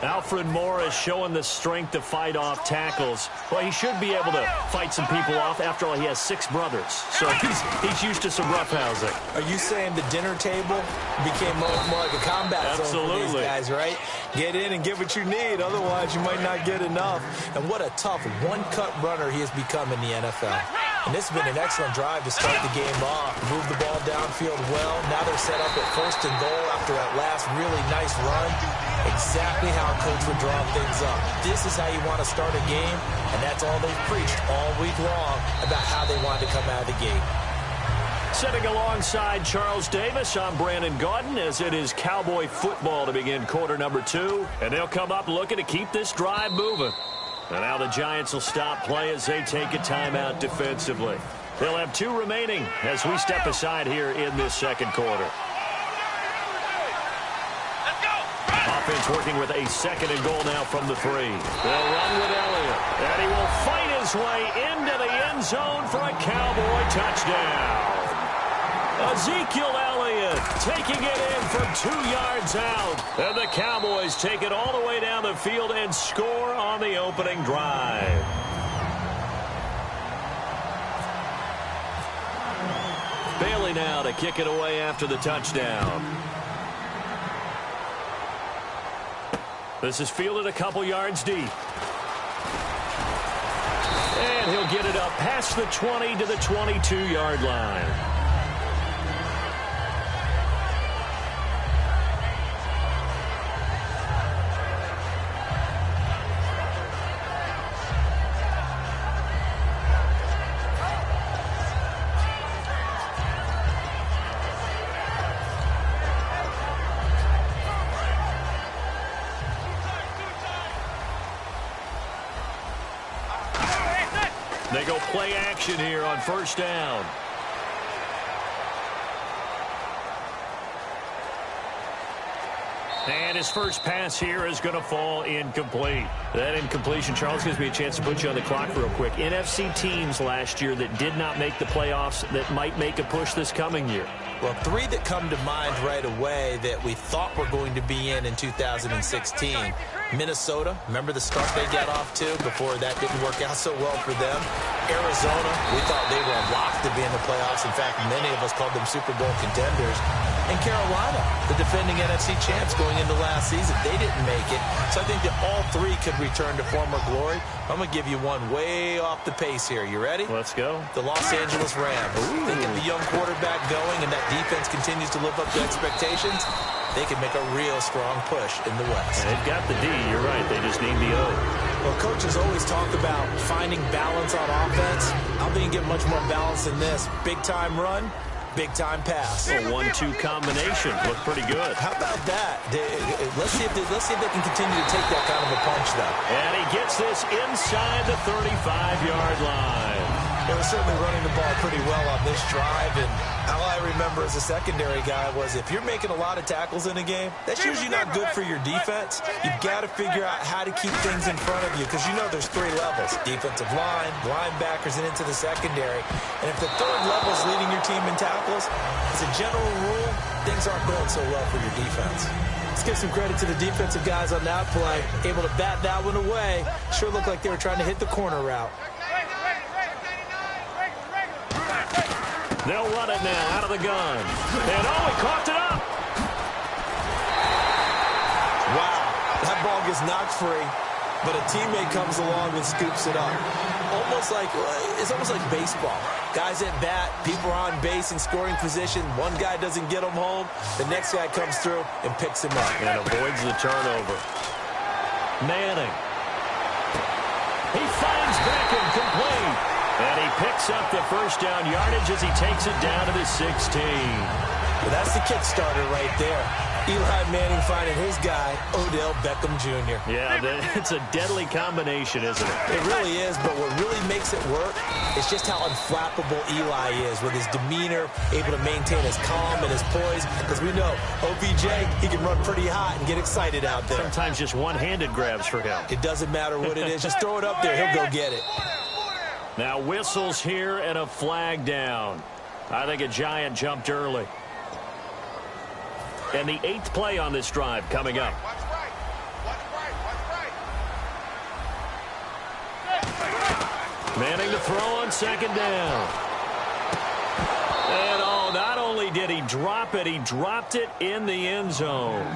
Alfred Morris showing the strength to fight off tackles. Well, he should be able to fight some people off. After all, he has 6 brothers, so he's used to some roughhousing. Are you saying the dinner table became more like a combat zone for these guys, right? Get in and get what you need. Otherwise, you might not get enough. And what a tough one-cut runner he has become in the NFL. And this has been an excellent drive to start the game off. Move the ball downfield well. Now they're set up at 1st and goal after that last really nice run. Exactly how a coach would draw things up. This is how you want to start a game, and that's all they've preached all week long about how they want to come out of the gate. Sitting alongside Charles Davis, I'm Brandon Gaudin, as it is Cowboy football to begin quarter number 2. And they'll come up looking to keep this drive moving. And now the Giants will stop play as they take a timeout defensively. They'll have 2 remaining as we step aside here in this second quarter. Offense working with a 2nd and goal now from the 3. They'll run with Elliott. And he will fight his way into the end zone for a Cowboy touchdown. Ezekiel Elliott taking it in from 2 yards out. And the Cowboys take it all the way down the field and score on the opening drive. Bailey now to kick it away after the touchdown. This is fielded a couple yards deep. And he'll get it up past the 20 to the 22-yard line. They go play action here on first down. And his first pass here is going to fall incomplete. That incompletion, Charles, gives me a chance to put you on the clock real quick. NFC teams last year that did not make the playoffs that might make a push this coming year. Well, 3 that come to mind right away that we thought were going to be in 2016. Minnesota, remember the start they got off to before that didn't work out so well for them. Arizona, we thought they were locked to be in the playoffs. In fact, many of us called them Super Bowl contenders. And Carolina, the defending NFC champs going into last season, they didn't make it. So I think that all 3 could return to former glory. I'm going to give you one way off the pace here. You ready? Let's go. The Los Angeles Rams. They get the young quarterback going, and that defense continues to live up to expectations. They can make a real strong push in the West. They've got the D. You're right. They just need the O. Well, coaches always talk about finding balance on offense. I don't think you get much more balance than this. Big-time run, big-time pass. A 1-2 combination. Look pretty good. How about that? Let's see if they can continue to take that kind of a punch, though. And he gets this inside the 35-yard line. They were certainly running the ball pretty well on this drive, and all I remember as a secondary guy was if you're making a lot of tackles in a game, that's usually not good for your defense. You've got to figure out how to keep things in front of you because you know there's 3 levels, defensive line, linebackers, and into the secondary. And if the 3rd level is leading your team in tackles, as a general rule, things aren't going so well for your defense. Let's give some credit to the defensive guys on that play, able to bat that one away. Sure looked like they were trying to hit the corner route. They'll run it now out of the gun. And he coughed it up. Wow, that ball gets knocked free, but a teammate comes along and scoops it up. It's almost like baseball. Guys at bat, people are on base in scoring position. One guy doesn't get them home. The next guy comes through and picks him up. And avoids the turnover. Manning. He finds Beckham complete. And he picks up the first down yardage as he takes it down to the 16. Well, that's the kickstarter right there. Eli Manning finding his guy, Odell Beckham Jr. Yeah, it's a deadly combination, isn't it? It really is, but what really makes it work is just how unflappable Eli is with his demeanor, able to maintain his calm and his poise, because we know OBJ, he can run pretty hot and get excited out there. Sometimes just one-handed grabs for him. It doesn't matter what it is. Just throw it up there. He'll go get it. Now whistles here and a flag down. I think a Giant jumped early. And the 8th play on this drive coming up. Manning to throw on second down. And not only did he drop it, he dropped it in the end zone.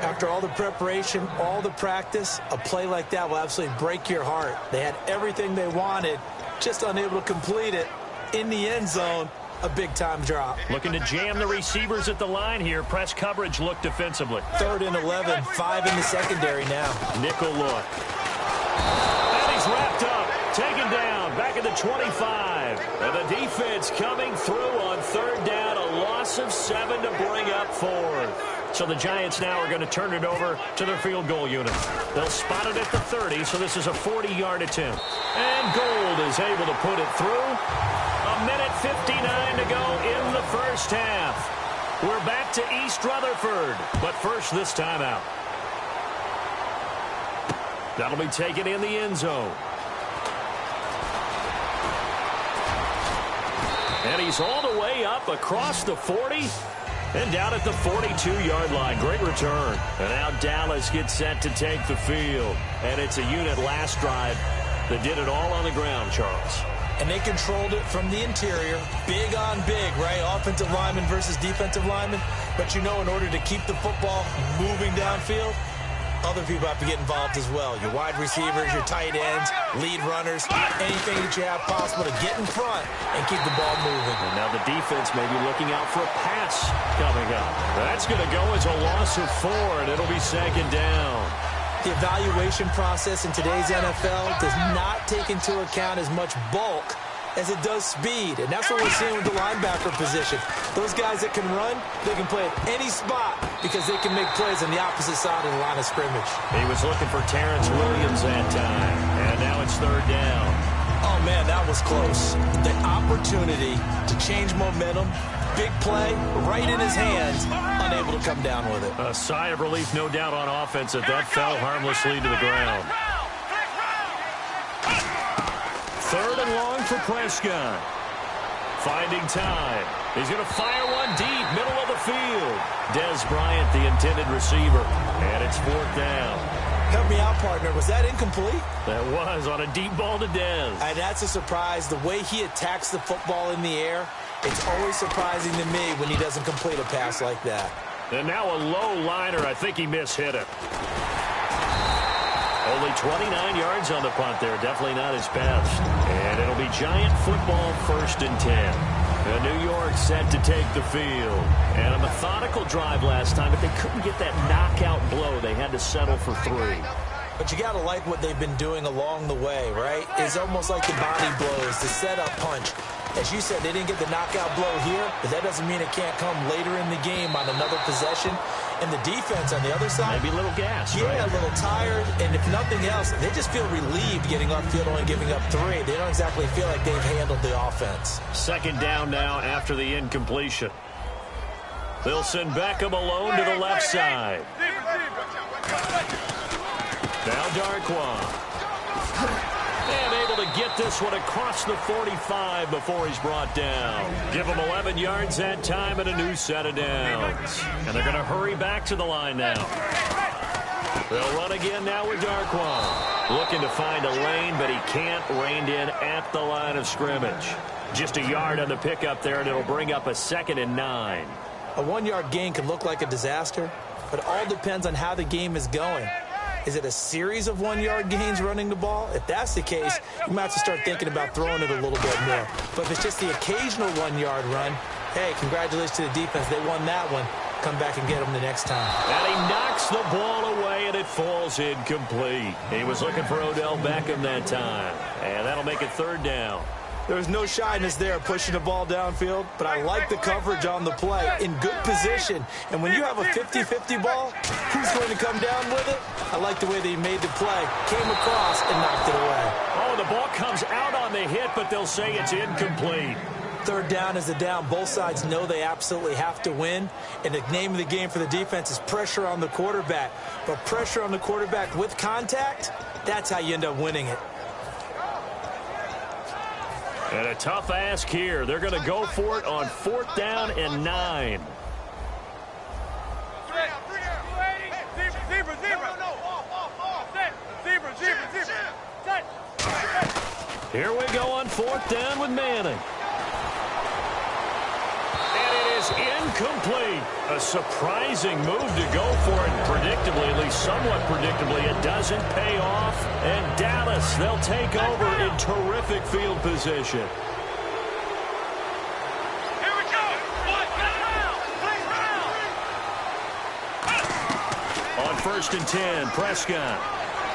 After all the preparation, all the practice, a play like that will absolutely break your heart. They had everything they wanted, just unable to complete it in the end zone. a big-time drop. Looking to jam the receivers at the line here. Press coverage look defensively. 3rd and 11, 5 in the secondary now. Nickel look. And he's wrapped up. Taken down. Back at the 25. And the defense coming through on 3rd down. A loss of 7 to bring up 4th. So the Giants now are going to turn it over to their field goal unit. They'll spot it at the 30, so this is a 40-yard attempt. And Gold is able to put it through. A minute 59 to go in the first half. We're back to East Rutherford, but first this time out. That'll be taken in the end zone. And he's all the way up across the 40 and down at the 42-yard line. Great return. And now Dallas gets set to take the field. And it's a unit last drive that did it all on the ground, Charles. And they controlled it from the interior. Big on big, right? Offensive lineman versus defensive lineman. But you know, in order to keep the football moving downfield, other people have to get involved as well. Your wide receivers, your tight ends, lead runners, anything that you have possible to get in front and keep the ball moving. And now the defense may be looking out for a pass coming up. That's going to go as a loss of 4, and it'll be 2nd down. The evaluation process in today's NFL does not take into account as much bulk as it does speed, and that's what we're seeing with the linebacker position. Those guys that can run, they can play at any spot because they can make plays on the opposite side of the line of scrimmage. He was looking for Terrence Williams that time, and now it's 3rd down. Oh, man, that was close. The opportunity to change momentum, big play, right in his hands, unable to come down with it. A sigh of relief, no doubt, on offense that fell harmlessly to the ground. 3rd and long for Prescott. Finding time. He's going to fire one deep, middle of the field. Dez Bryant, the intended receiver. And it's 4th down. Help me out, partner. Was that incomplete? That was on a deep ball to Dez. And that's a surprise. The way he attacks the football in the air, it's always surprising to me when he doesn't complete a pass like that. And now a low liner. I think he mishit it. Only 29 yards on the punt there. Definitely not his best. And it'll be Giant football, 1st and 10. And New York set to take the field. And a methodical drive last time, but they couldn't get that knockout blow. They had to settle for 3. But you got to like what they've been doing along the way, right? It's almost like the body blows, the setup punch. As you said, they didn't get the knockout blow here, but that doesn't mean it can't come later in the game on another possession. And the defense on the other side, maybe a little gas, yeah, right? A little tired. And if nothing else, they just feel relieved getting upfield, only giving up 3. They don't exactly feel like they've handled the offense. 2nd down now after the incompletion. They'll send Beckham alone to the left side. Now Darquan. And able to get this one across the 45 before he's brought down. Give him 11 yards that time and a new set of downs. And they're going to hurry back to the line now. They'll run again now with Darquan. Looking to find a lane, but he can't. Reined in at the line of scrimmage. Just a yard on the pickup there, and it'll bring up a 2nd and 9. A 1-yard gain can look like a disaster, but it all depends on how the game is going. Is it a series of 1-yard gains running the ball? If that's the case, you might have to start thinking about throwing it a little bit more. But if it's just the occasional 1-yard run, hey, congratulations to the defense. They won that one. Come back and get them the next time. And he knocks the ball away, and it falls incomplete. He was looking for Odell Beckham that time. And that'll make it 3rd down. There's no shyness there pushing the ball downfield, but I like the coverage on the play. In good position. And when you have a 50-50 ball, who's going to come down with it? I like the way that he made the play, came across, and knocked it away. Oh, the ball comes out on the hit, but they'll say it's incomplete. 3rd down is a down. Both sides know they absolutely have to win. And the name of the game for the defense is pressure on the quarterback. But pressure on the quarterback with contact, that's how you end up winning it. And a tough ask here. They're going to go for it on 4th down and 9. Here we go on 4th down with Manning. And it is incomplete. A surprising move to go for it. Predictably, at least somewhat predictably, it doesn't pay off. And Dallas, they'll take over in terrific field position. 1st and 10. Prescott.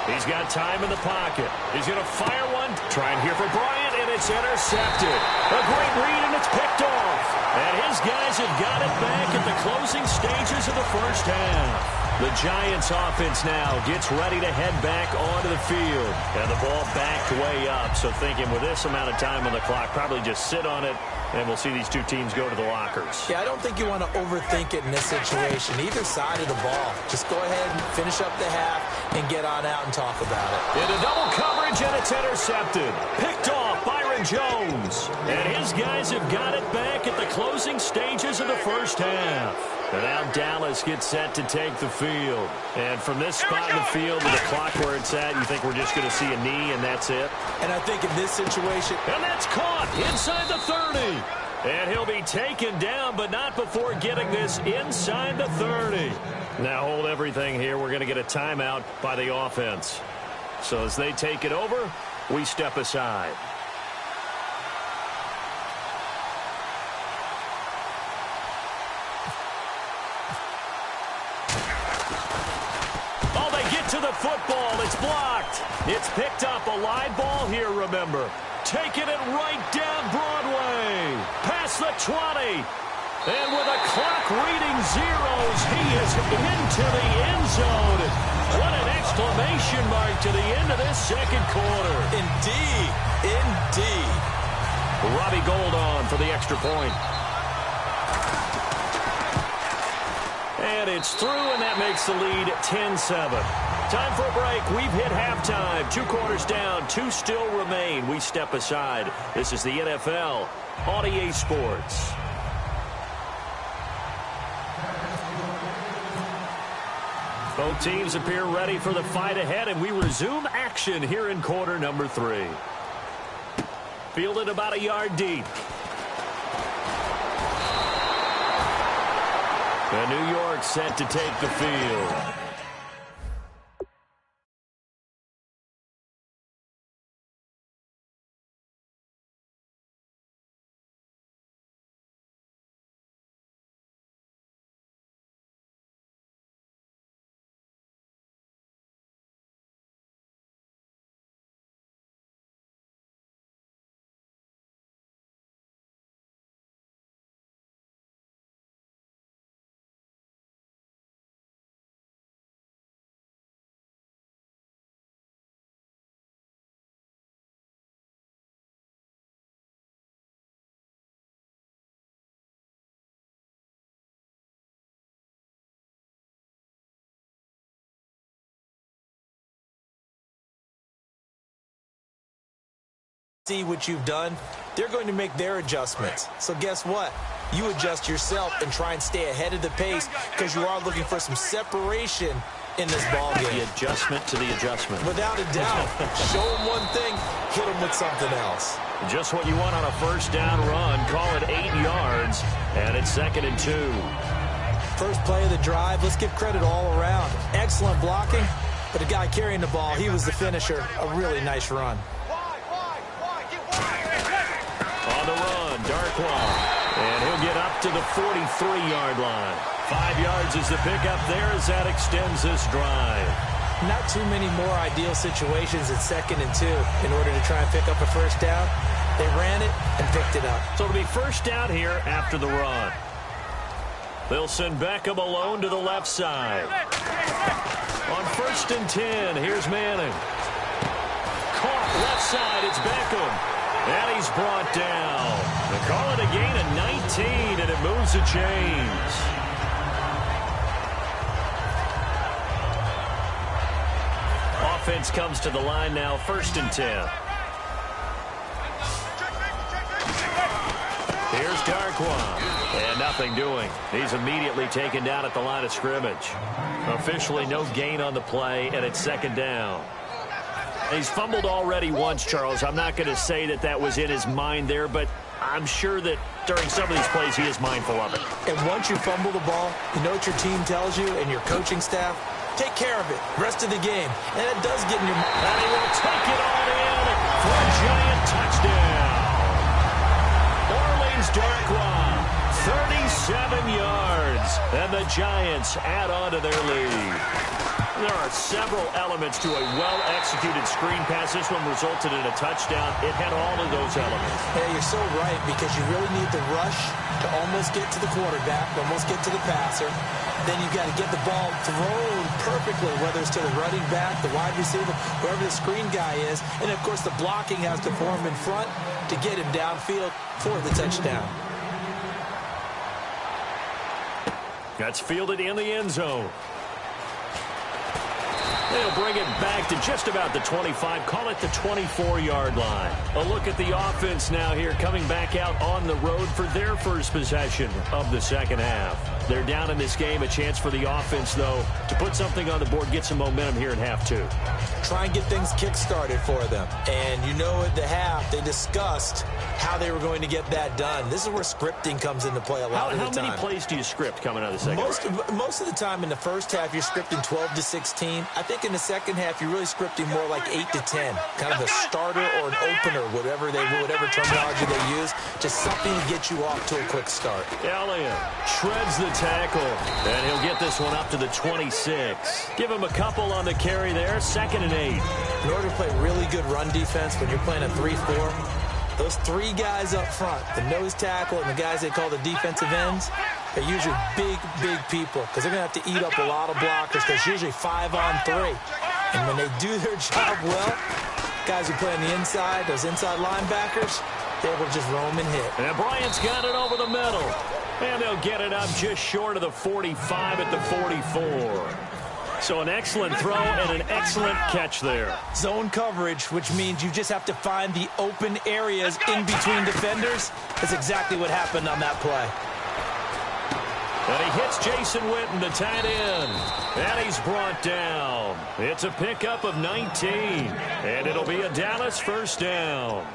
He's got time in the pocket. He's going to fire one. Trying here for Bryant, and it's intercepted. A great read, and it's picked off. And his guys have got it back at the closing stages of the first half. The Giants offense now gets ready to head back onto the field. And the ball backed way up. So thinking with this amount of time on the clock, probably just sit on it, and we'll see these two teams go to the lockers. Yeah, I don't think you want to overthink it in this situation. Either side of the ball. Just go ahead and finish up the half and get on out and talk about it. Into double coverage, and it's intercepted. Picked off Byron Jones. And his guys have got it back at the closing stages of the first half. And now Dallas gets set to take the field. And from this spot in the field with the clock where it's at, you think we're just going to see a knee and that's it? And I think in this situation... And that's caught inside the 30. And he'll be taken down, but not before getting this inside the 30. Now hold everything here. We're going to get a timeout by the offense. So as they take it over, we step aside. To the football, it's blocked. It's picked up, a live ball here, remember. Taking it right down Broadway. Past the 20. And with a clock reading zeros, he is into the end zone. What an exclamation mark to the end of this second quarter. Indeed, indeed. Robbie Gould on for the extra point. And it's through, and that makes the lead 10-7. Time for a break. We've hit halftime. 2 quarters down. 2 still remain. We step aside. This is the NFL on EA Sports. Both teams appear ready for the fight ahead, and we resume action here in quarter number 3. Fielded about a yard deep. And New York set to take the field. See what you've done, they're going to make their adjustments. So guess what? You adjust yourself and try and stay ahead of the pace because you are looking for some separation in this ball game. The adjustment to the adjustment. Without a doubt. Show them one thing, hit them with something else. Just what you want on a first down run. Call it 8 yards, and it's 2nd and 2. First play of the drive, let's give credit all around. Excellent blocking, but the guy carrying the ball, he was the finisher. A really nice run. On the run, Darkwan. And he'll get up to the 43-yard line. 5 yards is the pickup there as that extends this drive. Not too many more ideal situations at 2nd and 2 in order to try and pick up a first down. They ran it and picked it up. So it'll be first down here after the run. They'll send Beckham alone to the left side. On 1st and 10, here's Manning. Caught left side, it's Beckham. And he's brought down. They call it a gain of 19, and it moves the chains. Offense comes to the line now, 1st and 10. Here's Darkwan. And nothing doing. He's immediately taken down at the line of scrimmage. Officially no gain on the play, and it's 2nd down. He's fumbled already once, Charles. I'm not going to say that that was in his mind there, but I'm sure that during some of these plays he is mindful of it. And once you fumble the ball, you know what your team tells you and your coaching staff? Take care of it. Rest of the game. And it does get in your mind. And he will take it on in for a giant touchdown. Orleans Darkwan, 37 yards. And the Giants add on to their lead. There are several elements to a well-executed screen pass. This one resulted in a touchdown. It had all of those elements. Yeah, you're so right, because you really need the rush to almost get to the quarterback, almost get to the passer. Then you've got to get the ball thrown perfectly, whether it's to the running back, the wide receiver, whoever the screen guy is. And, of course, the blocking has to form in front to get him downfield for the touchdown. That's fielded in the end zone. They'll bring it back to just about the 25. Call it the 24-yard line. A look at the offense now here, coming back out on the road for their first possession of the second half. They're down in this game. A chance for the offense, though, to put something on the board, get some momentum here in half two. Try and get things kick-started for them. And you know at the half, they discussed how they were going to get that done. This is where scripting comes into play a lot of the time. How many plays do you script coming out of the second? Most of the time in the first half, you're scripting 12 to 16. I think in the second half, you're really scripting more like 8 to 10. Kind of a starter or an opener, whatever terminology they use. Just something to get you off to a quick start. Elliott shreds the tackle, and he'll get this one up to the 26. Give him a couple on the carry there, 2nd and 8. In order to play really good run defense when you're playing a 3-4, those three guys up front, the nose tackle and the guys they call the defensive ends, they're usually big people, because they're going to have to eat up a lot of blockers, because usually 5-on-3. And when they do their job well, guys who play on the inside, those inside linebackers, they're able to just roam and hit. And Bryant's got it over the middle. And they'll get it up just short of the 45 at the 44. So an excellent throw and an excellent catch there. Zone coverage, which means you just have to find the open areas in between defenders. That's exactly what happened on that play. And he hits Jason Witten, the tight end. And he's brought down. It's a pickup of 19. And it'll be a Dallas first down.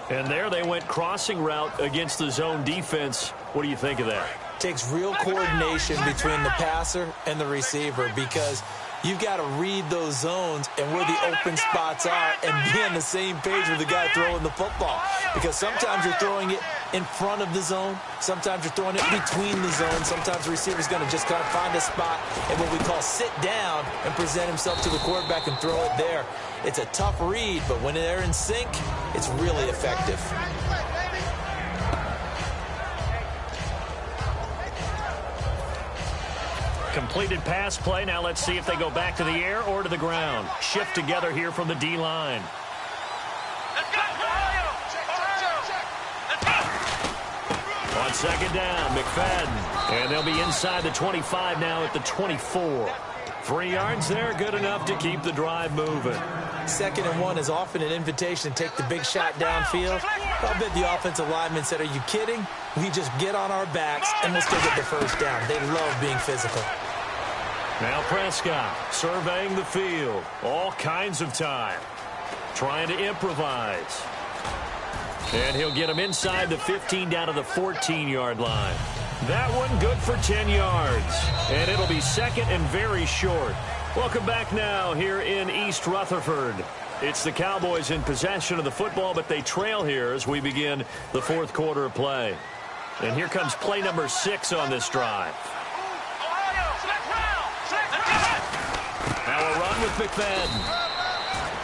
And there they went crossing route against the zone defense. What do you think of that? Takes real coordination between the passer and the receiver, because you've got to read those zones and where the open spots are and be on the same page with the guy throwing the football. Because sometimes you're throwing it in front of the zone. Sometimes you're throwing it between the zones. Sometimes the receiver's going to just kind of find a spot and what we call sit down and present himself to the quarterback and throw it there. It's a tough read, but when they're in sync, it's really effective. Completed pass play. Now let's see if they go back to the air or to the ground. Shift together here from the D-line. On 2nd down, McFadden. And they'll be inside the 25 now at the 24. 3 yards there, good enough to keep the drive moving. 2nd and 1 is often an invitation to take the big shot downfield. I'll bet the offensive lineman said, "Are you kidding? We just get on our backs and we'll still get the first down." They love being physical. Now Prescott surveying the field. All kinds of time. Trying to improvise. And he'll get him inside the 15 down to the 14-yard line. That one good for 10 yards. And it'll be 2nd and very short. Welcome back now here in East Rutherford. It's the Cowboys in possession of the football, but they trail here as we begin the 4th quarter of play. And here comes play number 6 on this drive. Now a run with McFadden.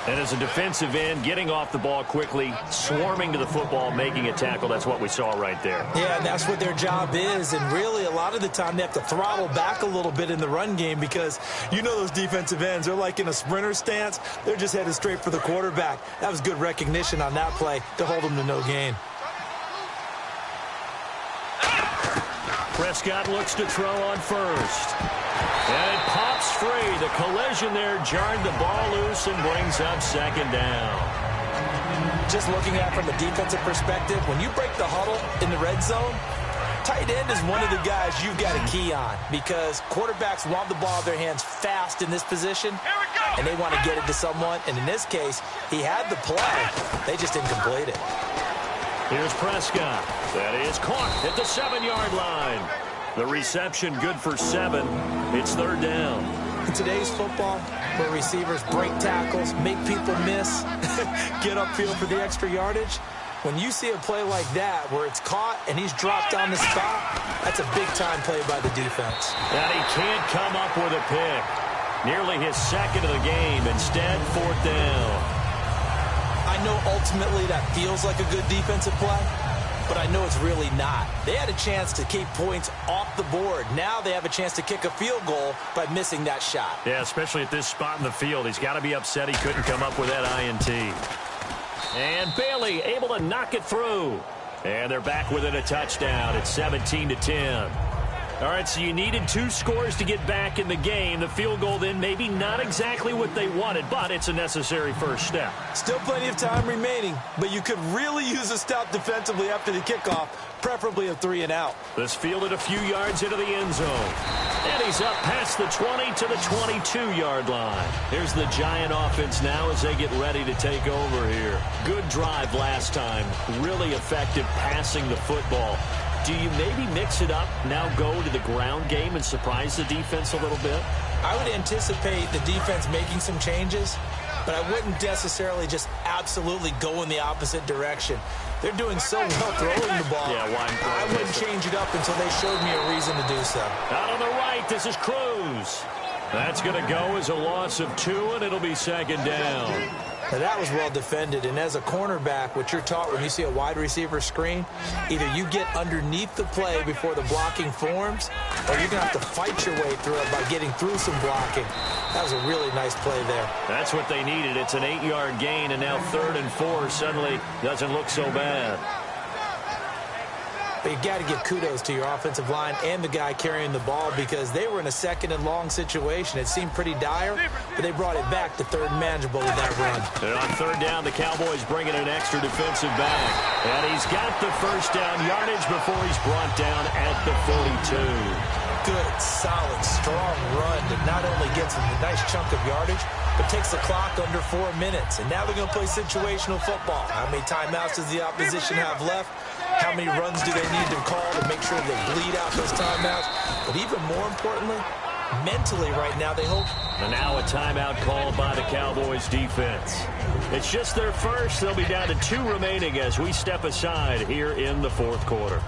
And as a defensive end, getting off the ball quickly, swarming to the football, making a tackle. That's what we saw right there. Yeah, and that's what their job is. And really, a lot of the time, they have to throttle back a little bit in the run game, because you know those defensive ends, they're like in a sprinter stance. They're just headed straight for the quarterback. That was good recognition on that play to hold them to no gain. Prescott looks to throw on first. And it pops free. The collision there jarred the ball loose and brings up 2nd down. Just looking at it from a defensive perspective, when you break the huddle in the red zone, tight end is one of the guys you've got to key on, because quarterbacks want the ball in their hands fast in this position, and they want to get it to someone. And in this case, he had the play. They just didn't complete it. Here's Prescott. That is caught at the 7-yard line. The reception good for 7. It's 3rd down. In today's football, where receivers break tackles, make people miss, get upfield for the extra yardage, when you see a play like that where it's caught and he's dropped on the spot, that's a big-time play by the defense. And he can't come up with a pick. Nearly his second of the game. Instead, fourth down. I know ultimately that feels like a good defensive play, but I know it's really not. They had a chance to keep points off the board. Now they have a chance to kick a field goal by missing that shot. Yeah, especially at this spot in the field. He's got to be upset he couldn't come up with that INT. And Bailey able to knock it through. And they're back within a touchdown. It's 17-10. All right, so you needed 2 scores to get back in the game. The field goal then maybe not exactly what they wanted, but it's a necessary first step. Still plenty of time remaining, but you could really use a stop defensively after the kickoff, preferably a 3-and-out. This fielded a few yards into the end zone. And he's up past the 20 to the 22-yard line. Here's the Giant offense now as they get ready to take over here. Good drive last time. Really effective passing the football. Do you maybe mix it up, now go to the ground game and surprise the defense a little bit? I would anticipate the defense making some changes, but I wouldn't necessarily just absolutely go in the opposite direction. They're doing so well throwing the ball. Yeah, I wouldn't change it up until they showed me a reason to do so. Out on the right, this is Cruz. That's going to go as a loss of 2, and it'll be second down. Now, that was well defended, and as a cornerback, what you're taught when you see a wide receiver screen, either you get underneath the play before the blocking forms, or you're going to have to fight your way through it by getting through some blocking. That was a really nice play there. That's what they needed. It's an 8-yard gain, and now 3rd and 4 suddenly doesn't look so bad. But you got to give kudos to your offensive line and the guy carrying the ball because they were in a 2nd and long situation. It seemed pretty dire, but they brought it back to 3rd and manageable with that run. And on 3rd down, the Cowboys bring in an extra defensive back. And he's got the first down yardage before he's brought down at the 42. Good, solid, strong run that not only gets him a nice chunk of yardage, but takes the clock under 4 minutes. And now they're going to play situational football. How many timeouts does the opposition have left? How many runs do they need to call to make sure they bleed out those timeouts? But even more importantly, mentally right now, they hope. And now a timeout called by the Cowboys defense. It's just their first. They'll be down to 2 remaining as we step aside here in the 4th quarter.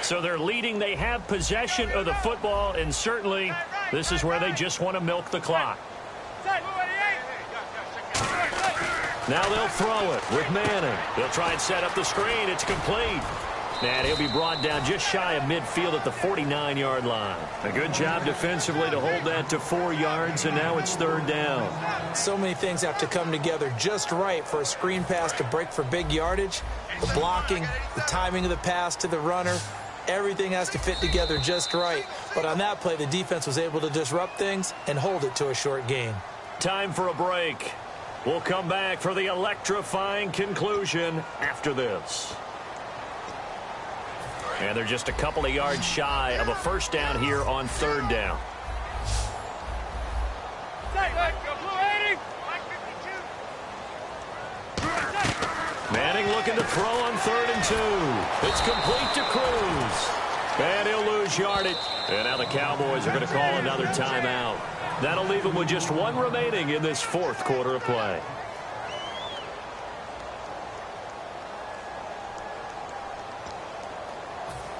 So they're leading. They have possession of the football, and certainly this is where they just want to milk the clock. Now they'll throw it with Manning. They'll try and set up the screen. It's complete. And he'll be brought down just shy of midfield at the 49-yard line. A good job defensively to hold that to 4 yards, and now it's 3rd down. So many things have to come together just right for a screen pass to break for big yardage. The blocking, the timing of the pass to the runner, everything has to fit together just right. But on that play, the defense was able to disrupt things and hold it to a short gain. Time for a break. We'll come back for the electrifying conclusion after this. And they're just a couple of yards shy of a first down here on 3rd down. Manning looking to throw on 3rd and 2. It's complete to Cruz. And he'll lose yardage. And now the Cowboys are going to call another timeout. That'll leave them with just 1 remaining in this 4th quarter of play.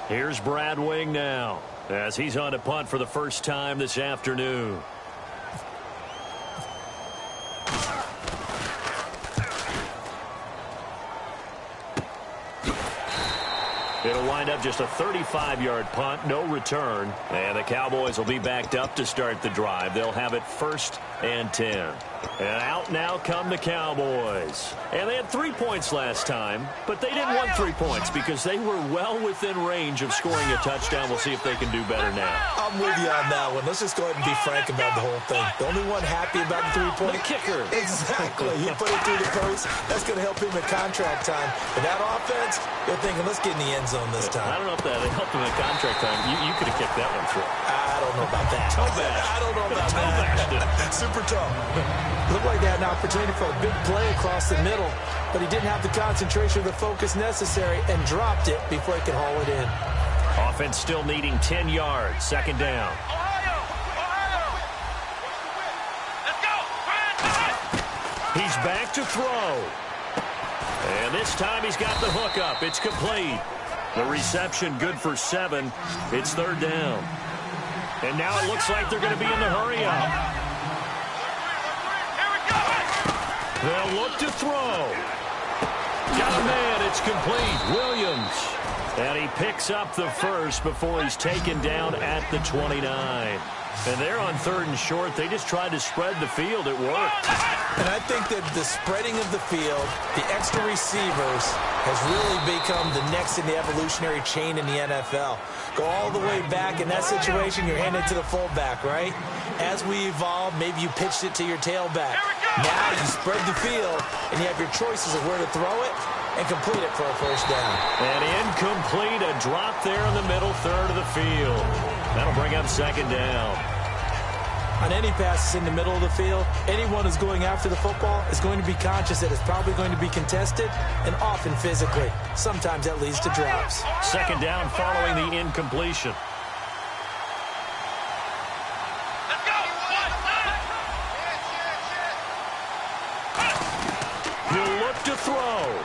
Here's Brad Wing now as he's on a punt for the first time this afternoon. It'll wind up just a 35-yard punt, no return. And the Cowboys will be backed up to start the drive. They'll have it 1st and 10. And out now come the Cowboys. And they had 3 points last time, but they didn't want 3 points because they were well within range of scoring a touchdown. We'll see if they can do better now. I'm with you on that one. Let's just go ahead and be frank about the whole thing. The only one happy about the 3-point. The kicker. Exactly. He put it through the post. That's going to help him at contract time. But that offense, they're thinking, let's get in the end zone this time. I don't know if that helped him at contract time. You could have kicked that one through. I don't know about that. Toe bash. I don't know about that. Super toe. Looked like they had an opportunity for a big play across the middle, but he didn't have the concentration or the focus necessary and dropped it before he could haul it in. Offense still needing 10 yards. 2nd down. Let's go. He's back to throw. And this time he's got the hook up. It's complete. The reception good for 7. It's 3rd down. And now it looks like they're going to be in the hurry up. They'll look to throw. Got a man. It's complete. Williams. And he picks up the first before he's taken down at the 29. And they're on 3rd and short. They just tried to spread the field. It worked. And I think that the spreading of the field, the extra receivers, has really become the next in the evolutionary chain in the NFL. Go all the way back. In that situation, you're handed to the fullback, right? As we evolve, maybe you pitched it to your tailback. Now you spread the field, and you have your choices of where to throw it and complete it for a first down. And incomplete, a drop there in the middle third of the field. That'll bring up 2nd down. On any passes in the middle of the field, anyone who's going after the football is going to be conscious that it's probably going to be contested and often physically. Sometimes that leads to drops. 2nd down following the incompletion. Let's go. He'll look to throw.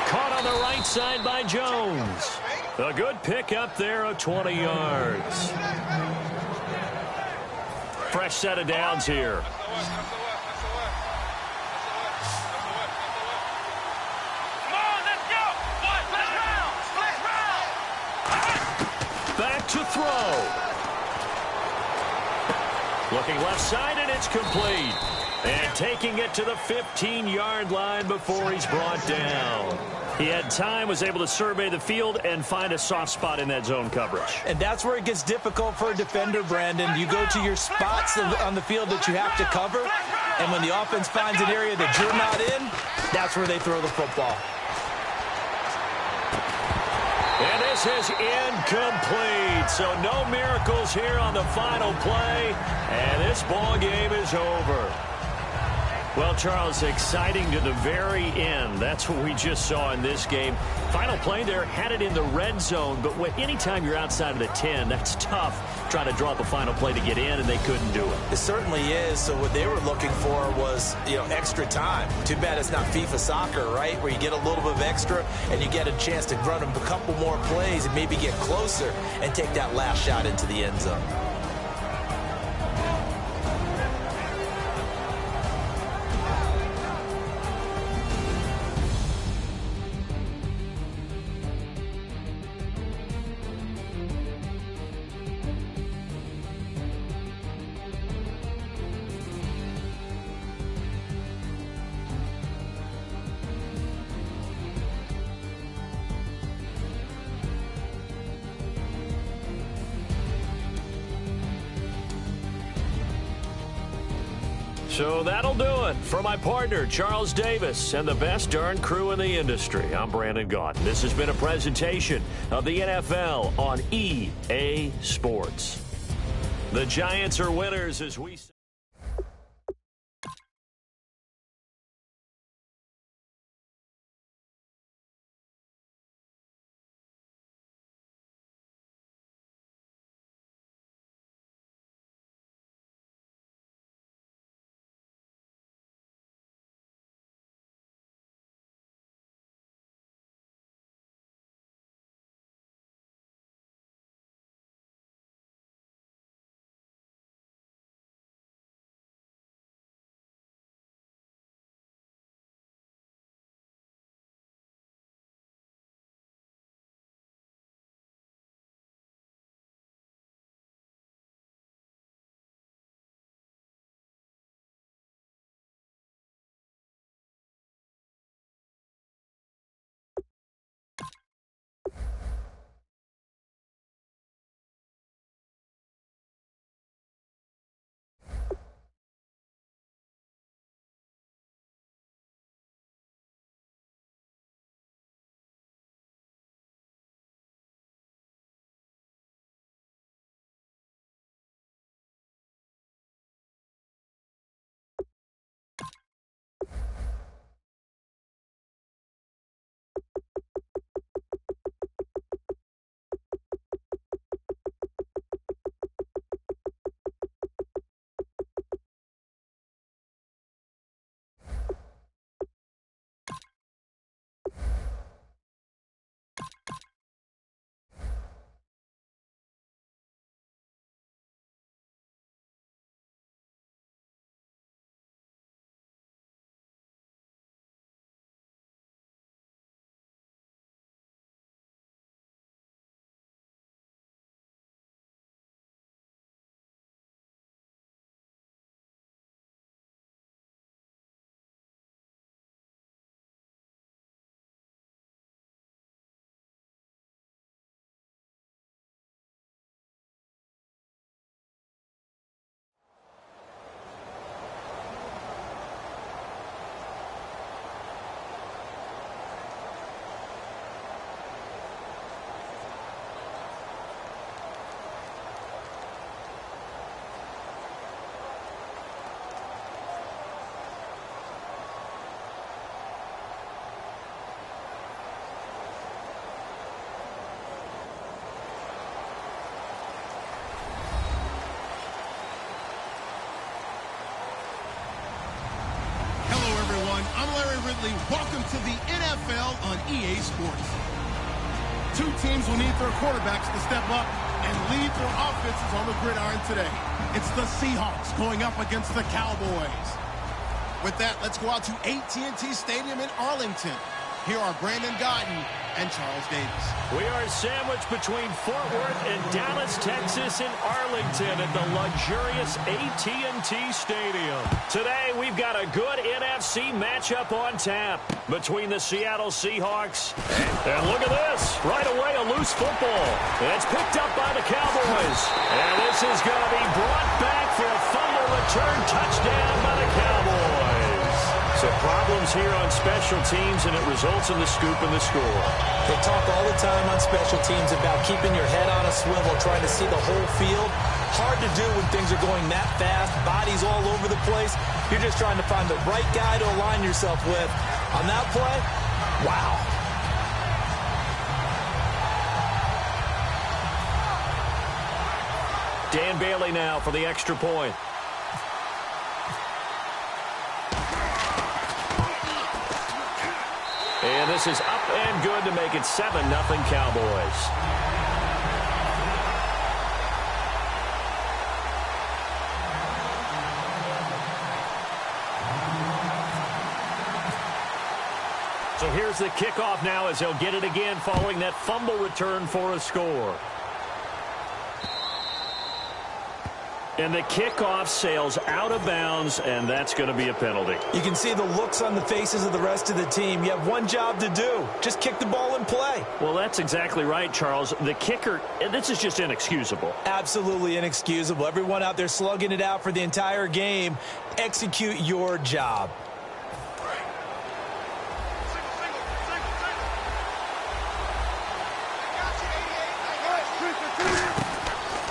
Caught on the right side by Jones. A good pick up there of 20 yards. Fresh set of downs here. Back to throw. Looking left side, and it's complete. And taking it to the 15-yard line before he's brought down. He had time, was able to survey the field and find a soft spot in that zone coverage. And that's where it gets difficult for a defender, Brandon. You go to your spots on the field that you have to cover, and when the offense finds an area that you're not in, that's where they throw the football. And this is incomplete. So no miracles here on the final play, and this ball game is over. Well, Charles, exciting to the very end. That's what we just saw in this game. Final play there, had it in the red zone, but anytime you're outside of the 10, that's tough trying to draw up a final play to get in, and they couldn't do it. It certainly is. So what they were looking for was, extra time. Too bad it's not FIFA soccer, right, where you get a little bit of extra and you get a chance to run a couple more plays and maybe get closer and take that last shot into the end zone. So that'll do it. For my partner, Charles Davis, and the best darn crew in the industry, I'm Brandon Gaudin. This has been a presentation of the NFL on EA Sports. The Giants are winners as we... Welcome to the NFL on EA Sports. Two teams will need their quarterbacks to step up and lead their offenses on the gridiron today. It's the Seahawks going up against the Cowboys. With that, let's go out to AT&T Stadium in Arlington. Here are Brandon Guyton and Charles Davis. We are sandwiched between Fort Worth and Dallas, Texas in Arlington at the luxurious AT&T Stadium. Today, we've got a good NFC matchup on tap between the Seattle Seahawks. And look at this. Right away, a loose football. It's picked up by the Cowboys. And this is going to be brought back for a fumble return touchdown by the Cowboys. So problems here on special teams, and it results in the scoop and the score. They talk all the time on special teams about keeping your head on a swivel, trying to see the whole field. Hard to do when things are going that fast, bodies all over the place. You're just trying to find the right guy to align yourself with. On that play, wow. Dan Bailey now for the extra point. And this is up and good to make it 7-0 Cowboys. So here's the kickoff now as they'll get it again following that fumble return for a score. And the kickoff sails out of bounds, and that's going to be a penalty. You can see the looks on the faces of the rest of the team. You have one job to do. Just kick the ball and play. Well, that's exactly right, Charles. The kicker, this is just inexcusable. Absolutely inexcusable. Everyone out there slugging it out for the entire game. Execute your job.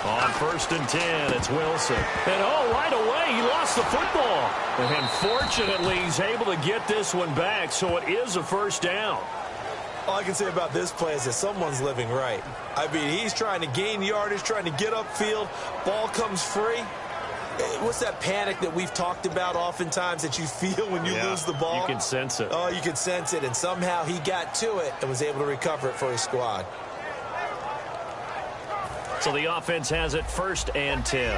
On 1st and 10, it's Wilson. And right away, he lost the football. And fortunately, he's able to get this one back, so it is a first down. All I can say about this play is that someone's living right. I mean, he's trying to gain yardage, trying to get upfield. Ball comes free. What's that panic that we've talked about oftentimes that you feel when you lose the ball? You can sense it. Oh, you can sense it. And somehow he got to it and was able to recover it for his squad. So the offense has it 1st and 10.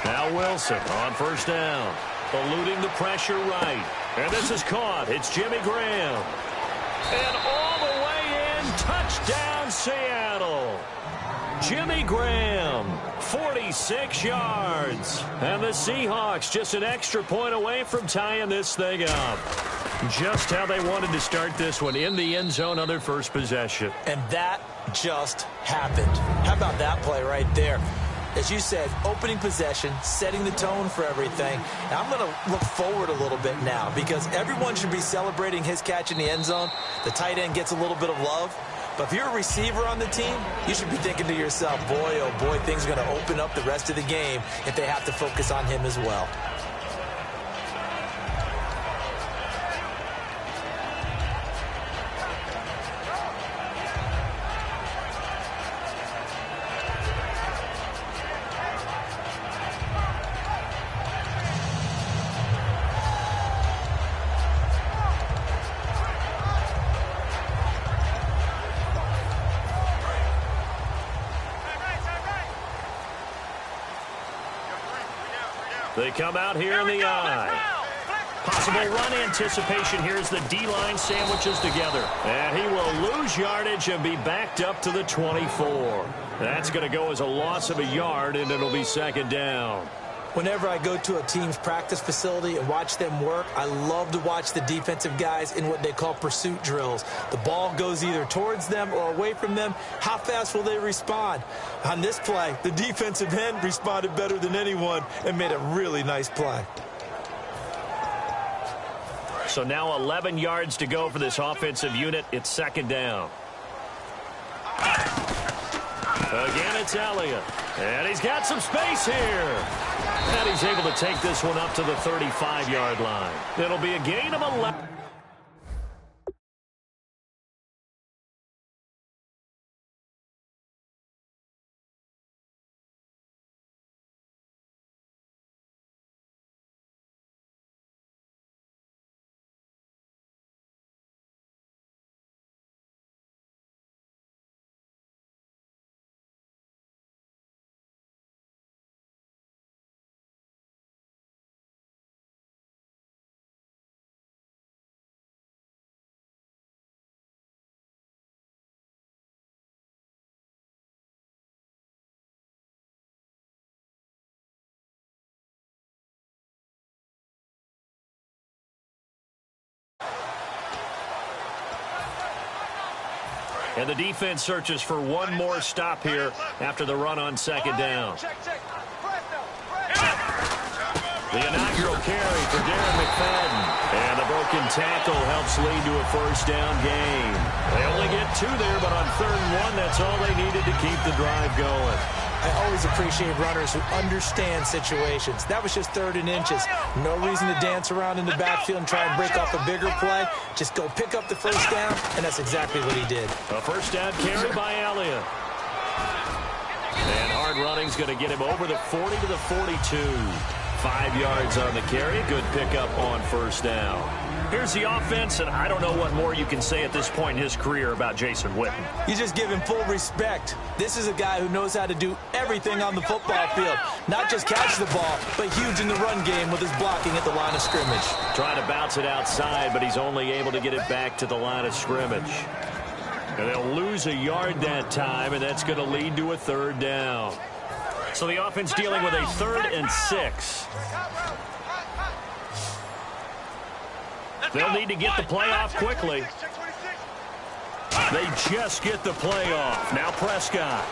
Now Wilson on 1st down. Eluding the pressure right. And this is caught. It's Jimmy Graham. And all the way in. Touchdown, Seattle. Jimmy Graham, 46 yards. And the Seahawks just an extra point away from tying this thing up. Just how they wanted to start this one, in the end zone on their first possession. And that just happened. How about that play right there? As you said, opening possession, setting the tone for everything. Now, I'm going to look forward a little bit now because everyone should be celebrating his catch in the end zone. The tight end gets a little bit of love. But if you're a receiver on the team, you should be thinking to yourself, boy, oh boy, things are going to open up the rest of the game if they have to focus on him as well. They come out here in the eye. Possible run anticipation here as the D-line sandwiches together. And he will lose yardage and be backed up to the 24. That's going to go as a loss of a yard, and it'll be 2nd down. Whenever I go to a team's practice facility and watch them work, I love to watch the defensive guys in what they call pursuit drills. The ball goes either towards them or away from them. How fast will they respond? On this play, the defensive end responded better than anyone and made a really nice play. So now 11 yards to go for this offensive unit. It's 2nd down. Again, it's Elliott. And he's got some space here. And he's able to take this one up to the 35-yard line. It'll be a gain of 11. And the defense searches for one more stop here after the run on second down. The inaugural carry for Darren McFadden. And the broken tackle helps lead to a first down gain. They only get 2 there, but on 3rd and 1, that's all they needed to keep the drive going. I always appreciate runners who understand situations. That was just 3rd and inches. No reason to dance around in the backfield and try and break off a bigger play. Just go pick up the first down, and that's exactly what he did. A first down carry by Elliott. And hard running's going to get him over the 40 to the 42. 5 yards on the carry. Good pickup on first down. Here's the offense, and I don't know what more you can say at this point in his career about Jason Witten. You just give him full respect. This is a guy who knows how to do everything on the football field. Not just catch the ball, but huge in the run game with his blocking at the line of scrimmage. Trying to bounce it outside, but he's only able to get it back to the line of scrimmage. And they'll lose a yard that time, and that's going to lead to a 3rd down. So the offense dealing with a 3rd and 6. They'll need to get the play off quickly. They just get the play off. Now Prescott.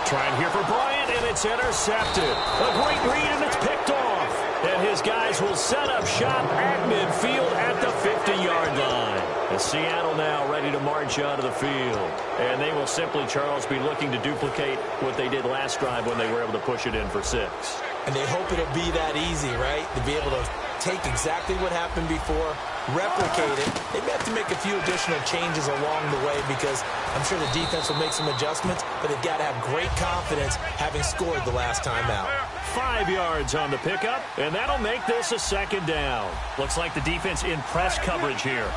Trying here for Bryant, and it's intercepted. A great read, and it's picked off. And his guys will set up shop at midfield at the 50-yard line. And Seattle now ready to march out of the field. And they will simply, Charles, be looking to duplicate what they did last drive when they were able to push it in for 6. And they hope it'll be that easy, right? To be able to take exactly what happened before, replicate it. They may have to make a few additional changes along the way because I'm sure the defense will make some adjustments, but they've got to have great confidence having scored the last time out. 5 yards on the pickup, and that'll make this a 2nd down. Looks like the defense in press coverage here.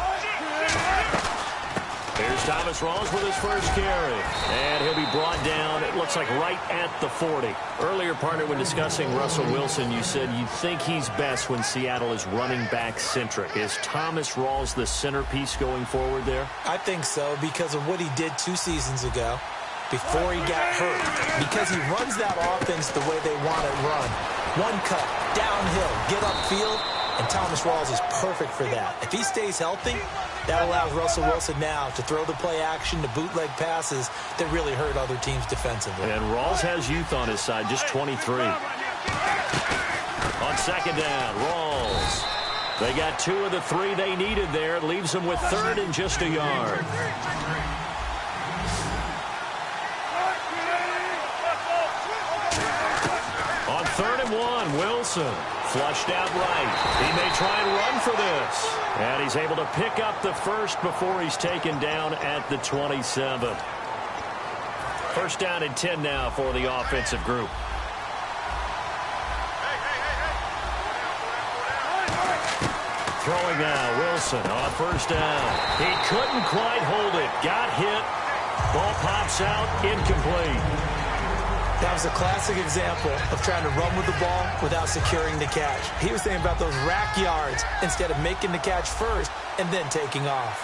Here's Thomas Rawls with his first carry. And he'll be brought down, it looks like right at the 40. Earlier, partner, when discussing Russell Wilson, you said you think he's best when Seattle is running back centric. Is Thomas Rawls the centerpiece going forward there? I think so because of what he did 2 seasons ago before he got hurt. Because he runs that offense the way they want it run. One cut, downhill, get upfield, and Thomas Rawls is perfect for that. If he stays healthy, that allows Russell Wilson now to throw the play action, to bootleg passes that really hurt other teams defensively. And Rawls has youth on his side, just 23. On 2nd down, Rawls. They got 2 of the 3 they needed there. It leaves them with 3rd and just a yard. On 3rd and 1, Wilson. Flushed out right. He may try and run for this. And he's able to pick up the first before he's taken down at the 27. First down and 10 now for the offensive group. Throwing now, Wilson on first down. He couldn't quite hold it. Got hit. Ball pops out, incomplete. That was a classic example of trying to run with the ball without securing the catch. He was thinking about those rack yards instead of making the catch first and then taking off.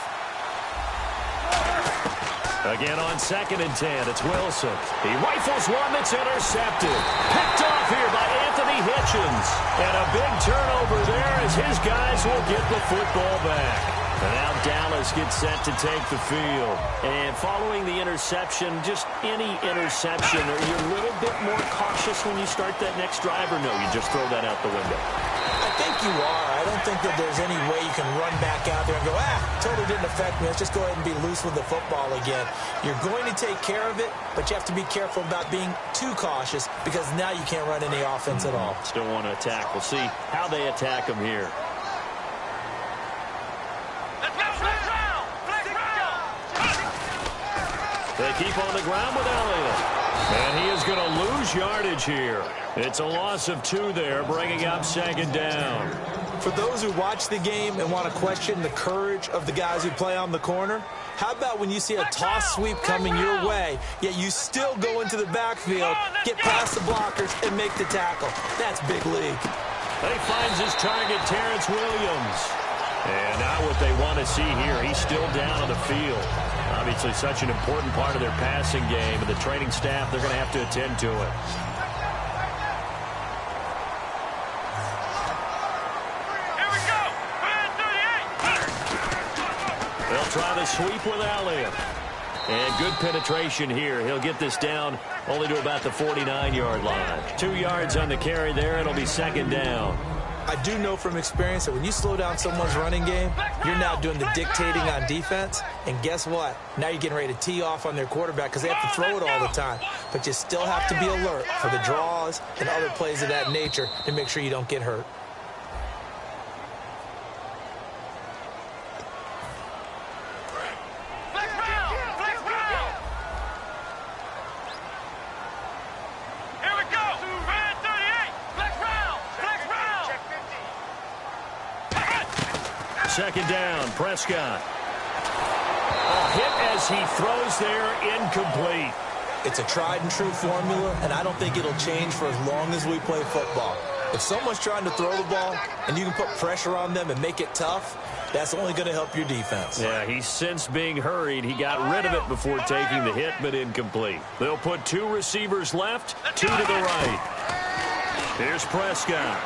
Again on 2nd and 10, it's Wilson. He rifles one that's intercepted. Picked off here by Anthony Hitchens. And a big turnover there as his guys will get the football back. And now Dallas gets set to take the field. And following the interception, just any interception, are you a little bit more cautious when you start that next drive, or no, you just throw that out the window? I think you are. I don't think that there's any way you can run back out there and go, totally didn't affect me. Let's just go ahead and be loose with the football again. You're going to take care of it, but you have to be careful about being too cautious because now you can't run any offense at all. Still want to attack. We'll see how they attack them here. They keep on the ground with Elliott. And he is going to lose yardage here. It's a loss of 2 there, bringing up 2nd down. For those who watch the game and want to question the courage of the guys who play on the corner, how about when you see a toss sweep coming your way, yet you still go into the backfield, get past the blockers, and make the tackle? That's big league. He finds his target, Terrence Williams. And now what they want to see here, he's still down on the field. Obviously such an important part of their passing game, and the training staff, they're going to have to attend to it. Here we go. 38. They'll try the sweep with Elliott. And good penetration here. He'll get this down only to about the 49-yard line. 2 yards on the carry there. It'll be second down. I do know from experience that when you slow down someone's running game, you're now doing the dictating on defense. And guess what? Now you're getting ready to tee off on their quarterback because they have to throw it all the time. But you still have to be alert for the draws and other plays of that nature to make sure you don't get hurt. Second down, Prescott. A hit as he throws there, incomplete. It's a tried and true formula, and I don't think it'll change for as long as we play football. If someone's trying to throw the ball and you can put pressure on them and make it tough, that's only going to help your defense. Yeah, he's since being hurried. He got rid of it before taking the hit, but incomplete. They'll put 2 receivers left, 2 to the right. Here's Prescott.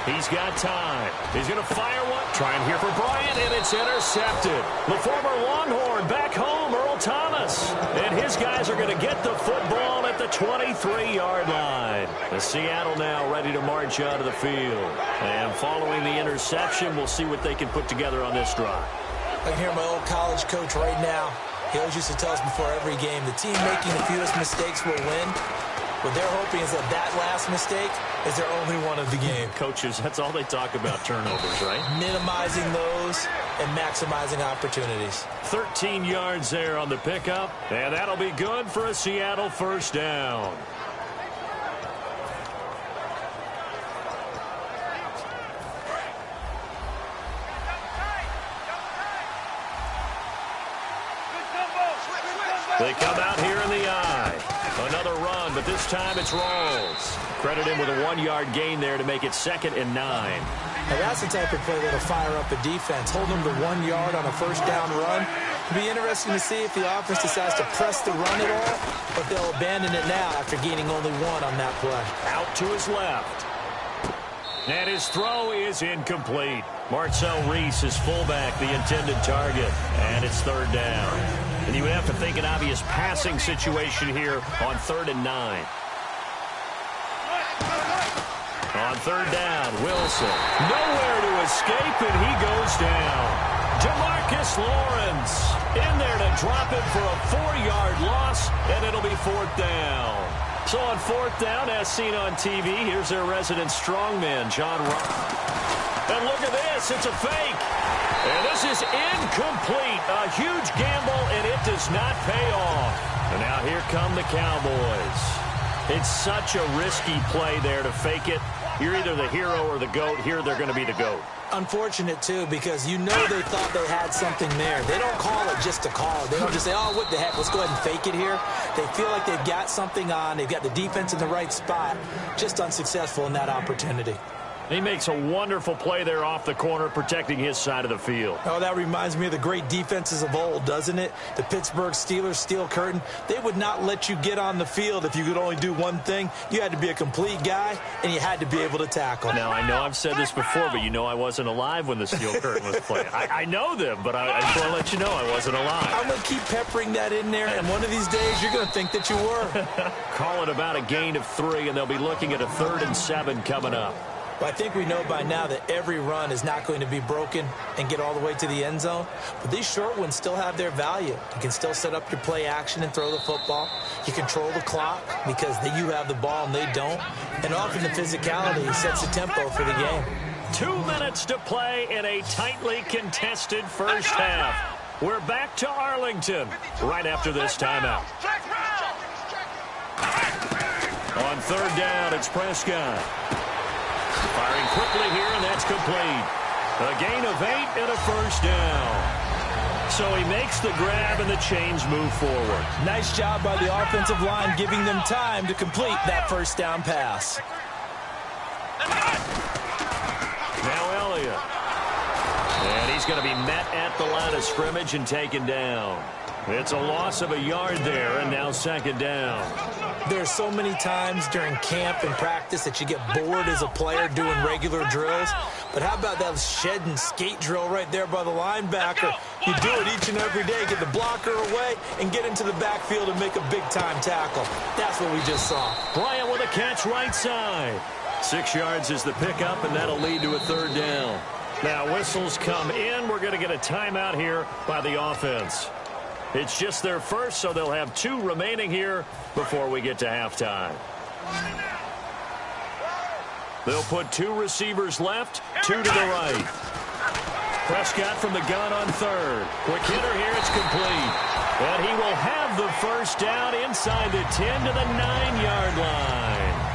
He's got time. He's going to fire one. Trying here for Bryant, and it's intercepted. The former Longhorn back home, Earl Thomas. And his guys are going to get the football at the 23-yard line. The Seattle now ready to march out of the field. And following the interception, we'll see what they can put together on this drive. I can hear my old college coach right now. He always used to tell us before every game, the team making the fewest mistakes will win. What they're hoping is that last mistake is their only one of the game. Coaches, that's all they talk about, turnovers, right? Minimizing those and maximizing opportunities. 13 yards there on the pickup, and that'll be good for a Seattle first down. They come out here in the eye. Another run, but this time it's Rawls. Credit him with a 1-yard gain there to make it 2nd and 9. Now that's the type of play that'll fire up a defense. Hold them to 1 yard on a first down run. It'll be interesting to see if the offense decides to press the run at all, but they'll abandon it now after gaining only 1 on that play. Out to his left. And his throw is incomplete. Marcel Reese is fullback, the intended target. And it's 3rd down. And you would have to think an obvious passing situation here on 3rd and 9. On 3rd down, Wilson. Nowhere to escape, and he goes down. DeMarcus Lawrence in there to drop it for a 4-yard loss, and it'll be 4th down. So on 4th down, as seen on TV, here's their resident strongman, John Ross. And look at this, it's a fake. And this is incomplete. A huge gamble, and it does not pay off. And now here come the Cowboys. It's such a risky play there to fake it. You're either the hero or the GOAT. Here they're going to be the GOAT. Unfortunate, too, because you know they thought they had something there. They don't call it just to call it. They don't just say, oh, what the heck, let's go ahead and fake it here. They feel like they've got something on. They've got the defense in the right spot. Just unsuccessful in that opportunity. He makes a wonderful play there off the corner, protecting his side of the field. Oh, that reminds me of the great defenses of old, doesn't it? The Pittsburgh Steelers, Steel Curtain. They would not let you get on the field if you could only do one thing. You had to be a complete guy, and you had to be able to tackle. Now, I know I've said this before, but you know I wasn't alive when the Steel Curtain was playing. I know them, but I just want to let you know I wasn't alive. I'm going to keep peppering that in there, and one of these days you're going to think that you were. Call it about a gain of 3, and they'll be looking at a 3rd and 7 coming up. Well, I think we know by now that every run is not going to be broken and get all the way to the end zone. But these short ones still have their value. You can still set up your play action and throw the football. You control the clock because you have the ball and they don't. And often the physicality sets the tempo for the game. 2 minutes to play in a tightly contested first half. We're back to Arlington right after this timeout. On 3rd down, it's Prescott. Firing quickly here, and that's complete. A gain of 8 and a first down. So he makes the grab, and the chains move forward. Nice job by the offensive line, giving them time to complete that first down pass. Now Elliott. And he's going to be met at the line of scrimmage and taken down. It's a loss of a yard there, and now second down. There's so many times during camp and practice that you get bored as a player doing regular drills. But how about that shed and skate drill right there by the linebacker? You do it each and every day. Get the blocker away and get into the backfield and make a big-time tackle. That's what we just saw. Bryant with a catch right side. 6 yards is the pickup, and that'll lead to a third down. Now whistles come in. We're going to get a timeout here by the offense. It's just their first, so they'll have 2 remaining here before we get to halftime. They'll put 2 receivers left, 2 to the right. Prescott from the gun on third. Quick hitter here, it's complete. And he will have the first down inside the 10 to the 9-yard line.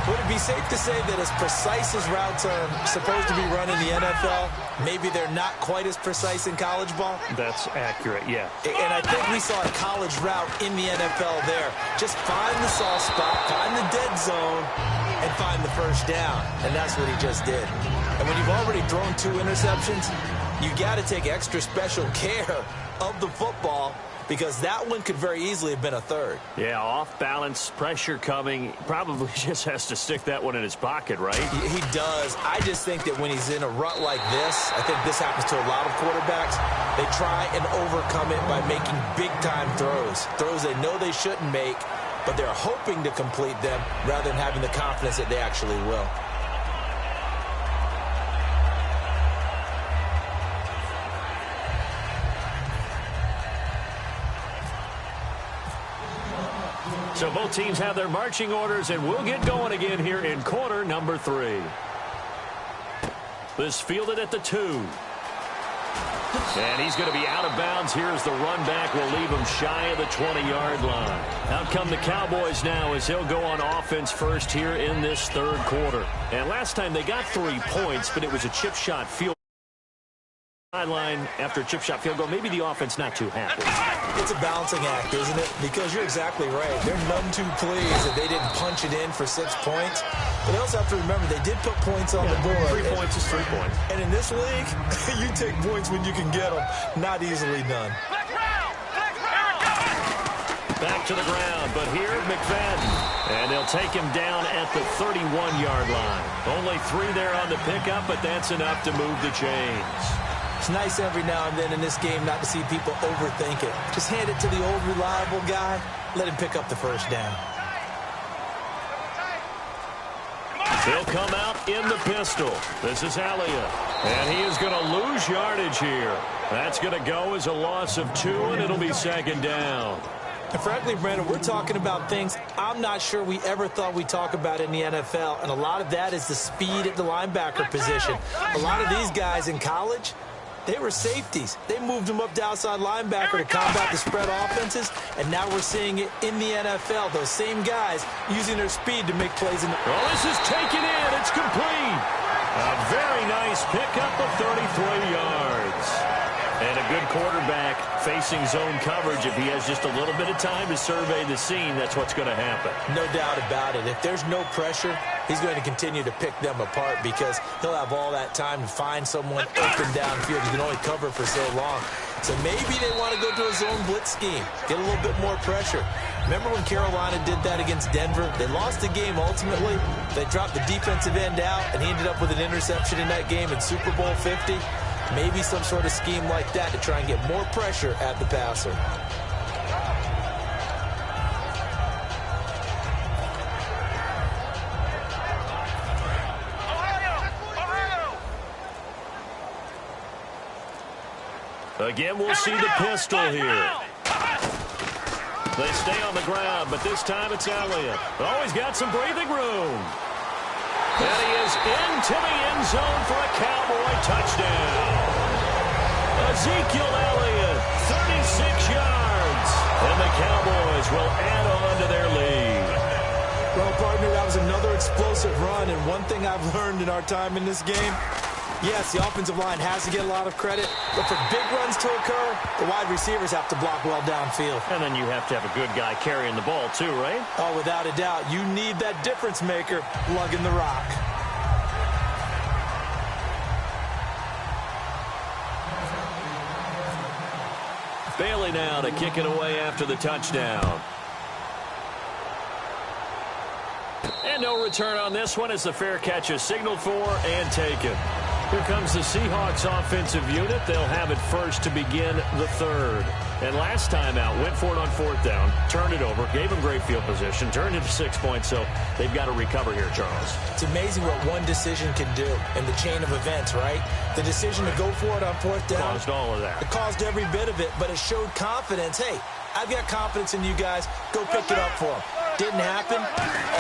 Would it be safe to say that as precise as routes are supposed to be run in the NFL, maybe they're not quite as precise in college ball? That's accurate, yeah. And I think we saw a college route in the NFL there. Just find the soft spot, find the dead zone, and find the first down. And that's what he just did. And when you've already thrown 2 interceptions, you got to take extra special care of the football, because that one could very easily have been a third. Yeah, off balance, pressure coming. Probably just has to stick that one in his pocket, right? He does. I just think that when he's in a rut like this, I think this happens to a lot of quarterbacks, they try and overcome it by making big-time throws. Throws they know they shouldn't make, but they're hoping to complete them rather than having the confidence that they actually will. So both teams have their marching orders, and we'll get going again here in quarter number 3. This fielded at the 2. And he's going to be out of bounds here as the run back will leave him shy of the 20-yard line. Out come the Cowboys now as he'll go on offense first here in this third quarter. And last time they got 3 points, but it was a chip shot field. Sideline after a chip shot field goal. Maybe the offense not too happy. It's a balancing act, isn't it? Because you're exactly right. They're none too pleased that they didn't punch it in for 6 points. But they also have to remember they did put points on the board. 3 points is 3 points. And in this league, you take points when you can get them. Not easily done. Back to the ground, but here McFadden. And they'll take him down at the 31-yard line. Only 3 there on the pickup, but that's enough to move the chains. It's nice every now and then in this game not to see people overthink it. Just hand it to the old reliable guy. Let him pick up the first down. They'll come out in the pistol. This is Elliott. And he is going to lose yardage here. That's going to go as a loss of 2, and it'll be second down. And frankly, Brandon, we're talking about things I'm not sure we ever thought we'd talk about in the NFL. And a lot of that is the speed at the linebacker position. A lot of these guys in college, they were safeties. They moved them up to outside linebacker to combat the spread offenses, and now we're seeing it in the NFL. Those same guys using their speed to make plays. Well, this is taken in. It's complete. A very nice pickup of 33 yards. And a good quarterback facing zone coverage. If he has just a little bit of time to survey the scene, that's what's going to happen. No doubt about it. If there's no pressure, he's going to continue to pick them apart because he'll have all that time to find someone open downfield. He can only cover for so long. So maybe they want to go to a zone blitz scheme, get a little bit more pressure. Remember when Carolina did that against Denver? They lost the game ultimately. They dropped the defensive end out, and he ended up with an interception in that game in Super Bowl 50. Maybe some sort of scheme like that to try and get more pressure at the passer. Again, we'll see the pistol here. They stay on the ground, but this time it's Elliott. Oh, he's got some breathing room. And he is into the end zone for a Cowboy touchdown. Ezekiel Elliott, 36 yards. And the Cowboys will add on to their lead. Well, partner, that was another explosive run. And one thing I've learned in our time in this game, yes, the offensive line has to get a lot of credit. But for big runs to occur, the wide receivers have to block well downfield. And then you have to have a good guy carrying the ball too, right? Oh, without a doubt. You need that difference maker lugging the rock. Bailey now to kick it away after the touchdown. And no return on this one as the fair catch is signaled for and taken. Here comes the Seahawks offensive unit. They'll have it first to begin the third. And last time out, went for it on fourth down, turned it over, gave them great field position, turned it to 6 points, so they've got to recover here, Charles. It's amazing what one decision can do in the chain of events, right? The decision to go for it on fourth down. Caused all of that. It caused every bit of it, but it showed confidence. Hey, I've got confidence in you guys. Go pick it up for them. Didn't happen.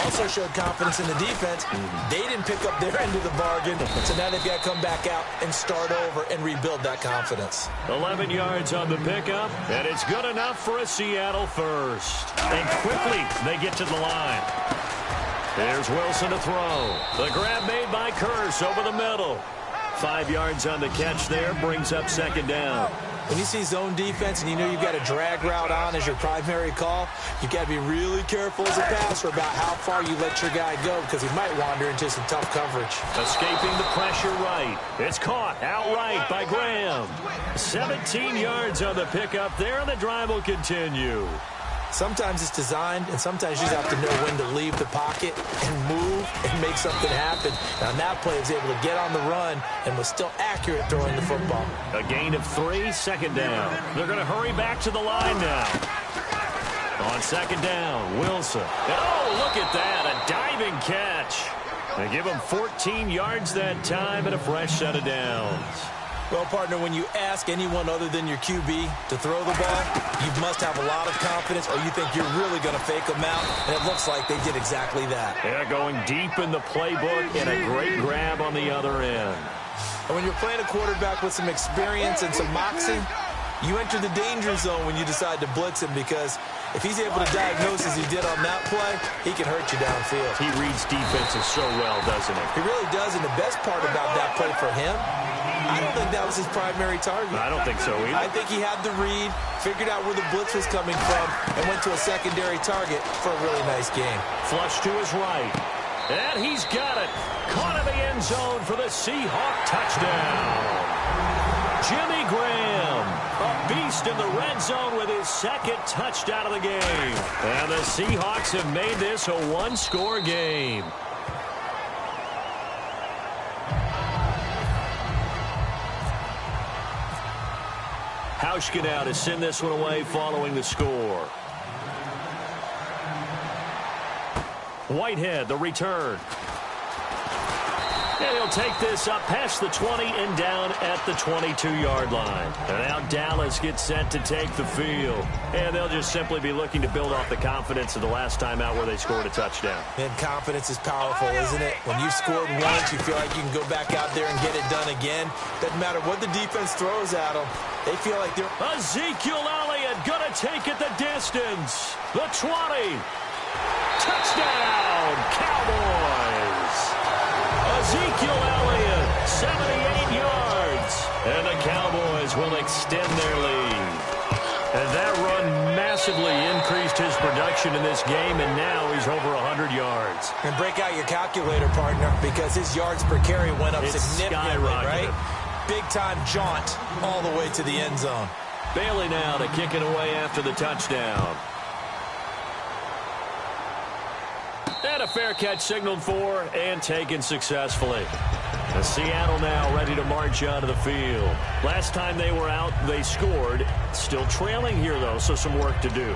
Also showed confidence in the defense. They didn't pick up their end of the bargain, so now they've got to come back out and start over and rebuild that confidence. 11 yards on the pickup, and it's good enough for a Seattle first. And quickly, they get to the line. There's Wilson to throw. The grab made by Curse over the middle. 5 yards on the catch there, brings up second down. When you see zone defense and you know you've got a drag route on as your primary call, you've got to be really careful as a passer about how far you let your guy go because he might wander into some tough coverage. Escaping the pressure right. It's caught outright by Graham. 17 yards on the pickup there, and the drive will continue. Sometimes it's designed, and sometimes you just have to know when to leave the pocket and move and make something happen. Now, on that play, he was able to get on the run and was still accurate throwing the football. A gain of 3, second down. They're going to hurry back to the line now. On second down, Wilson. And oh, look at that, a diving catch. They give him 14 yards that time and a fresh set of downs. Well, partner, when you ask anyone other than your QB to throw the ball, you must have a lot of confidence or you think you're really going to fake them out, and it looks like they did exactly that. They're going deep in the playbook and a great grab on the other end. And when you're playing a quarterback with some experience and some moxie, you enter the danger zone when you decide to blitz him because if he's able to diagnose as he did on that play, he can hurt you downfield. He reads defenses so well, doesn't he? He really does, and the best part about that play for him, I don't think that was his primary target. I don't think so either. I think he had the read, figured out where the blitz was coming from, and went to a secondary target for a really nice game. Flush to his right. And he's got it. Caught in the end zone for the Seahawk touchdown. Jimmy Graham, a beast in the red zone with his second touchdown of the game. And the Seahawks have made this a one-score game. Hauschka now to send this one away following the score. Whitehead, the return. And he'll take this up past the 20 and down at the 22-yard line. And now Dallas gets set to take the field. And they'll just simply be looking to build off the confidence of the last time out where they scored a touchdown. And confidence is powerful, isn't it? When you've scored once, you feel like you can go back out there and get it done again. Doesn't matter what the defense throws at them. They feel like they're... Ezekiel Elliott going to take it the distance. The 20. Touchdown, Cowboys. Ezekiel Elliott, 78 yards. And the Cowboys will extend their lead. And that run massively increased his production in this game, and now he's over 100 yards. And break out your calculator, partner, because his yards per carry went up significantly, right? Big-time jaunt all the way to the end zone. Bailey now to kick it away after the touchdown. And a fair catch signaled for and taken successfully. And Seattle now ready to march out of the field. Last time they were out, they scored. Still trailing here, though, so some work to do.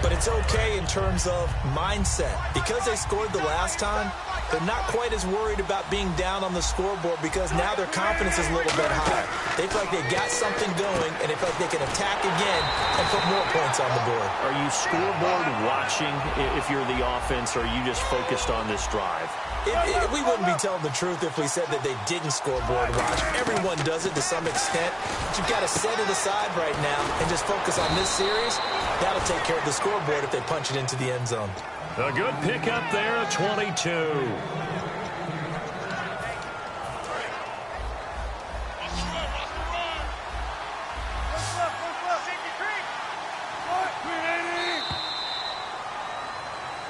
But it's okay in terms of mindset. Because they scored the last time, they're not quite as worried about being down on the scoreboard because now their confidence is a little bit higher. They feel like they've got something going, and they feel like they can attack again and put more points on the board. Are you scoreboard watching if you're the offense, or are you just focused on this drive? We wouldn't be telling the truth if we said that they didn't scoreboard watch. Everyone does it to some extent. But you've got to set it aside right now and just focus on this series. That'll take care of the scoreboard if they punch it into the end zone. A good pickup there at 22.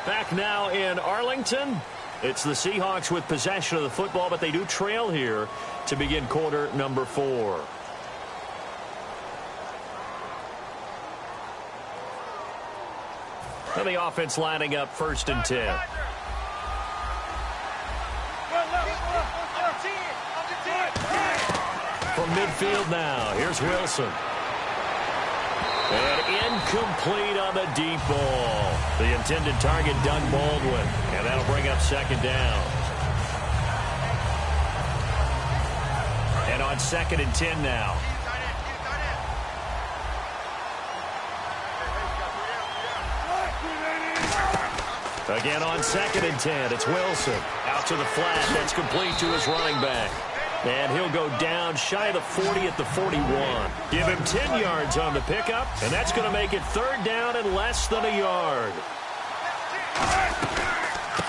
Back now in Arlington. It's the Seahawks with possession of the football, but they do trail here to begin quarter number 4. And the offense lining up 1st and 10. From midfield now, here's Wilson. And incomplete on the deep ball. The intended target, Doug Baldwin. And that'll bring up 2nd down. And on 2nd and 10 now. Again on 2nd and 10, it's Wilson. Out to the flat, that's complete to his running back. And he'll go down shy of the 40 at the 41. Give him 10 yards on the pickup, and that's going to make it 3rd down and less than a yard.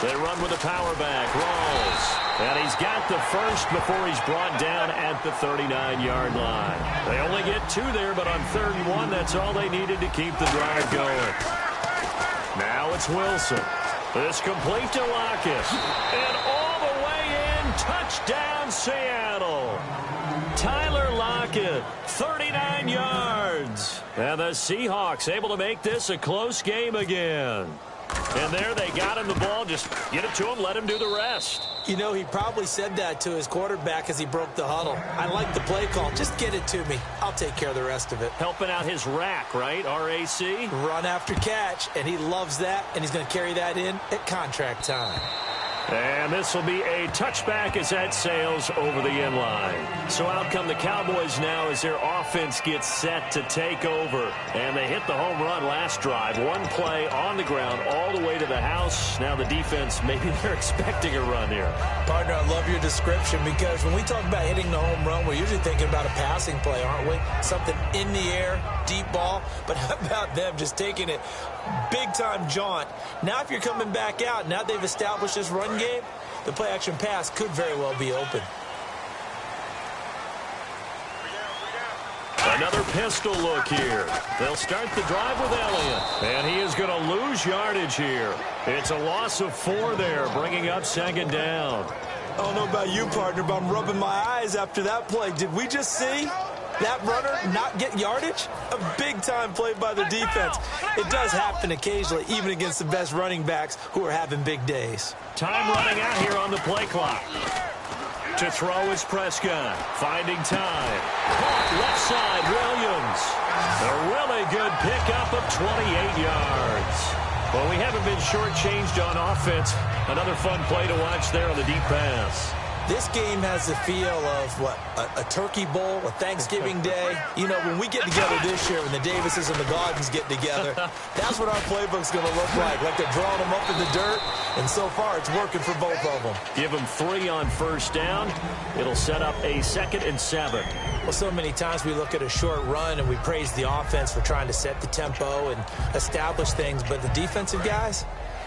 They run with a power back, Rawls. And he's got the first before he's brought down at the 39-yard line. They only get 2 there, but on 3rd and 1, that's all they needed to keep the drive going. Now it's Wilson. This complete to Lockett. And all the way in, touchdown Seattle. Tyler Lockett, 39 yards. And the Seahawks able to make this a close game again. And there they got him the ball. Just get it to him, let him do the rest. You know, he probably said that to his quarterback as he broke the huddle. I like the play call. Just get it to me. I'll take care of the rest of it. Helping out his rack, right? R-A-C? Run after catch, and he loves that, and he's going to carry that in at contract time. And this will be a touchback as that sails over the inline. So out come the Cowboys now as their offense gets set to take over. And they hit the home run last drive. 1 play on the ground all the way to the house. Now the defense, maybe they're expecting a run here. Partner, I love your description because when we talk about hitting the home run, we're usually thinking about a passing play, aren't we? Something in the air, deep ball. But how about them just taking it big-time jaunt? Now if you're coming back out, now they've established this run game, the play-action pass could very well be open. Another pistol look here. They'll start the drive with Elliott. And he is going to lose yardage here. It's a loss of 4 there, bringing up 2nd down. I don't know about you, partner, but I'm rubbing my eyes after that play. Did we just see that runner not get yardage? A big-time play by the defense. It does happen occasionally, even against the best running backs who are having big days. Time running out here on the play clock. To throw is Prescott. Finding time. Left side, Williams. A really good pickup of 28 yards. Well, we haven't been shortchanged on offense. Another fun play to watch there on the deep pass. This game has the feel of, what, a turkey bowl, a Thanksgiving day. You know, when we get together this year, when the Davises and the Gardens get together, that's what our playbook's going to look like. Like they're drawing them up in the dirt, and so far it's working for both of them. Give them 3 on 1st down. It'll set up a 2nd and 7. Well, so many times we look at a short run and we praise the offense for trying to set the tempo and establish things, but the defensive guys,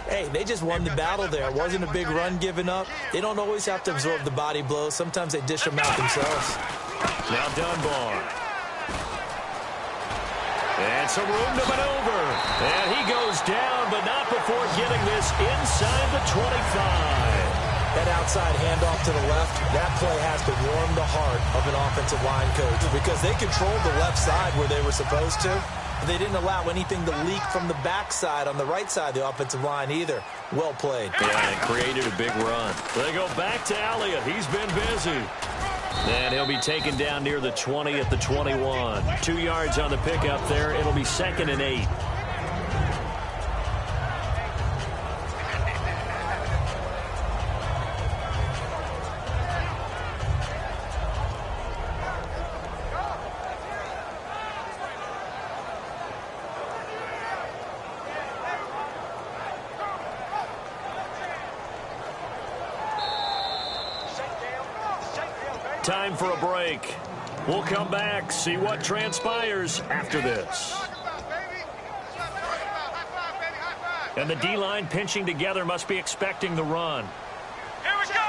hey, they just won the battle there. It wasn't a big run given up. They don't always have to absorb the body blows. Sometimes they dish them out themselves. Now Dunbar. And some room to maneuver. And he goes down, but not before getting this inside the 25. That outside handoff to the left, that play has to warm the heart of an offensive line coach because they controlled the left side where they were supposed to. They didn't allow anything to leak from the backside on the right side of the offensive line either. Well played. Yeah, and created a big run. They go back to Elliott. He's been busy. And he'll be taken down near the 20 at the 21. 2 yards on the pickup there. It'll be 2nd and 8. Time for a break. We'll come back, see what transpires after this. And the D-line pinching together must be expecting the run. Here we go.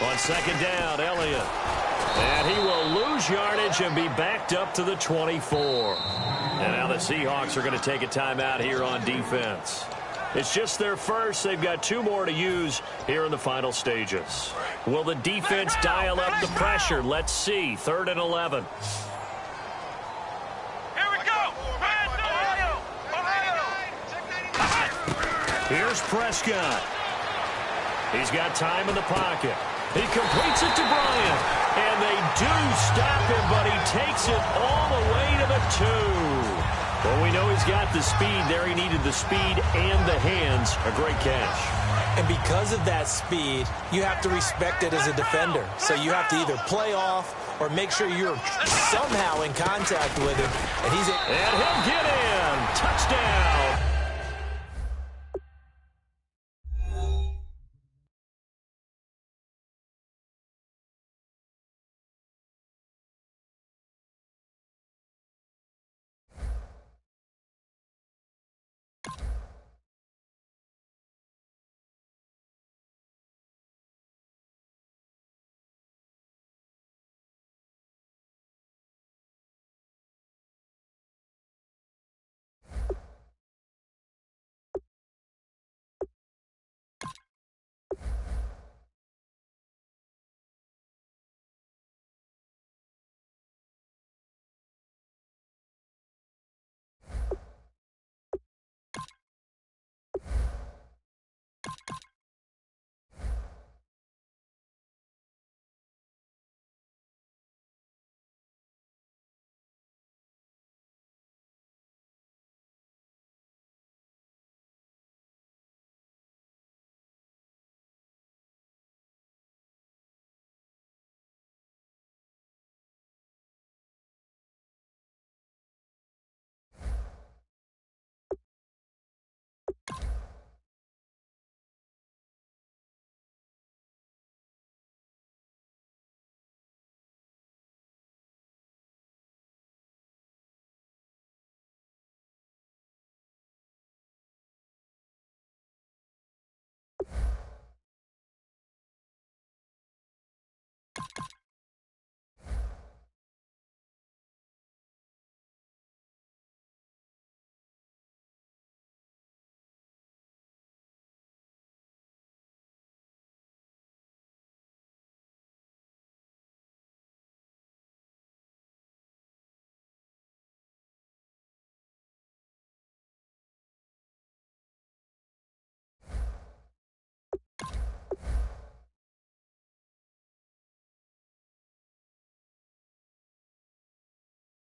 On 2nd down, Elliott. And he will lose yardage and be backed up to the 24. And now the Seahawks are going to take a timeout here on defense. It's just their first. They've got 2 more to use here in the final stages. Will the defense dial up the pressure? Let's see. 3rd and 11. Here we go. Here's Prescott. He's got time in the pocket. He completes it to Bryant. And they do stop him, but he takes it all the way to the 2. Well, we know he's got the speed there. He needed the speed and the hands. A great catch. And because of that speed, you have to respect it as a defender. So you have to either play off or make sure you're somehow in contact with him. And he'll get in. Touchdown.